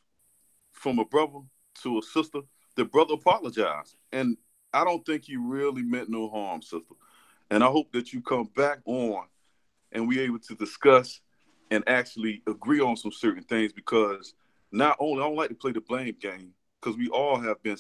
From a brother to a sister, the brother apologized. And I don't think you really meant no harm, sister. And I hope that you come back on and we're able to discuss and actually agree on some certain things, because not only, I don't like to play the blame game, because we all have been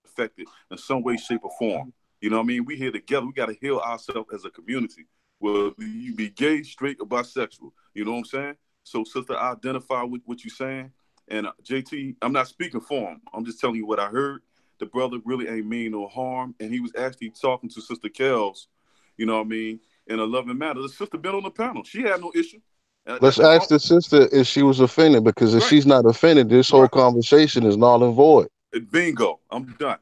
affected in some way, shape, or form. You know what I mean? We here together. We got to heal ourselves as a community, whether you be gay, straight, or bisexual. You know what I'm saying? So, sister, I identify with what you're saying. And JT, I'm not speaking for him. I'm just telling you what I heard. The brother really ain't mean no harm. And he was actually talking to Sister Kels, you know what I mean, in a loving manner. The sister been on the panel. She had no issue. Let's ask the sister if she was offended, because if she's not offended, this whole conversation is null and void. Bingo. I'm done.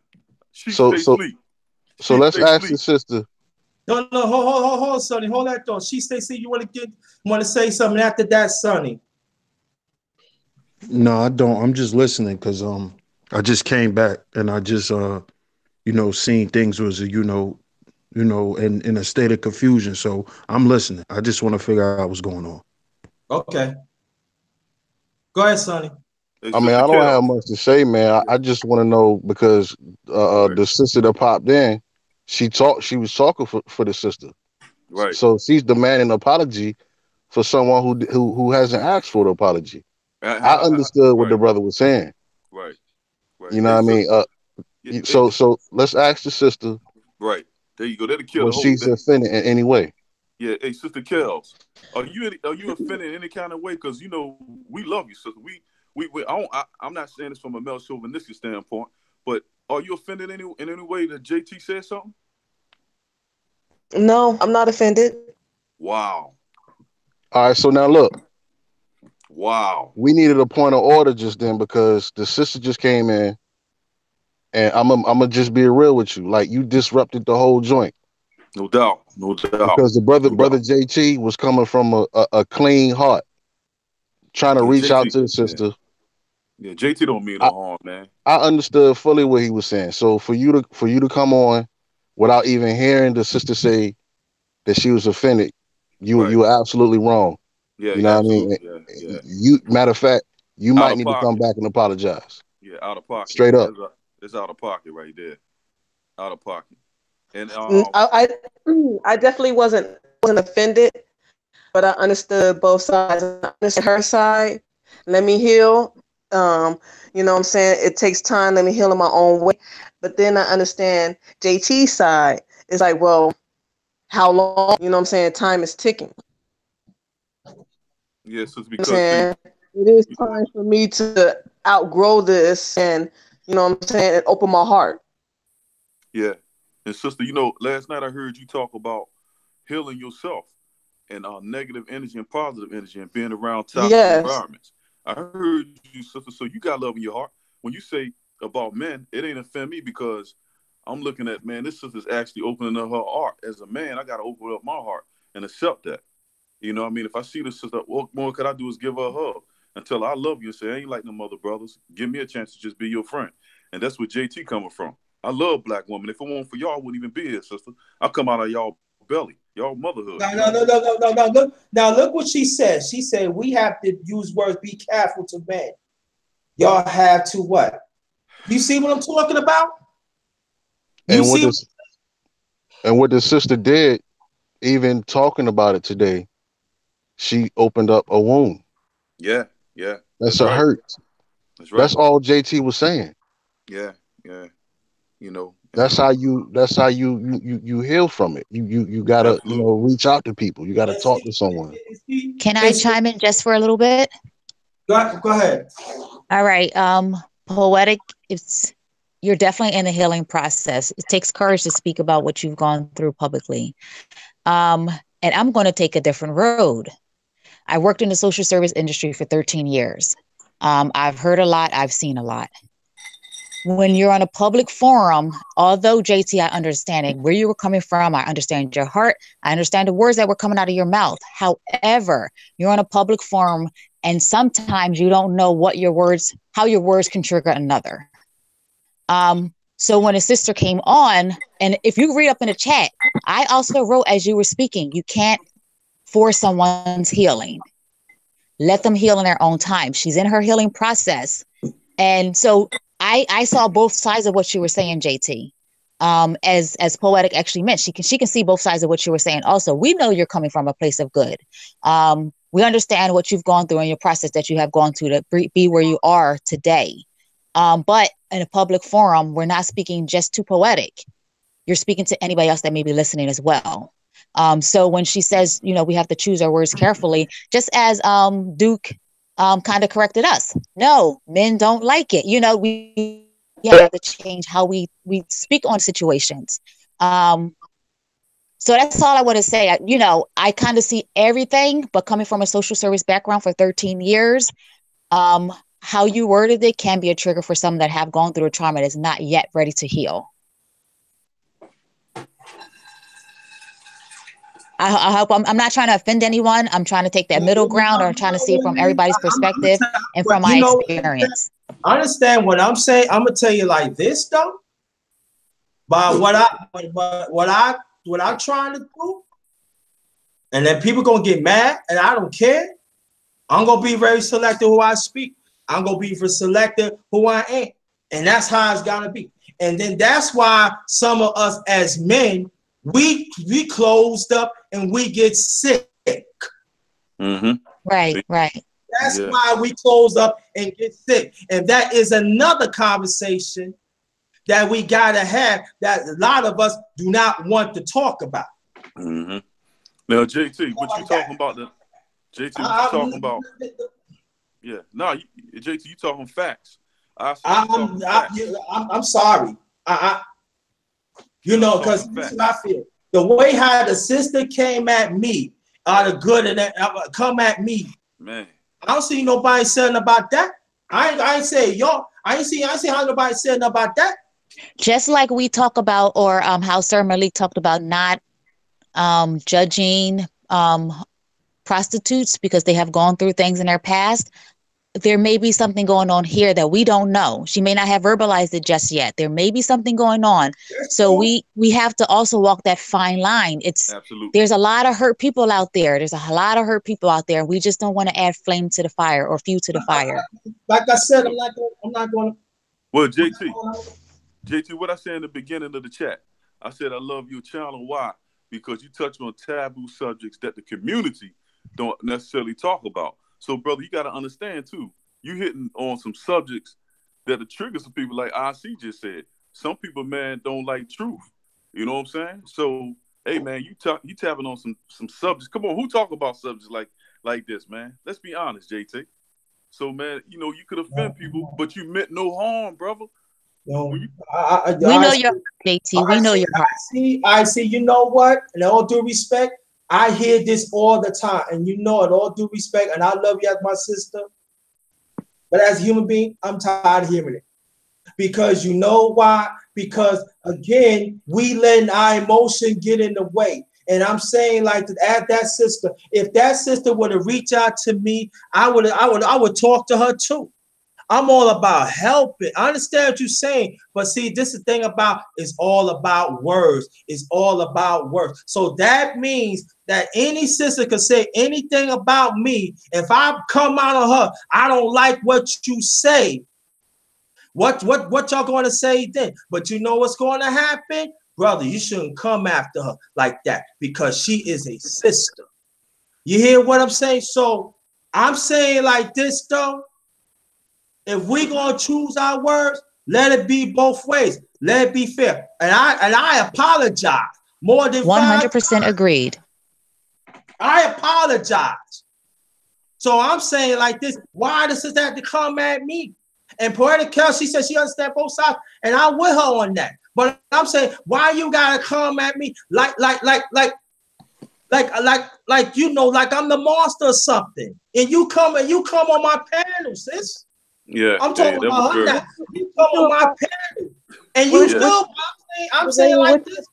So let's ask the sister. No, hold, Sonny. Hold that thought. She stay. See, you want to say something after that, Sonny? No, I don't. I'm just listening because I just came back and I just seen things was in a state of confusion. So I'm listening. I just want to figure out what's going on. Okay. Go ahead, Sonny. I mean, I don't have much to say, man. I just want to know, because the sister that popped in, she was talking for the sister. Right. So she's demanding an apology for someone who hasn't asked for the apology. I understood what the brother was saying. Right. Right. You know what I mean? So let's ask the sister. Right. There you go. That'll kill the Was whole she's thing. offended in any way? Yeah. Hey, Sister Kels, are you offended in any kind of way? Because you know we love you, sister. I'm not saying this from a male chauvinistic standpoint, but are you offended in any way that JT said something? No, I'm not offended. Wow. All right. So now look. Wow. We needed a point of order just then because the sister just came in, and I'm gonna just be real with you. Like, you disrupted the whole joint. No doubt. No doubt. Because the brother JT was coming from a clean heart, trying to reach out to the sister. Yeah, JT don't mean no harm, man. I understood fully what he was saying. So for you to come on without even hearing the sister say that she was offended, you were absolutely wrong. Yeah, you know what I mean? Yeah. You, matter of fact, you might need to come back and apologize. Yeah, out of pocket. Straight up. It's out of pocket right there. Out of pocket. And I definitely wasn't offended, but I understood both sides. I understood her side. Let me heal. You know what I'm saying? It takes time. Let me heal in my own way. But then I understand JT's side. It's like, well, how long? You know what I'm saying? Time is ticking. Yes, it's because it is time for me to outgrow this, and you know what I'm saying, and open my heart. Yeah. And sister, you know, last night I heard you talk about healing yourself and negative energy and positive energy and being around toxic environments. I heard you, sister. So you got love in your heart. When you say about men, it ain't offend me because I'm looking at, man, this sister's actually opening up her heart. As a man, I got to open up my heart and accept that. You know what I mean? If I see the sister, what more could I do is give her a hug and tell her I love you and say, I ain't like no other brothers. Give me a chance to just be your friend. And that's where JT coming from. I love black women. If it weren't for y'all, I wouldn't even be here, sister. I come out of y'all belly, y'all motherhood. No. Now look what she said. She said we have to use words, be careful to men. Y'all have to what? You see what I'm talking about? And what the sister did, even talking about it today, she opened up a wound. Yeah. That's a hurt. That's right. That's all JT was saying. Yeah. You know. That's how you heal from it. You gotta reach out to people. You gotta talk to someone. Can I chime in just for a little bit? Go ahead. All right. Poetic, you're definitely in the healing process. It takes courage to speak about what you've gone through publicly. And I'm going to take a different road. I worked in the social service industry for 13 years. I've heard a lot. I've seen a lot. When you're on a public forum, although JT, I understand it, where you were coming from, I understand your heart, I understand the words that were coming out of your mouth. However, you're on a public forum and sometimes you don't know how your words can trigger another. So when a sister came on, and if you read up in the chat, I also wrote as you were speaking, you can't force someone's healing. Let them heal in their own time. She's in her healing process. And so I saw both sides of what you were saying, JT. As Poetic actually meant, she can see both sides of what you were saying. Also, we know you're coming from a place of good. We understand what you've gone through and your process that you have gone through to be where you are today. But in a public forum, we're not speaking just to Poetic. You're speaking to anybody else that may be listening as well. So when she says, we have to choose our words carefully, just as Duke kind of corrected us. No, men don't like it. We have to change how we speak on situations. So that's all I want to say. I kind of see everything, but coming from a social service background for 13 years, how you worded it can be a trigger for some that have gone through a trauma that is not yet ready to heal. I hope I'm not trying to offend anyone. I'm trying to take that middle ground, or I'm trying to see it from everybody's perspective and from my experience. I understand what I'm saying. I'm gonna tell you like this though. By what I'm trying to do, and then people gonna get mad, and I don't care. I'm gonna be very selective who I speak. I'm gonna be selective who I am, and that's how it's gotta be. And then that's why some of us as men, we closed up and we get sick. Mm-hmm. Right, right. That's why we close up and get sick. And that is another conversation that we got to have that a lot of us do not want to talk about. Mm-hmm. Now, JT, what you talking about? JT, what you talking about? Yeah. No, JT, you talking facts. I'm sorry. You know, because this is what I feel. The way how the sister came at me out of good and come at me. Man. I don't see nobody saying about that. I ain't say y'all. I ain't see how nobody saying about that. Just like we talk about, or how Sir Malik talked about not judging prostitutes because they have gone through things in their past. There may be something going on here that we don't know. She may not have verbalized it just yet. There may be something going on. So we have to also walk that fine line. There's a lot of hurt people out there. We just don't want to add flame to the fire or fuel to the fire. Like I said, I'm not going to. Well, JT, what I said in the beginning of the chat, I said I love your channel. Why? Because you touch on taboo subjects that the community don't necessarily talk about. So, brother, you got to understand, too, you hitting on some subjects that are triggers some people like IC just said. Some people, man, don't like truth. You know what I'm saying? So, hey, man, you tapping on some subjects. Come on, who talk about subjects like this, man? Let's be honest, JT. So, man, you know, you could offend people, but you meant no harm, brother. We know your heart, JT. We know your heart. I see. You know what? In all due respect, I hear this all the time, and you know it, all due respect, and I love you as my sister. But as a human being, I'm tired of hearing it. Because you know why? Because, again, we letting our emotion get in the way. And I'm saying, like, at that sister, if that sister would have reached out to me, I would talk to her too. I'm all about helping. I understand what you're saying, but see, this is the thing about it's all about words. It's all about words. So that means that any sister could say anything about me. If I come out of her, I don't like what you say. What y'all going to say then? But you know what's going to happen? Brother, you shouldn't come after her like that because she is a sister. You hear what I'm saying? So I'm saying like this though. If we gonna choose our words, let it be both ways. Let it be fair. And I apologize more than 100% agreed. I apologize. So I'm saying like this: why does this have to come at me? And Poetic Kel, she said she understands both sides, and I'm with her on that. But I'm saying, why you gotta come at me like you know, like I'm the monster or something? And you come on my panel, sis. Yeah, I'm talking about her now. You come on my panel, and you still. I'm saying like this.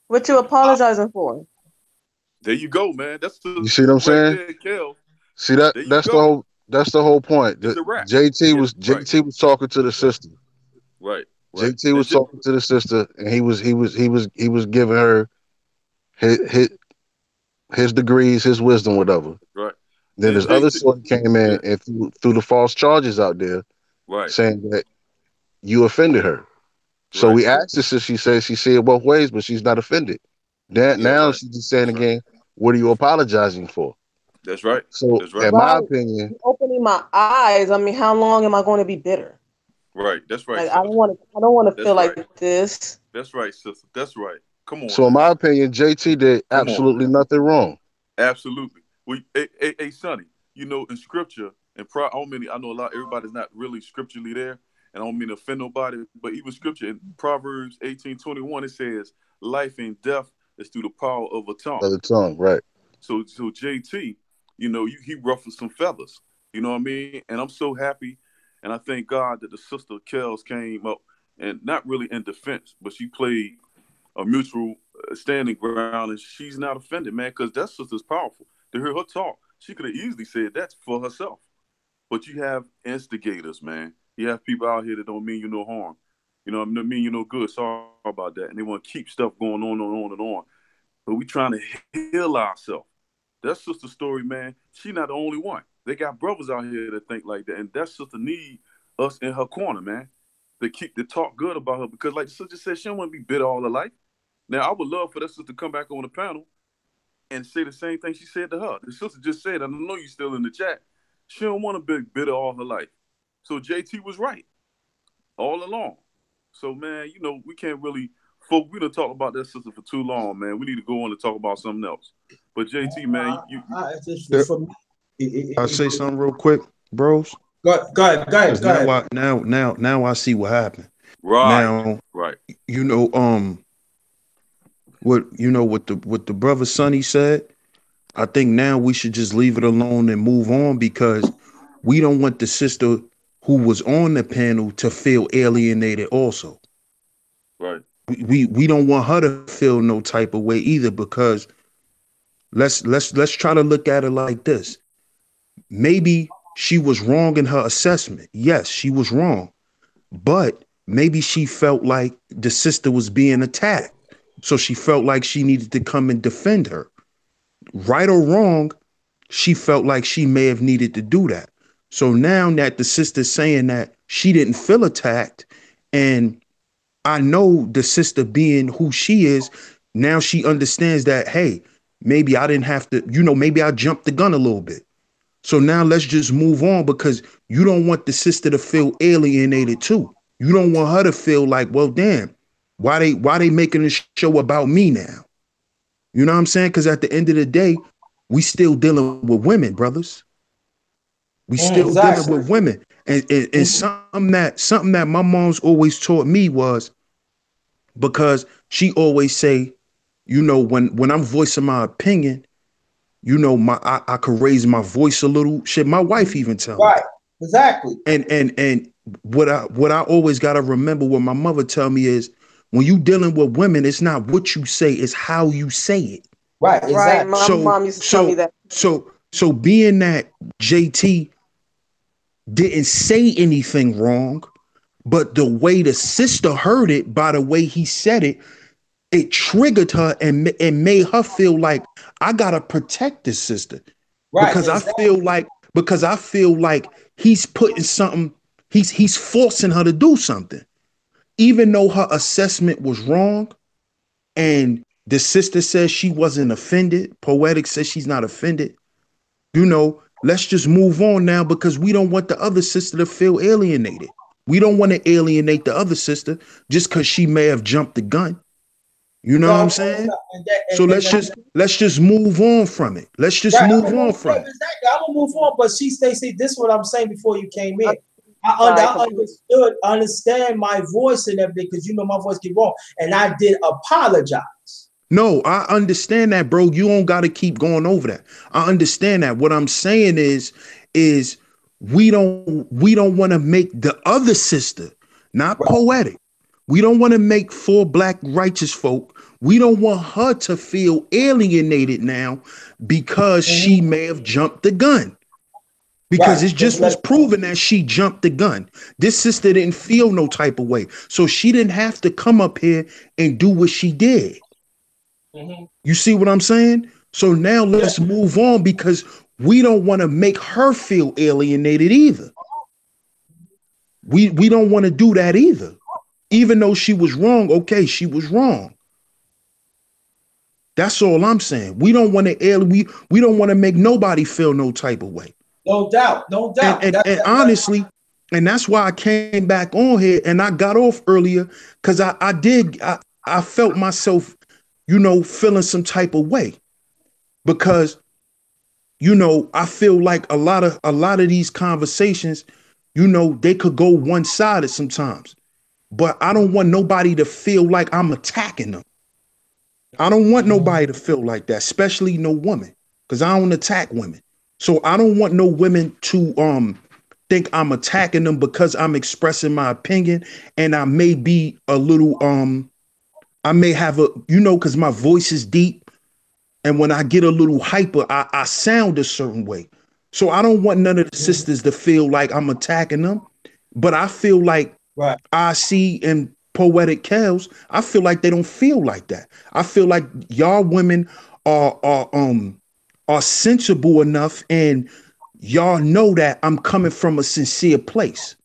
What you apologizing for? There you go, man. That's you see what I'm saying? There, Kel. See that's the whole point. JT was talking to the sister. Right. JT was talking to the sister, and he was giving her his degrees, his wisdom, whatever. Right. Then this other sort came in and threw the false charges out there, saying that you offended her. So we asked her, she said she said it both ways, but she's not offended. Now she's just saying again, what are you apologizing for? That's right. So in my opinion, opening my eyes. I mean, how long am I going to be bitter? Right. That's right. Like, I don't want to feel like this. That's right, sister. That's right. Come on. So in my opinion, JT did absolutely nothing wrong. Absolutely. Hey, Sonny, you know, in scripture, and I know everybody's not really scripturally there, and I don't mean to offend nobody, but even scripture in Proverbs 18:21, it says, life and death is through the power of a tongue. Of the tongue, right. So JT, you know, he ruffled some feathers. You know what I mean? And I'm so happy, and I thank God that the sister Kels came up, and not really in defense, but she played a mutual standing ground, and she's not offended, man, because that sister's powerful. To hear her talk, she could have easily said that's for herself. But you have instigators, man. You have people out here that don't mean you no harm. You know, I mean you no good. Sorry about that. And they want to keep stuff going on and on and on. But we trying to heal ourselves. That sister story, man, she not the only one. They got brothers out here that think like that. And that sister need us in her corner, man. To talk good about her. Because like the sister said, she don't want to be bitter all her life. Now, I would love for that sister to come back on the panel and say the same thing she said to her. The sister just said, I know you're still in the chat. She don't want to be bitter all her life. So JT was right all along. So, man, you know, we can't really, folk, we done talk about that sister for too long, man. We need to go on and talk about something else. But JT, man, I'll say something real quick, bros. Go ahead. Now I see what happened. Right. Now, right. You know, what the brother Sonny said. I think now we should just leave it alone and move on, because we don't want the sister who was on the panel to feel alienated also. Right. We don't want her to feel no type of way either, because let's try to look at it like this. Maybe she was wrong in her assessment. Yes, she was wrong. But maybe she felt like the sister was being attacked. So she felt like she needed to come and defend her. Right or wrong, she felt like she may have needed to do that. So now that the sister's saying that she didn't feel attacked, and I know the sister being who she is, now she understands that, hey, maybe I didn't have to, maybe I jumped the gun a little bit. So now let's just move on, because you don't want the sister to feel alienated too. You don't want her to feel like, well, damn, why they making a show about me now? You know what I'm saying? Because at the end of the day, we still dealing with women, brothers. We still dealing with women. And something that my mom's always taught me was, because she always say, when I'm voicing my opinion, I could raise my voice a little. Shit, my wife even tell me. Right, exactly. And what I always gotta remember, what my mother tell me is, when you dealing with women, it's not what you say, it's how you say it. Right, exactly. Right. My mom used to tell me that. So being that JT didn't say anything wrong, but the way the sister heard it, by the way he said it, it triggered her and made her feel like, I gotta protect this sister. Right. Because I feel like he's putting something, he's forcing her to do something. Even though her assessment was wrong, and the sister says she wasn't offended, Poetic says she's not offended, let's just move on now, because we don't want the other sister to feel alienated. We don't want to alienate the other sister just because she may have jumped the gun. You know what I'm saying? So let's just move on from it. Let's just move on from it. Exactly. I'm gonna move on, but see, Stacey, this is what I'm saying before you came in. I understand my voice and everything, because my voice get wrong, and I did apologize. No, I understand that, bro. You don't got to keep going over that. I understand that. What I'm saying is we don't want to make the other sister, not Poetic. We don't want to make four black righteous folk. We don't want her to feel alienated now because she may have jumped the gun. Because it just was proven that she jumped the gun. This sister didn't feel no type of way. So she didn't have to come up here and do what she did. You see what I'm saying? So now let's move on, because we don't want to make her feel alienated either. We don't want to do that either. Even though she was wrong, okay, she was wrong. That's all I'm saying. We don't want to we don't want to make nobody feel no type of way. No doubt. And honestly, and that's why I came back on here and I got off earlier, because I felt myself, feeling some type of way, because, I feel like a lot of these conversations, they could go one-sided sometimes, but I don't want nobody to feel like I'm attacking them. I don't want nobody to feel like that, especially no woman, because I don't attack women. So I don't want no women to think I'm attacking them because I'm expressing my opinion, and I may be a little I may have because my voice is deep, and when I get a little hyper, I sound a certain way. So I don't want none of the sisters to feel like I'm attacking them, but I feel like I see in Poetic Cows, I feel like they don't feel like that. I feel like y'all women are sensible enough, and y'all know that I'm coming from a sincere place.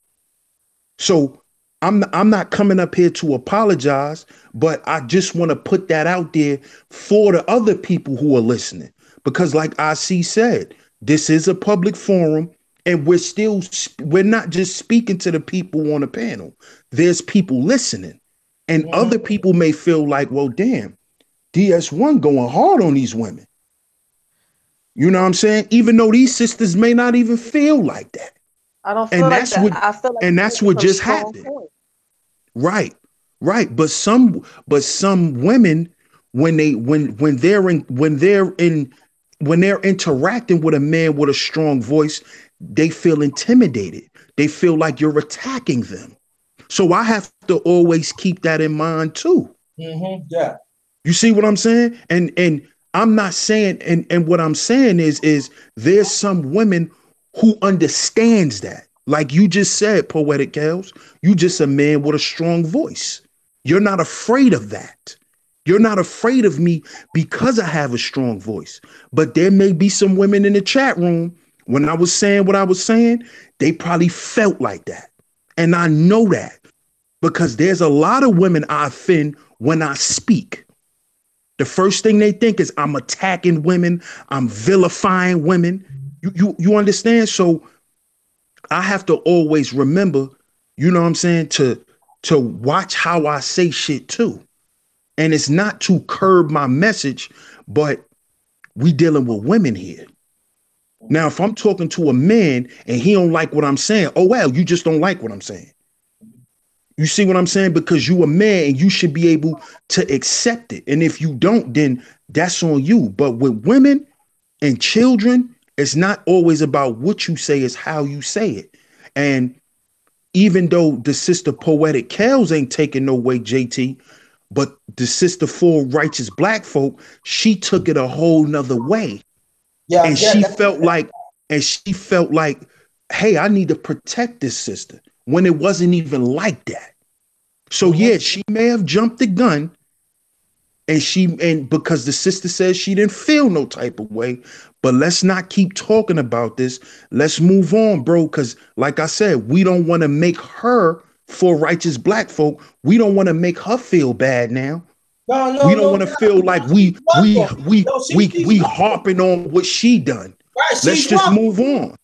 So I'm not coming up here to apologize, but I just want to put that out there for the other people who are listening. Because like IC said, this is a public forum and we're not just speaking to the people on the panel. There's people listening. And other people may feel like, well, damn, DS1 going hard on these women. You know what I'm saying? Even though these sisters may not even feel like that. I don't feel like that. I feel like that's what just happened. Right. Right. But some women, when they're interacting with a man with a strong voice, they feel intimidated. They feel like you're attacking them. So I have to always keep that in mind too. Yeah. You see what I'm saying? And I'm not saying, and what I'm saying is there's some women who understands that. Like you just said, Poetic Kels, you just a man with a strong voice. You're not afraid of that. You're not afraid of me because I have a strong voice. But there may be some women in the chat room, when I was saying what I was saying, they probably felt like that. And I know that because there's a lot of women I offend when I speak. The first thing they think is I'm attacking women, I'm vilifying women. You understand? So I have to always remember, you know what I'm saying, to watch how I say shit too. And it's not to curb my message, but we dealing with women here. Now, if I'm talking to a man and he don't like what I'm saying, oh, well, you just don't like what I'm saying. You see what I'm saying? Because you a man and you should be able to accept it. And if you don't, then that's on you. But with women and children, it's not always about what you say, it's how you say it. And even though the sister Poetic Kels ain't taking no way, JT, but the sister for righteous black folk, she took it a whole nother way. Yeah, and she felt like, hey, I need to protect this sister when it wasn't even like that. So yeah, she may have jumped the gun, and because the sister says she didn't feel no type of way, but let's not keep talking about this. Let's move on, bro. Because like I said, we don't want to make her, for righteous black folk, we don't want to make her feel bad now. We don't want to feel like we harping on what she done. Right, let's just move on.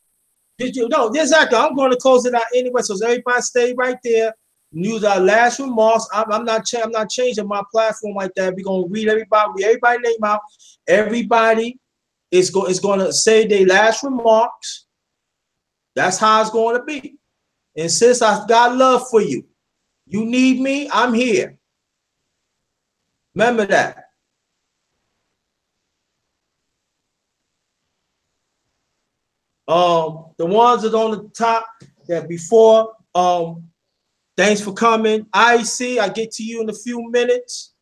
No, exactly. I'm going to close it out anyway. So everybody stay right there. Use our last remarks. I'm not changing my platform like that. We're gonna read everybody name out. Everybody is going to say their last remarks. That's how it's going to be. And sis, I got love for you. You need me, I'm here. Remember that. The ones that on the top that before, thanks for coming. I get to you in a few minutes.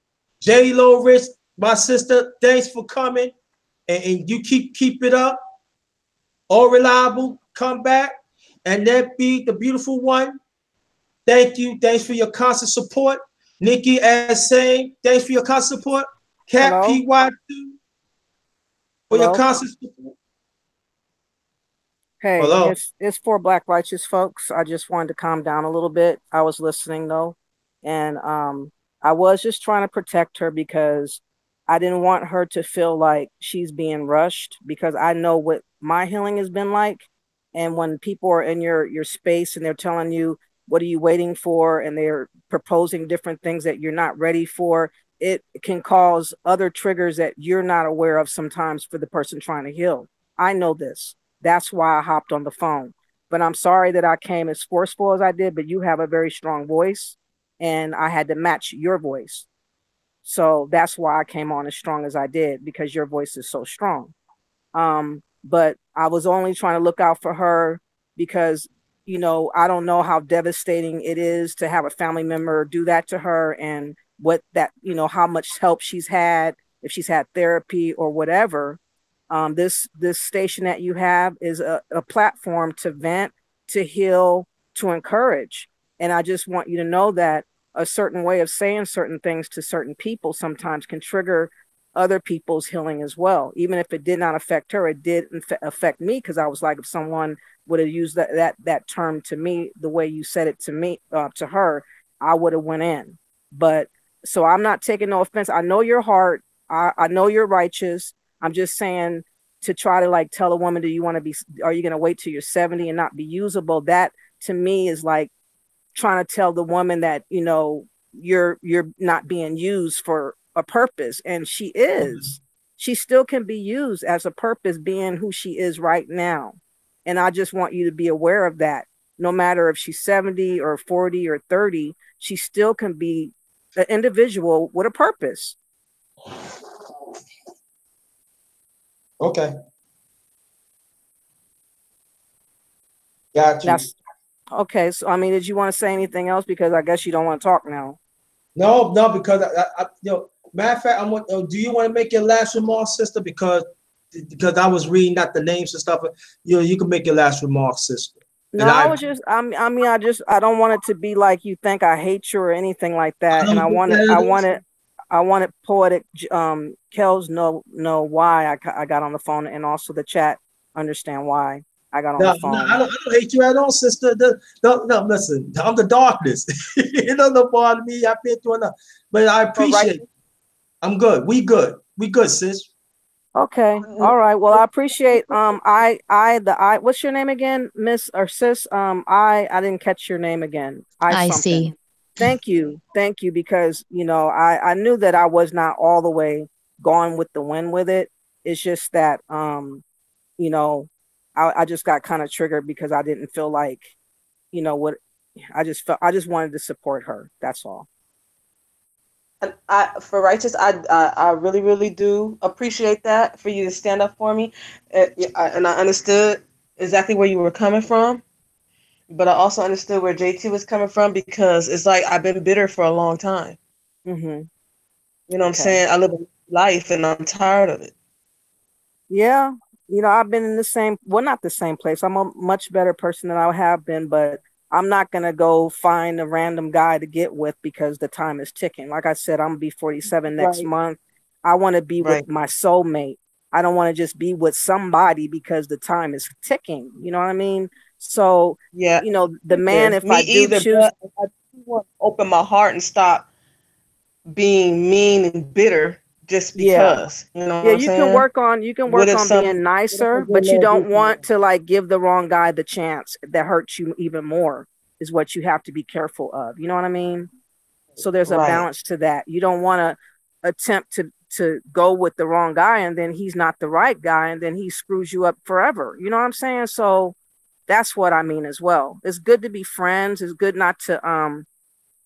J-Lo Rich, my sister, thanks for coming. And you keep it up. All reliable, come back. And that be the beautiful one. Thank you. Thanks for your constant support. Nikki, as saying, thanks for your constant support. Cat PY2 for your constant support. Hey, it's for Black righteous folks. I just wanted to calm down a little bit. I was listening though, and I was just trying to protect her because I didn't want her to feel like she's being rushed, because I know what my healing has been like. And when people are in your space and they're telling you, what are you waiting for? And they're proposing different things that you're not ready for, it can cause other triggers that you're not aware of sometimes for the person trying to heal. I know this. That's why I hopped on the phone. But I'm sorry that I came as forceful as I did, but you have a very strong voice and I had to match your voice. So that's why I came on as strong as I did, because your voice is so strong. But I was only trying to look out for her because, you know, I don't know how devastating it is to have a family member do that to her, and what that, you know, how much help she's had, if she's had therapy or whatever. This station that you have is a platform to vent, to heal, to encourage. And I just want you to know that a certain way of saying certain things to certain people sometimes can trigger other people's healing as well. Even if it did not affect her, it did affect me, because I was like, if someone would have used that term to me the way you said it to me, to her, I would have went in. But so I'm not taking no offense. I know your heart. I know you're righteous. I'm just saying, to try to like tell a woman, are you going to wait till you're 70 and not be usable? That to me is like trying to tell the woman that, you're not being used for a purpose. And she still can be used as a purpose, being who she is right now. And I just want you to be aware of that. No matter if she's 70 or 40 or 30, she still can be an individual with a purpose. Okay. Got you. Okay. So, I mean, did you want to say anything else? Because I guess you don't want to talk now. No, because matter of fact, do you want to make your last remark, sister? Because I was reading out the names and stuff. You can make your last remark, sister. No, I don't want it to be like you think I hate you or anything like that. And I want it poetic. Kels know why I got on the phone, and also the chat understand why I got on the phone. No, I don't hate you at all, sister. No, listen, I'm the darkness. It doesn't bother me. I've been through enough, but I appreciate it. I'm good. We good, sis. Okay. All right. Well, I appreciate what's your name again, Miss or Sis? I didn't catch your name again. I see. Thank you, because I knew that I was not all the way gone with the wind with it. It's just that I just got kind of triggered because I didn't feel like what I just wanted to support her. That's all. And for righteous, I really, really do appreciate that, for you to stand up for me, and I understood exactly where you were coming from, but I also understood where JT was coming from, because it's like I've been bitter for a long time. Mm-hmm. You know what I'm saying? I live a life and I'm tired of it. Yeah, I've been in not the same place. I'm a much better person than I have been, but I'm not going to go find a random guy to get with because the time is ticking. Like I said, I'm going to be 47 next month. I want to be with my soulmate. I don't want to just be with somebody because the time is ticking. You know what I mean? So, the man, if I do choose... I want to open my heart and stop being mean and bitter just because. You know what I'm saying? You can work on being nicer, but you don't want to like give the wrong guy the chance that hurts you even more, is what you have to be careful of. You know what I mean? So there's a balance to that. You don't want to attempt to go with the wrong guy and then he's not the right guy and then he screws you up forever. You know what I'm saying? So that's what I mean as well. It's good to be friends. It's good not to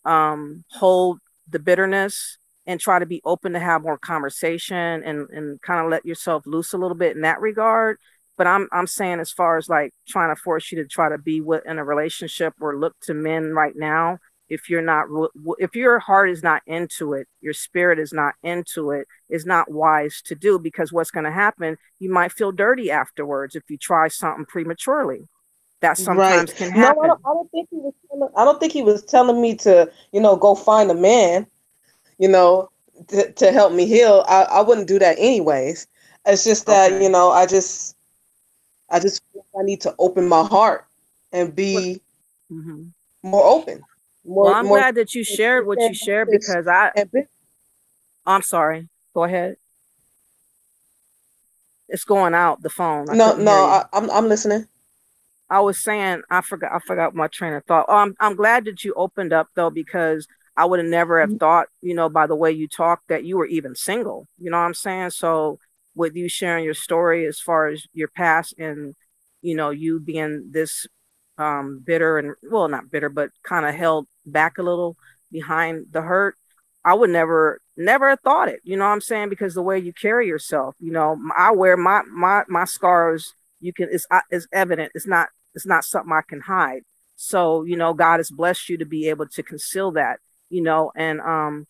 hold the bitterness, and try to be open to have more conversation and kind of let yourself loose a little bit in that regard. But I'm saying, as far as like trying to force you to try to be in a relationship or look to men right now, if your heart is not into it, your spirit is not into it, is not wise to do, because what's going to happen, you might feel dirty afterwards if you try something prematurely. That sometimes can happen. No, I don't think he was telling me to, go find a man, to help me heal. I wouldn't do that anyways. It's just that, I just I need to open my heart and be more open. I'm glad that you shared what you shared, because I'm sorry. Go ahead. It's going out, the phone. I'm listening. I was saying, I forgot my train of thought. I'm glad that you opened up, though, because I would have never have thought, by the way you talk, that you were even single. You know what I'm saying? So with you sharing your story as far as your past and, you being this bitter and, well, not bitter, but kind of held back a little behind the hurt, I would never have thought it. You know what I'm saying? Because the way you carry yourself, I wear my scars. It's evident. It's not something I can hide. So, God has blessed you to be able to conceal that, and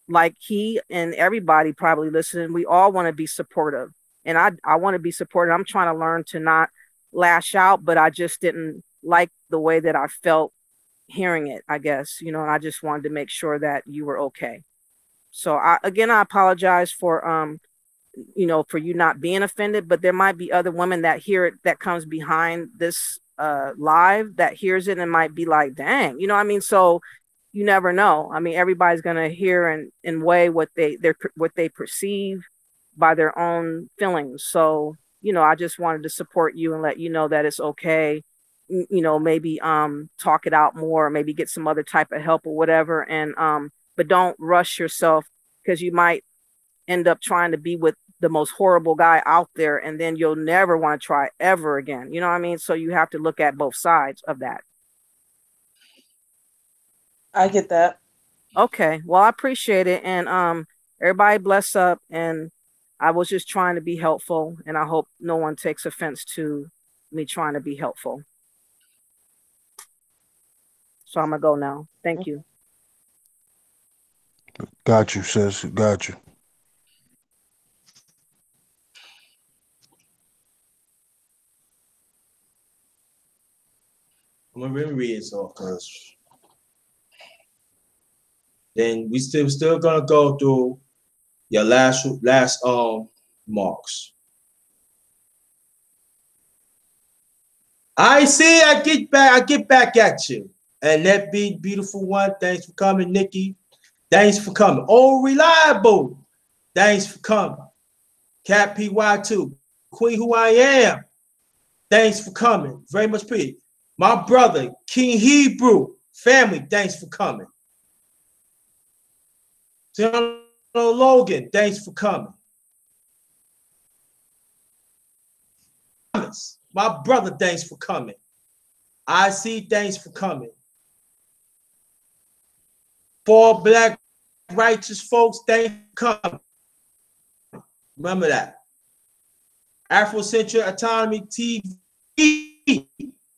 like he and everybody probably listening, we all want to be supportive. And I want to be supportive. I'm trying to learn to not lash out, but I just didn't like the way that I felt hearing it, I guess, and I just wanted to make sure that you were okay. So I apologize for, for you not being offended, but there might be other women that hear it, that comes behind this live that hears it and might be like, dang, you know what I mean? So you never know. I mean, everybody's gonna hear and weigh what they perceive by their own feelings. So, I just wanted to support you and let you know that it's okay. Maybe talk it out more, maybe get some other type of help or whatever. And but don't rush yourself, because you might end up trying to be with the most horrible guy out there, and then you'll never want to try ever again. You know what I mean? So you have to look at both sides of that. I get that. Okay. Well, I appreciate it. And everybody bless up. And I was just trying to be helpful, and I hope no one takes offense to me trying to be helpful. So I'm gonna go now. Thank you. Got you, sis. Got you. I'm gonna read this off because then we still gonna go through your last marks. I see. I get back at you. And that beautiful one. Thanks for coming, Nikki. Thanks for coming. Oh, reliable. Thanks for coming. Cat PY2. Queen who I am. Thanks for coming. Very much appreciated. My brother, King Hebrew. Family, thanks for coming. General Logan, thanks for coming. My brother, thanks for coming. I see, thanks for coming. For black righteous folks, thanks for coming. Remember that. Afrocentric Autonomy TV,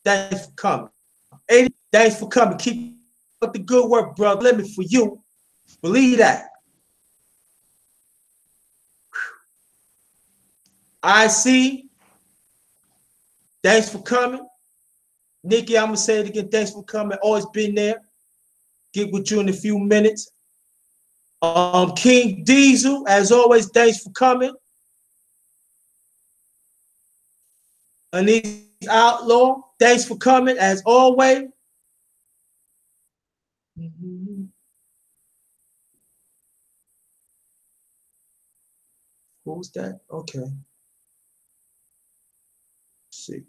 thanks for coming. 80, thanks for coming. Keep up the good work, brother. Let me for you. Believe that. I see. Thanks for coming. Nikki, I'm going to say it again. Thanks for coming. Always been there. Get with you in a few minutes. King Diesel, as always, thanks for coming. Anise Outlaw, thanks for coming, as always. Who's that? Okay. Let's see.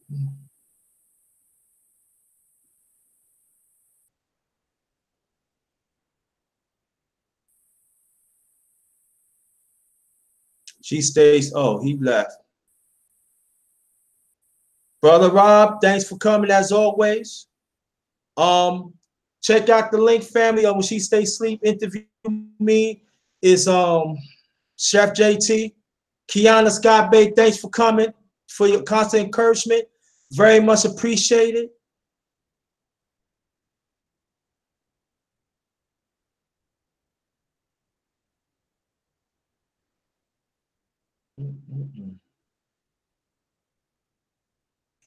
She stays. Oh, he left. Brother Rob, thanks for coming as always. Check out the link, family. When She Stay Sleep interview me is Chef JT. Kiana Scott Bay, thanks for coming, for your constant encouragement. Very much appreciated.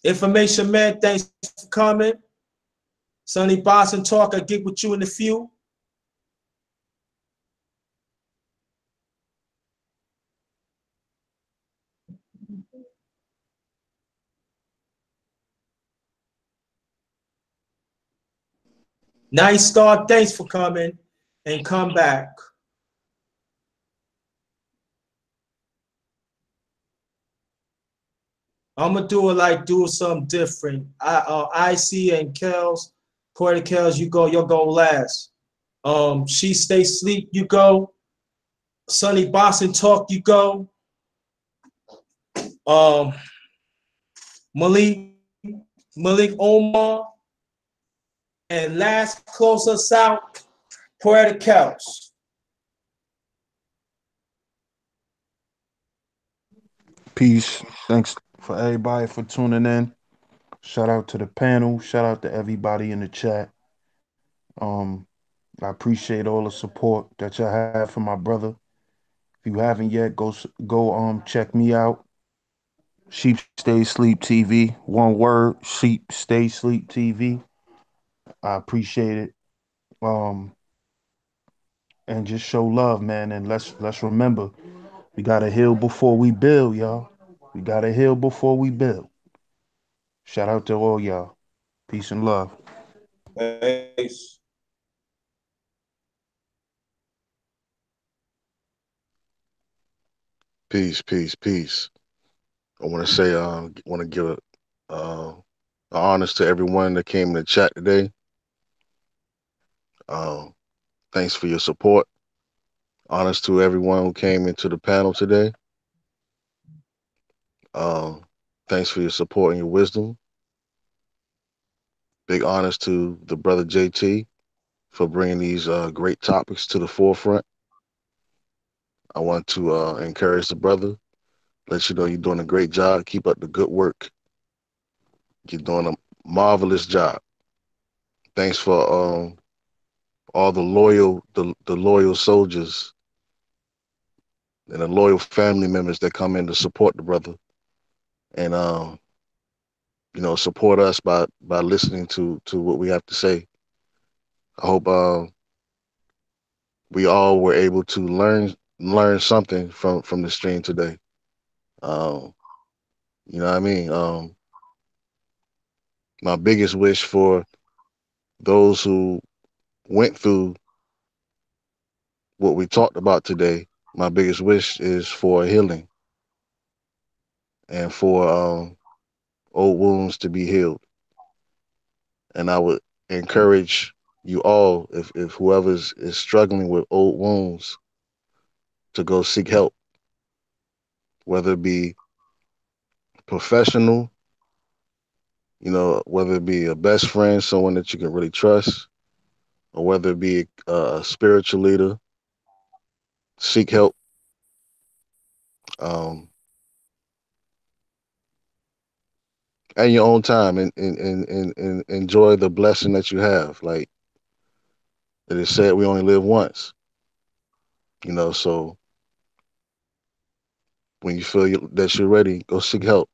Information Man, thanks for coming. Sonny Boston Talk, I get with you in a few. Nice start, thanks for coming and come back. I'm gonna do something different. IC and Kels, Porter Kels, you'll go last. She Stay Sleep, you go. Sonny Boston Talk, you go. Malik Omar, and last close us out, Poetic Kels. Peace. Thanks for everybody for tuning in. Shout out to the panel. Shout out to everybody in the chat. Um, I appreciate all the support that y'all have for my brother. If you haven't yet, go check me out. Sheep Stay Sleep TV. One word, Sheep Stay Sleep TV. I appreciate it. Um, and just show love, man. And let's remember, we gotta heal before we build, y'all. We gotta heal before we build. Shout out to all y'all. Peace and love. Peace. Peace, peace, peace. I want to say, want to give honors to everyone that came in the chat today. Um, Thanks for your support. Honors to everyone who came into the panel today. Um, Thanks for your support and your wisdom. Big honors to the brother JT for bringing these great topics to the forefront. I want to encourage the brother, let you know you're doing a great job. Keep up the good work. You're doing a marvelous job. Thanks for all the loyal soldiers and the loyal family members that come in to support the brother and support us by listening to what we have to say. I hope we all were able to learn something from the stream today. Um, you know what I mean? My biggest wish for those who went through what we talked about today, my biggest wish is for healing and for old wounds to be healed. And I would encourage you all, if whoever's is struggling with old wounds, to go seek help, whether it be professional, whether it be a best friend, someone that you can really trust, or whether it be a spiritual leader, seek help. Um, at your own time and enjoy the blessing that you have. Like it is said, we only live once. So when you feel that you're ready, go seek help.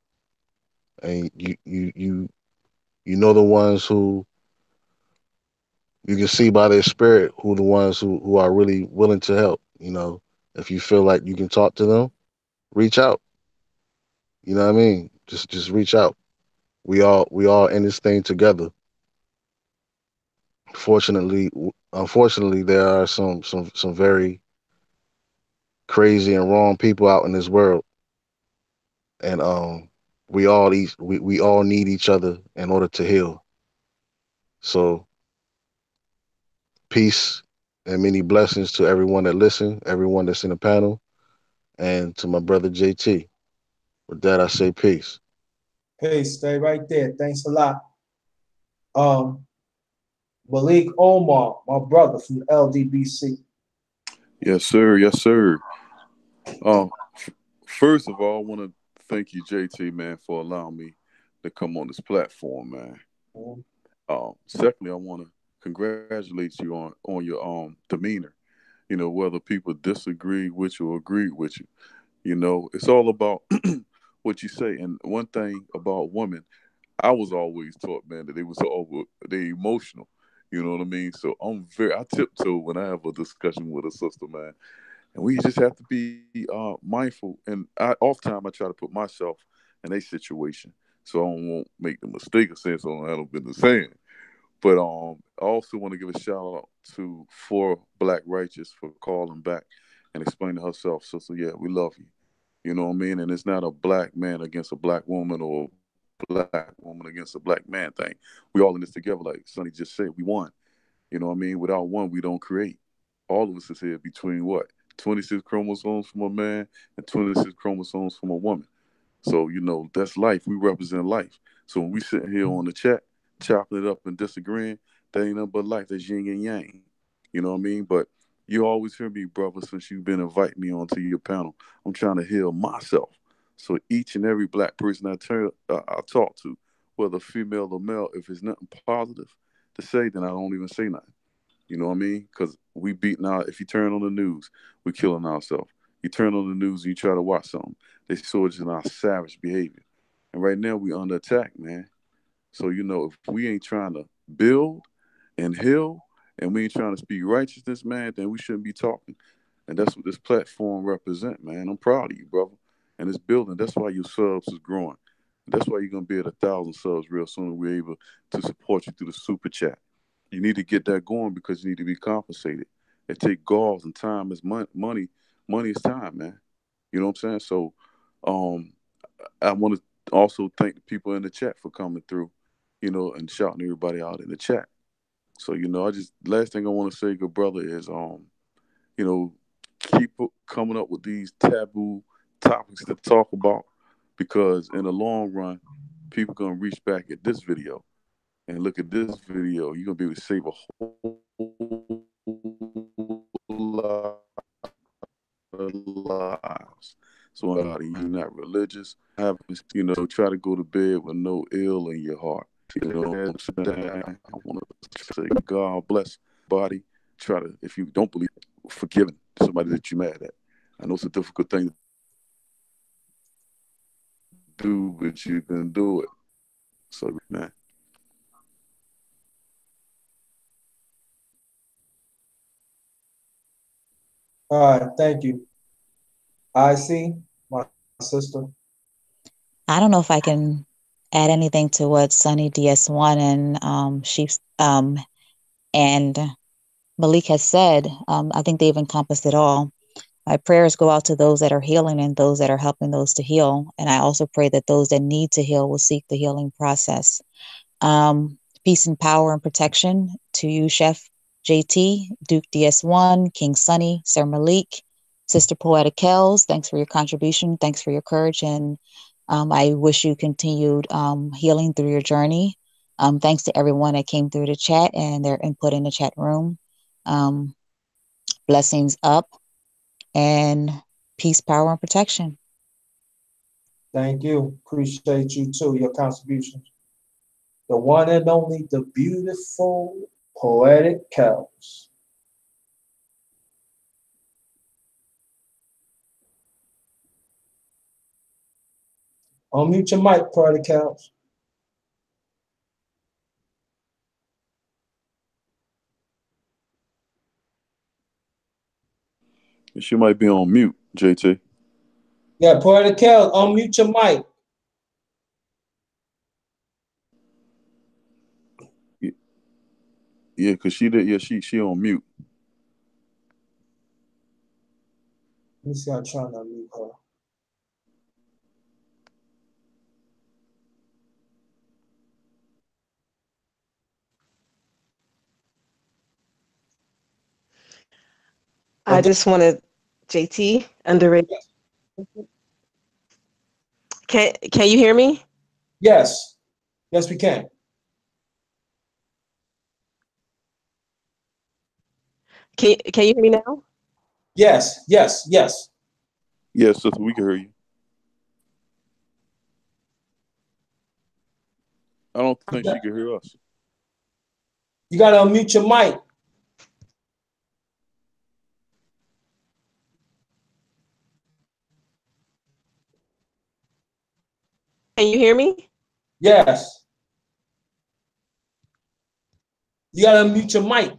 And you know the ones who you can see by their spirit who the ones who are really willing to help. If you feel like you can talk to them, reach out. You know what I mean? Just reach out. We all in this thing together. Unfortunately, there are some very crazy and wrong people out in this world, and we all need each other in order to heal. So peace and many blessings to everyone that listen, everyone that's in the panel, and to my brother JT. With that, I say peace. Peace. Stay right there. Thanks a lot. Um, Malik Omar, my brother from LDBC. Yes, sir. Yes, sir. First of all, I want to thank you, JT, man, for allowing me to come on this platform, man. Secondly, I want to congratulate you on your demeanor. Whether people disagree with you or agree with you, it's all about what you say. And one thing about women, I was always taught, man, that they emotional. You know what I mean? So I tiptoe when I have a discussion with a sister, man. And we just have to be mindful. And oftentimes I try to put myself in a situation so I won't make the mistake of saying something I don't been saying. But I also want to give a shout out to For Black Righteous for calling back and explaining herself. So yeah, we love you. You know what I mean? And it's not a black man against a black woman or black woman against a black man thing. We all in this together, like Sonny just said. We won. You know what I mean? Without one, we don't create. All of us is here between what? 26 chromosomes from a man and 26 chromosomes from a woman. So, that's life. We represent life. So when we sitting here on the chat, chopping it up and disagreeing, that ain't nothing but life. That's yin and yang. You know what I mean? But you always hear me, brother, since you've been inviting me onto your panel. I'm trying to heal myself. So each and every black person I talk to, whether female or male, if it's nothing positive to say, then I don't even say nothing. You know what I mean? Because we beating out. If you turn on the news, we killing ourselves. You turn on the news and you try to watch something, they show us in our savage behavior. And right now we under attack, man. So if we ain't trying to build and heal, and we ain't trying to speak righteousness, man, then we shouldn't be talking. And that's what this platform represent, man. I'm proud of you, brother. And it's building. That's why your subs is growing. That's why you're gonna be at 1,000 subs real soon, and we're able to support you through the super chat. You need to get that going because you need to be compensated. It take goals, and time is money. Money is time, man. You know what I'm saying? So, I want to also thank the people in the chat for coming through, and shouting everybody out in the chat. So, last thing I want to say, good brother, is keep coming up with these taboo topics to talk about, because in the long run, people gonna reach back at this video and look at this video. You're gonna be able to save a whole lot of lives. So, you're not religious, try to go to bed with no ill in your heart. I want to say God bless body. Try to, if you don't believe, forgiving somebody that you're mad at. I know it's a difficult thing to do, but you can do it. So, man. All right, thank you. I see my sister. I don't know if I can add anything to what Sunny DS1 and Sheep and Malik has said. I think they've encompassed it all. My prayers go out to those that are healing and those that are helping those to heal. And I also pray that those that need to heal will seek the healing process. Peace and power and protection to you, Chef JT, Duke DS1, King Sunny, Sir Malik, Sister Poetic Kells. Thanks for your contribution. Thanks for your courage. And I wish you continued healing through your journey. Thanks to everyone that came through the chat and their input in the chat room. Blessings up and peace, power, and protection. Thank you. Appreciate you too, your contributions. The one and only, the beautiful Poetic Kells. Unmute your mic, Poetic Kells. She might be on mute, JT. Yeah, Poetic Kells, unmute your mic. Yeah, because she did. Yeah, she on mute. Let me see. I'm trying to unmute her. I just wanted JT Underated. Can you hear me? Yes. Yes, we can. Can you hear me now? Yes, yes, yes. Yes, sister, we can hear you. I don't think she can hear us. You got to unmute your mic. Can you hear me? Yes. You got to unmute your mic.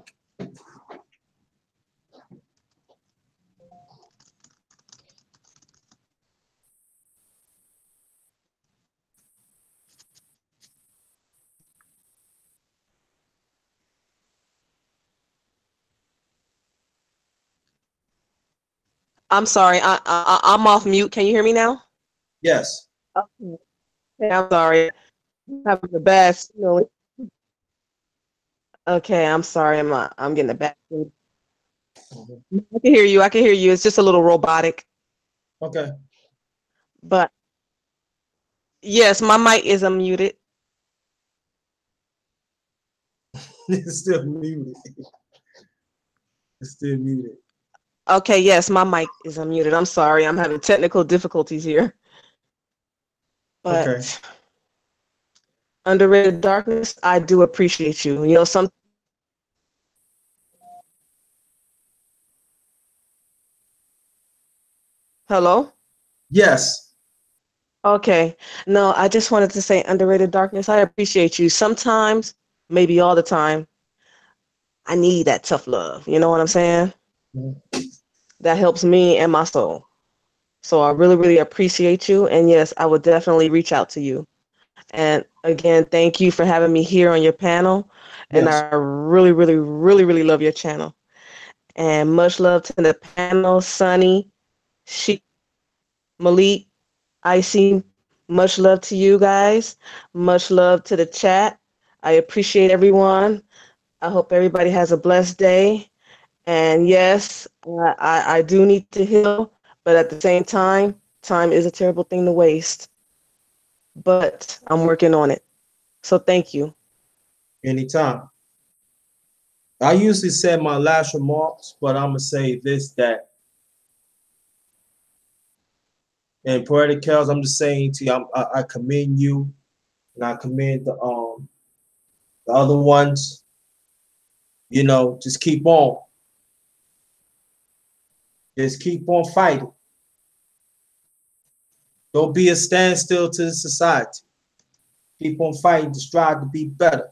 I'm sorry. I'm off mute. Can you hear me now? Yes. Okay. I'm sorry. I'm having the bad signal. Okay, I'm sorry. I'm getting a bad signal. I can hear you. I can hear you. It's just a little robotic. Okay. But yes, my mic is unmuted. It's still muted. It's still muted. Okay, yes, my mic is unmuted. I'm sorry. I'm having technical difficulties here. But okay. Underrated Darkness, I do appreciate you. You know, some. Hello? Yes. Okay. No, I just wanted to say, Underrated Darkness, I appreciate you. Sometimes, maybe all the time, I need that tough love. You know what I'm saying? Mm-hmm. That helps me and my soul. So I really, really appreciate you. And yes, I would definitely reach out to you. And again, thank you for having me here on your panel. And Yes. I really, really, really, really love your channel. And much love to the panel, Sunny, Sheik, Malik, Icy. Much love to you guys. Much love to the chat. I appreciate everyone. I hope everybody has a blessed day. And yes, I do need to heal, but at the same time, time is a terrible thing to waste. But I'm working on it. So thank you. Anytime. I usually say my last remarks, but I'm gonna say this, that in Poetic Chaos, I'm just saying to you, I commend you, and I commend the other ones. You know, just keep on. Just keep on fighting. Don't be a standstill to the society. Keep on fighting to strive to be better.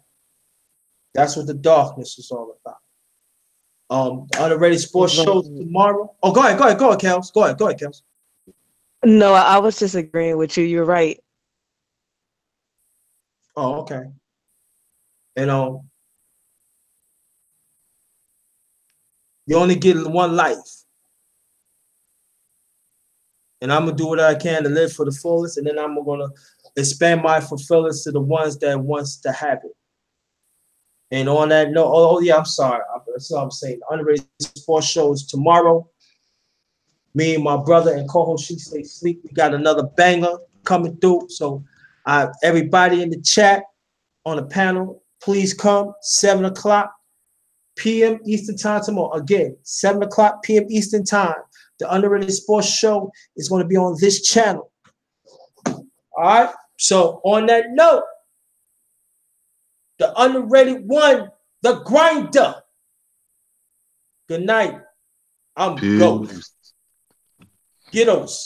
That's what the darkness is all about. The Underrated Sports Show tomorrow. Oh, go ahead, Kels. Go ahead, Kels. No, I was just agreeing with you. You're right. Oh, okay. And you only get one life. And I'm gonna do what I can to live for the fullest, and then I'm gonna expand my fulfillance to the ones that wants to have it. And on that note, oh yeah, I'm sorry. That's what I'm saying. The Underrated Sports Show is tomorrow. Me and my brother and co-host She Stay Sleep. We got another banger coming through. So everybody in the chat on the panel, please come 7 o'clock p.m. Eastern Time tomorrow. Again, 7 o'clock p.m. Eastern Time. The Underrated Sports Show is going to be on this channel. All right. So on that note, the underrated one, the grinder. Good night. I'm Ghost. Ghettos.